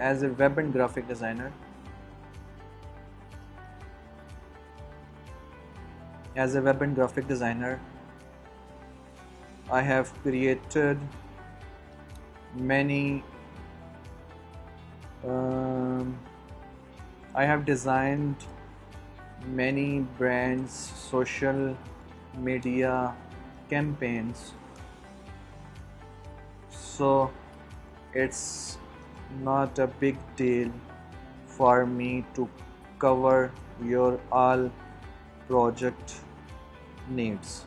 as a web and graphic designer. As a web and graphic designer, I have created many I have designed many brands social media campaigns, so it's not a big deal for me to cover your all project needs.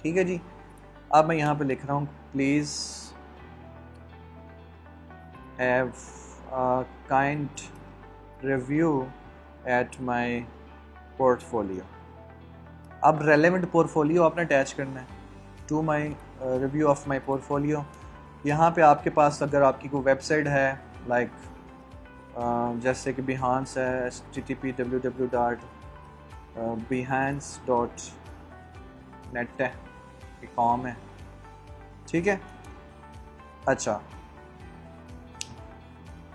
ठीक है जी। अब मैं यहाँ पे लिख रहा हूँ please have kind review at my portfolio. अब रेलेवेंट पोर्टफोलियो आपने अटैच करना है to my review of my portfolio. यहाँ पे आपके पास अगर आपकी कोई वेबसाइट है लाइक जैसे कि बिहांस है http://behance.net है, कॉम है, ठीक है। अच्छा,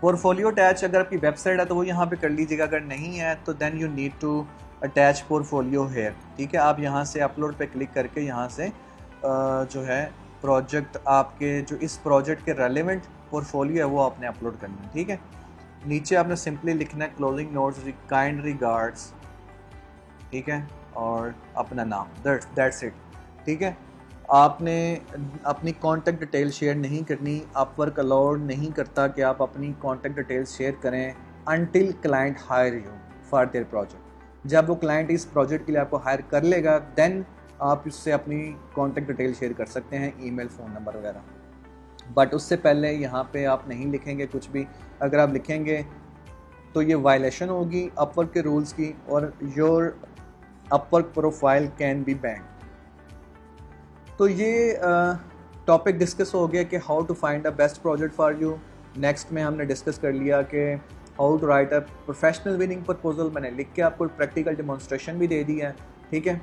पोर्टफोलियो अटैच अगर आपकी वेबसाइट है तो वो यहाँ पे कर लीजिएगा, अगर नहीं है तो then you need to attach portfolio here. ठीक है, आप यहाँ से अपलोड पे क्लिक करके यहाँ से जो है प्रोजेक्ट आपके जो इस प्रोजेक्ट के रेलेवेंट पोर्टफोलियो है वो आपने अपलोड करना है। ठीक है, नीचे आपने सिंपली लिखना है क्लोजिंग नोट्स काइंड रिगार्ड्स, ठीक है, और अपना नाम, दैट्स इट। ठीक है, आपने अपनी कॉन्टैक्ट डिटेल शेयर नहीं करनी, अपवर्क अलाउड नहीं करता कि आप अपनी कॉन्टैक्ट डिटेल शेयर करें until client hire you for their project. जब वो क्लाइंट इस प्रोजेक्ट के लिए आपको हायर कर लेगा देन आप इससे अपनी कॉन्टैक्ट डिटेल शेयर कर सकते हैं, ईमेल, फ़ोन नंबर वगैरह, बट उससे पहले यहाँ पे आप नहीं लिखेंगे कुछ भी। अगर आप लिखेंगे तो ये वायलेशन होगी अपवर्क के रूल्स की और your Upwork profile can be banned. तो ये टॉपिक डिस्कस हो गया कि how to find a best project for you. Next में हमने डिस्कस कर लिया कि how to write a professional winning proposal. मैंने लिख के आपको प्रैक्टिकल डेमोन्स्ट्रेशन भी दे दिया है, ठीक है,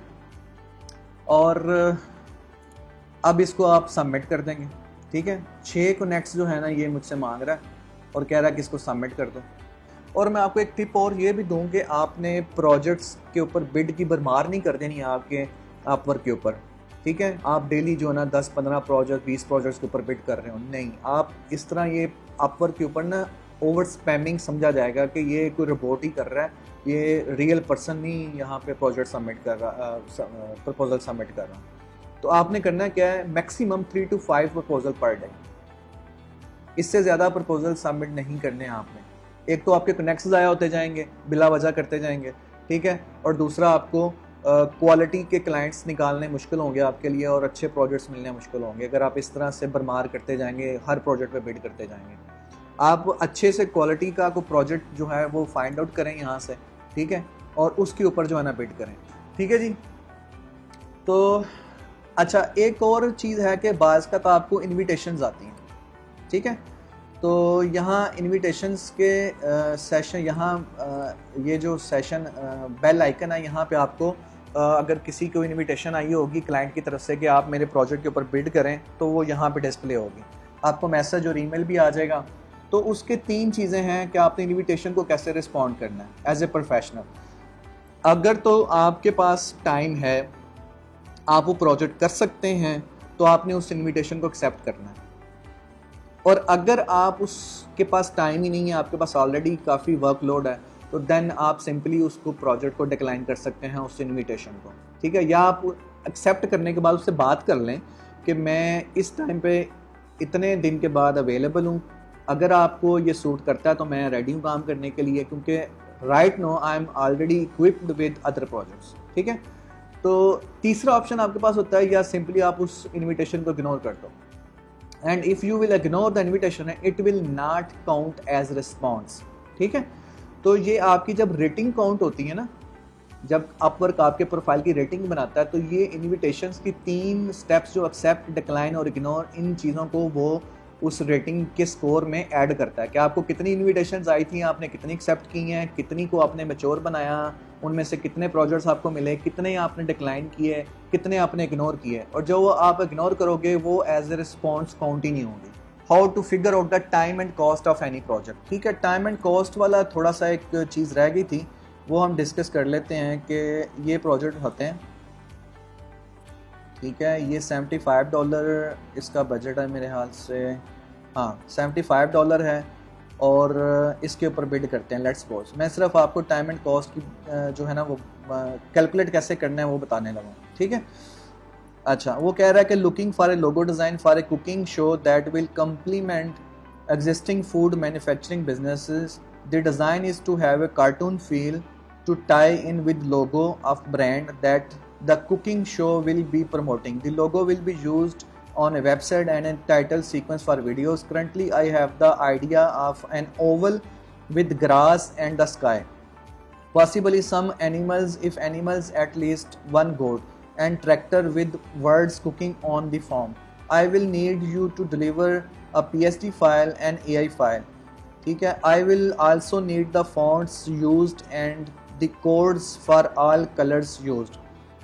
और अब इसको आप सबमिट कर देंगे। ठीक है, 6 को नेक्स्ट जो है ना ये मुझसे मांग रहा है और कह रहा है कि इसको सबमिट कर दो। और मैं आपको एक टिप और ये भी दूँ कि आपने प्रोजेक्ट्स के ऊपर बिड की भरमार नहीं कर देनी आपके अपवर्क के ऊपर। ठीक है, आप डेली जो है ना 10-15 प्रोजेक्ट 20 प्रोजेक्ट्स के ऊपर बिड कर रहे हो, नहीं, आप इस तरह ये अपवर्क के ऊपर ना ओवर स्पैमिंग समझा जाएगा कि ये कोई रोबोट ही कर रहा है, ये रियल पर्सन नहीं यहाँ पे प्रोजेक्ट सबमिट कर रहा, प्रपोजल सबमिट कर रहा। तो आपने करना क्या है, maximum 3 to 5 proposal per day, इससे ज़्यादा प्रपोजल सबमिट नहीं करने हैं आपने। एक तो आपके कनेक्ट्स ज़ाया होते जाएंगे, बिला वजह करते जाएंगे, ठीक है, और दूसरा आपको क्वालिटी के क्लाइंट्स निकालने मुश्किल होंगे आपके लिए और अच्छे प्रोजेक्ट्स मिलने मुश्किल होंगे अगर आप इस तरह से भरमार करते जाएंगे, हर प्रोजेक्ट पे बिड करते जाएंगे। आप अच्छे से क्वालिटी का कोई प्रोजेक्ट जो है वो फाइंड आउट करें यहाँ से, ठीक है, और उसके ऊपर जो है ना बिड करें। ठीक है जी। तो अच्छा, एक और चीज़ है कि बाज़ का तो आपको इन्विटेशंस आती हैं, ठीक है, तो यहाँ इन्विटेशंस के सेशन, यहाँ ये जो सेशन बेल आइकन है यहाँ पे आपको अगर किसी को इनविटेशन आई होगी क्लाइंट की तरफ से कि आप मेरे प्रोजेक्ट के ऊपर बिड करें तो वो यहाँ पे डिस्प्ले होगी, आपको मैसेज और ईमेल भी आ जाएगा। तो उसके 3 चीज़ें हैं कि आपने इनविटेशन को कैसे रिस्पॉन्ड करना है एज ए प्रोफेशनल। अगर तो आपके पास टाइम है, आप वो प्रोजेक्ट कर सकते हैं, तो आपने उस इनविटेशन को एक्सेप्ट करना है। और अगर आप उसके पास टाइम ही नहीं है, आपके पास ऑलरेडी काफ़ी वर्कलोड है, तो देन आप सिंपली उसको प्रोजेक्ट को डिक्लाइन कर सकते हैं उस इनविटेशन को। ठीक है, या आप एक्सेप्ट करने के बाद उससे बात कर लें कि मैं इस टाइम पे इतने दिन के बाद अवेलेबल हूँ, अगर आपको ये सूट करता है तो मैं रेडी हूँ काम करने के लिए, क्योंकि right no I am already equipped with other projects. ठीक है, तो तीसरा ऑप्शन आपके पास होता है, या सिंपली आप उस इन्विटेशन को इग्नोर कर दो, and if you will ignore the invitation it will not count as response. ठीक है, तो ये आपकी जब रेटिंग काउंट होती है ना, जब अपवर्क आपके प्रोफाइल की रेटिंग बनाता है, तो ये इन्विटेशंस की 3 स्टेप्स जो एक्सेप्ट, डिक्लाइन और इग्नोर, इन चीज़ों को वो उस रेटिंग के स्कोर में ऐड करता है कि आपको कितनी इन्विटेशंस आई थी, आपने कितनी एक्सेप्ट की हैं, कितनी को आपने मैच्योर बनाया, उनमें से कितने प्रोजेक्ट्स आपको मिले, कितने आपने डिक्लाइन किए, कितने आपने इग्नोर किए, और जो आप इग्नोर करोगे वो एज ए रिस्पॉन्स काउंट ही नहीं होगी। How to figure out the time and cost of any project. ठीक है, टाइम एंड कॉस्ट वाला थोड़ा सा एक चीज़ रह गई थी, वो हम डिस्कस कर लेते हैं कि ये प्रोजेक्ट होते हैं, ठीक है, ये $75 इसका बजट है मेरे हाल से, हाँ $75 है, और इसके ऊपर बिड करते हैं। लेट्स सपोज मैं सिर्फ आपको टाइम एंड कॉस्ट की जो है ना वो कैलकुलेट कैसे करना है वो बताने लगा। ठीक है, अच्छा, वो कह रहा है कि looking for a logo design for a cooking show that will complement existing food manufacturing businesses, the design is to have a cartoon feel to tie in with logo of brand that the cooking show will be promoting. The logo will be used on a website and a title sequence for videos. Currently, I have the idea of an oval with grass and the sky. Possibly some animals, if animals, at least one goat, and tractor with words cooking on the form. I will need you to deliver a PSD file and AI file. ठीक है. I will also need the fonts used and the codes for all colors used.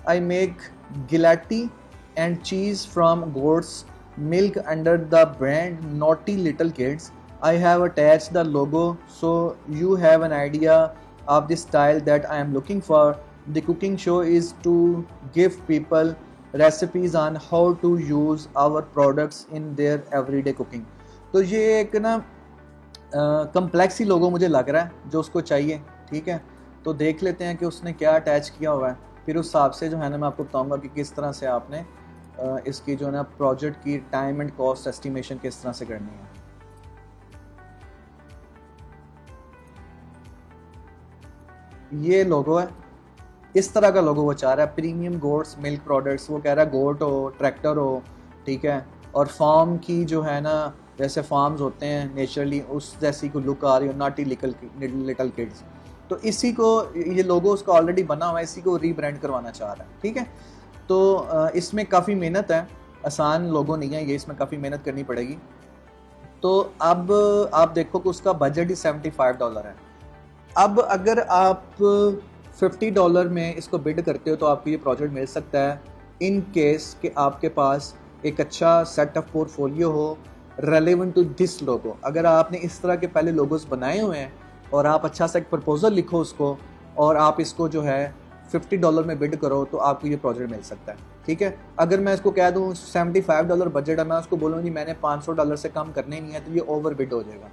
I make gelati and cheese from goat's milk under the brand Naughty Little Kids. I have attached the logo so you have an idea of the style that I am looking for. The cooking show is to give people recipes on how to use our products in their everyday cooking. तो ये एक ना complex ही लोगो मुझे लग रहा है जो उसको चाहिए. ठीक है, तो देख लेते हैं कि उसने क्या अटैच किया हुआ है, फिर उस हिसाब से जो है ना मैं आपको बताऊंगा कि किस तरह से आपने इसकी जो है ना प्रोजेक्ट की टाइम एंड कॉस्ट एस्टिमेशन किस तरह से करनी है. ये लोगो है, इस तरह का लोगो वो चाह रहा है. प्रीमियम गोट्स मिल्क प्रोडक्ट्स, वो कह रहा है गोट हो, ट्रैक्टर हो. ठीक है, और फार्म की जो है ना जैसे फार्म्स होते हैं नेचुरली उस जैसी को लुक आ रही हो, नॉटी लिटिल किड्स. तो इसी को ये लोगो उसका ऑलरेडी बना हुआ है, इसी को रीब्रांड करवाना चाह रहा है. ठीक है, तो इसमें काफ़ी मेहनत है, आसान लोगो नहीं है ये, इसमें काफ़ी मेहनत करनी पड़ेगी. तो अब आप देखो कि उसका बजट ही $75 है. अब अगर आप $50 में इसको बिड करते हो तो आपको ये प्रोजेक्ट मिल सकता है इन केस कि आपके पास एक अच्छा सेट ऑफ पोर्टफोलियो हो रेलेवेंट टू दिस लोगो. अगर आपने इस तरह के पहले लोगोस बनाए हुए हैं और आप अच्छा सा एक प्रपोजल लिखो उसको और आप इसको जो है $50 में बिड करो तो आपको ये प्रोजेक्ट मिल सकता है. ठीक है, अगर मैं इसको कह दूँ $75 बजट है, मैं उसको बोलूँ जी मैंने $500 से कम करने नहीं है, तो ये ओवर बिड हो जाएगा.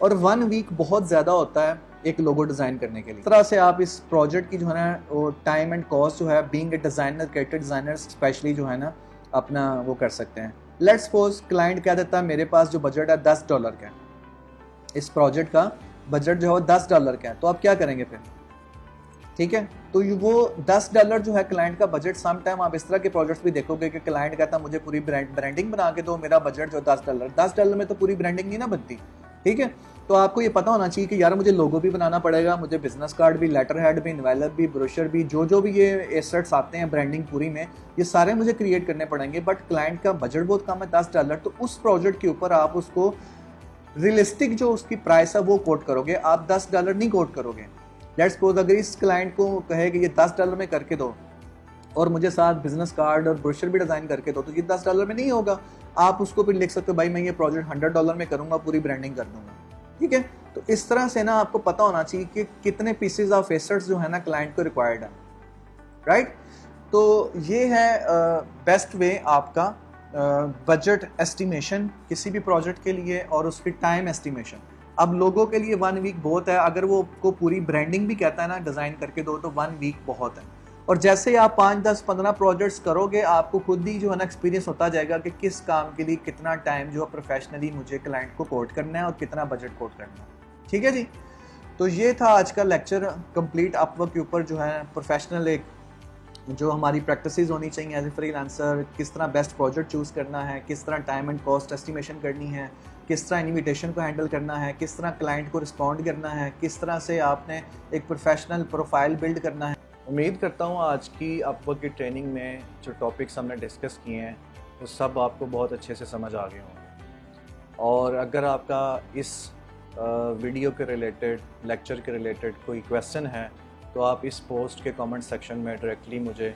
और 1 वीक बहुत ज़्यादा होता है एक लोगो डिज़ाइन करने के लिए. इस तरह से आप इस प्रोजेक्ट की जो है ना वो टाइम एंड कॉस्ट जो है being a designer, character designer specially जो है ना अपना वो कर सकते हैं. लेट्स सपोज क्लाइंट कह देता है मेरे पास जो बजट है $10 का है, इस प्रोजेक्ट का बजट जो है वो $10 का है, तो आप क्या करेंगे फिर. ठीक है, तो वो $10 जो है क्लाइंट का बजट. सम टाइम आप इस तरह के प्रोजेक्ट्स भी देखोगे कि क्लाइंट कहता है मुझे पूरी ब्रांडिंग बना के दो, मेरा बजट जो $10 में तो पूरी ब्रांडिंग नहीं ना बनती. ठीक है, तो आपको ये पता होना चाहिए कि यार मुझे लोगो भी बनाना पड़ेगा, मुझे बिजनेस कार्ड भी, लेटर हेड भी, इन्वेलप भी, ब्रोशर भी, जो भी ये एसेट्स आते हैं ब्रांडिंग पूरी में, ये सारे मुझे क्रिएट करने पड़ेंगे. बट क्लाइंट का बजट बहुत कम है $10, तो उस प्रोजेक्ट के ऊपर आप उसको रियलिस्टिक जो उसकी प्राइस है वो कोट करोगे, आप $10 नहीं कोट करोगे. लेट्स सपोज अगर इस क्लाइंट को कहे कि ये $10 में करके दो और मुझे साथ बिजनेस कार्ड और ब्रोशर भी डिज़ाइन करके दो, तो ये $10 में नहीं होगा. आप उसको फिर लिख सकते हो भाई मैं ये प्रोजेक्ट $100 में करूँगा, पूरी ब्रांडिंग कर दूंगा. ठीक है, तो इस तरह से ना आपको पता होना चाहिए कि कितने पीसेज ऑफ एसेट्स जो है ना क्लाइंट को रिक्वायर्ड है. राइट, तो ये है बेस्ट वे आपका बजट एस्टिमेशन किसी भी प्रोजेक्ट के लिए और उसकी टाइम एस्टिमेशन. अब लोगों के लिए 1 वीक बहुत है, अगर वो को पूरी ब्रांडिंग भी कहता है ना डिज़ाइन करके दो तो 1 वीक बहुत है. और जैसे ही आप 5, 10, 15 प्रोजेक्ट्स करोगे आपको खुद ही जो है ना एक्सपीरियंस होता जाएगा कि किस काम के लिए कितना टाइम जो है प्रोफेशनली मुझे क्लाइंट को कोट करना है और कितना बजट कोट करना है. ठीक है जी, तो ये था आज का लेक्चर कंप्लीट अपवर्क के ऊपर जो है प्रोफेशनल एक जो हमारी प्रैक्टिसेस होनी चाहिए एज ए फ्रीलांसर, किस तरह बेस्ट प्रोजेक्ट चूज़ करना है, किस तरह टाइम एंड कॉस्ट एस्टिमेशन करनी है, किस तरह इन्विटेशन को हैंडल करना है, किस तरह क्लाइंट को रिस्पॉन्ड करना है, किस तरह से आपने एक प्रोफेशनल प्रोफाइल बिल्ड करना है. उम्मीद करता हूँ आज की अपवर्क की ट्रेनिंग में जो टॉपिक्स हमने डिस्कस किए हैं वो सब आपको बहुत अच्छे से समझ आ गए होंगे. और अगर आपका इस वीडियो के रिलेटेड, लेक्चर के रिलेटेड कोई क्वेश्चन है तो आप इस पोस्ट के कमेंट सेक्शन में डायरेक्टली मुझे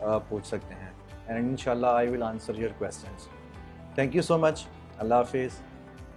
पूछ सकते हैं एंड इंशाल्लाह I will answer your questions. Thank you so much. अल्लाह हाफिज़.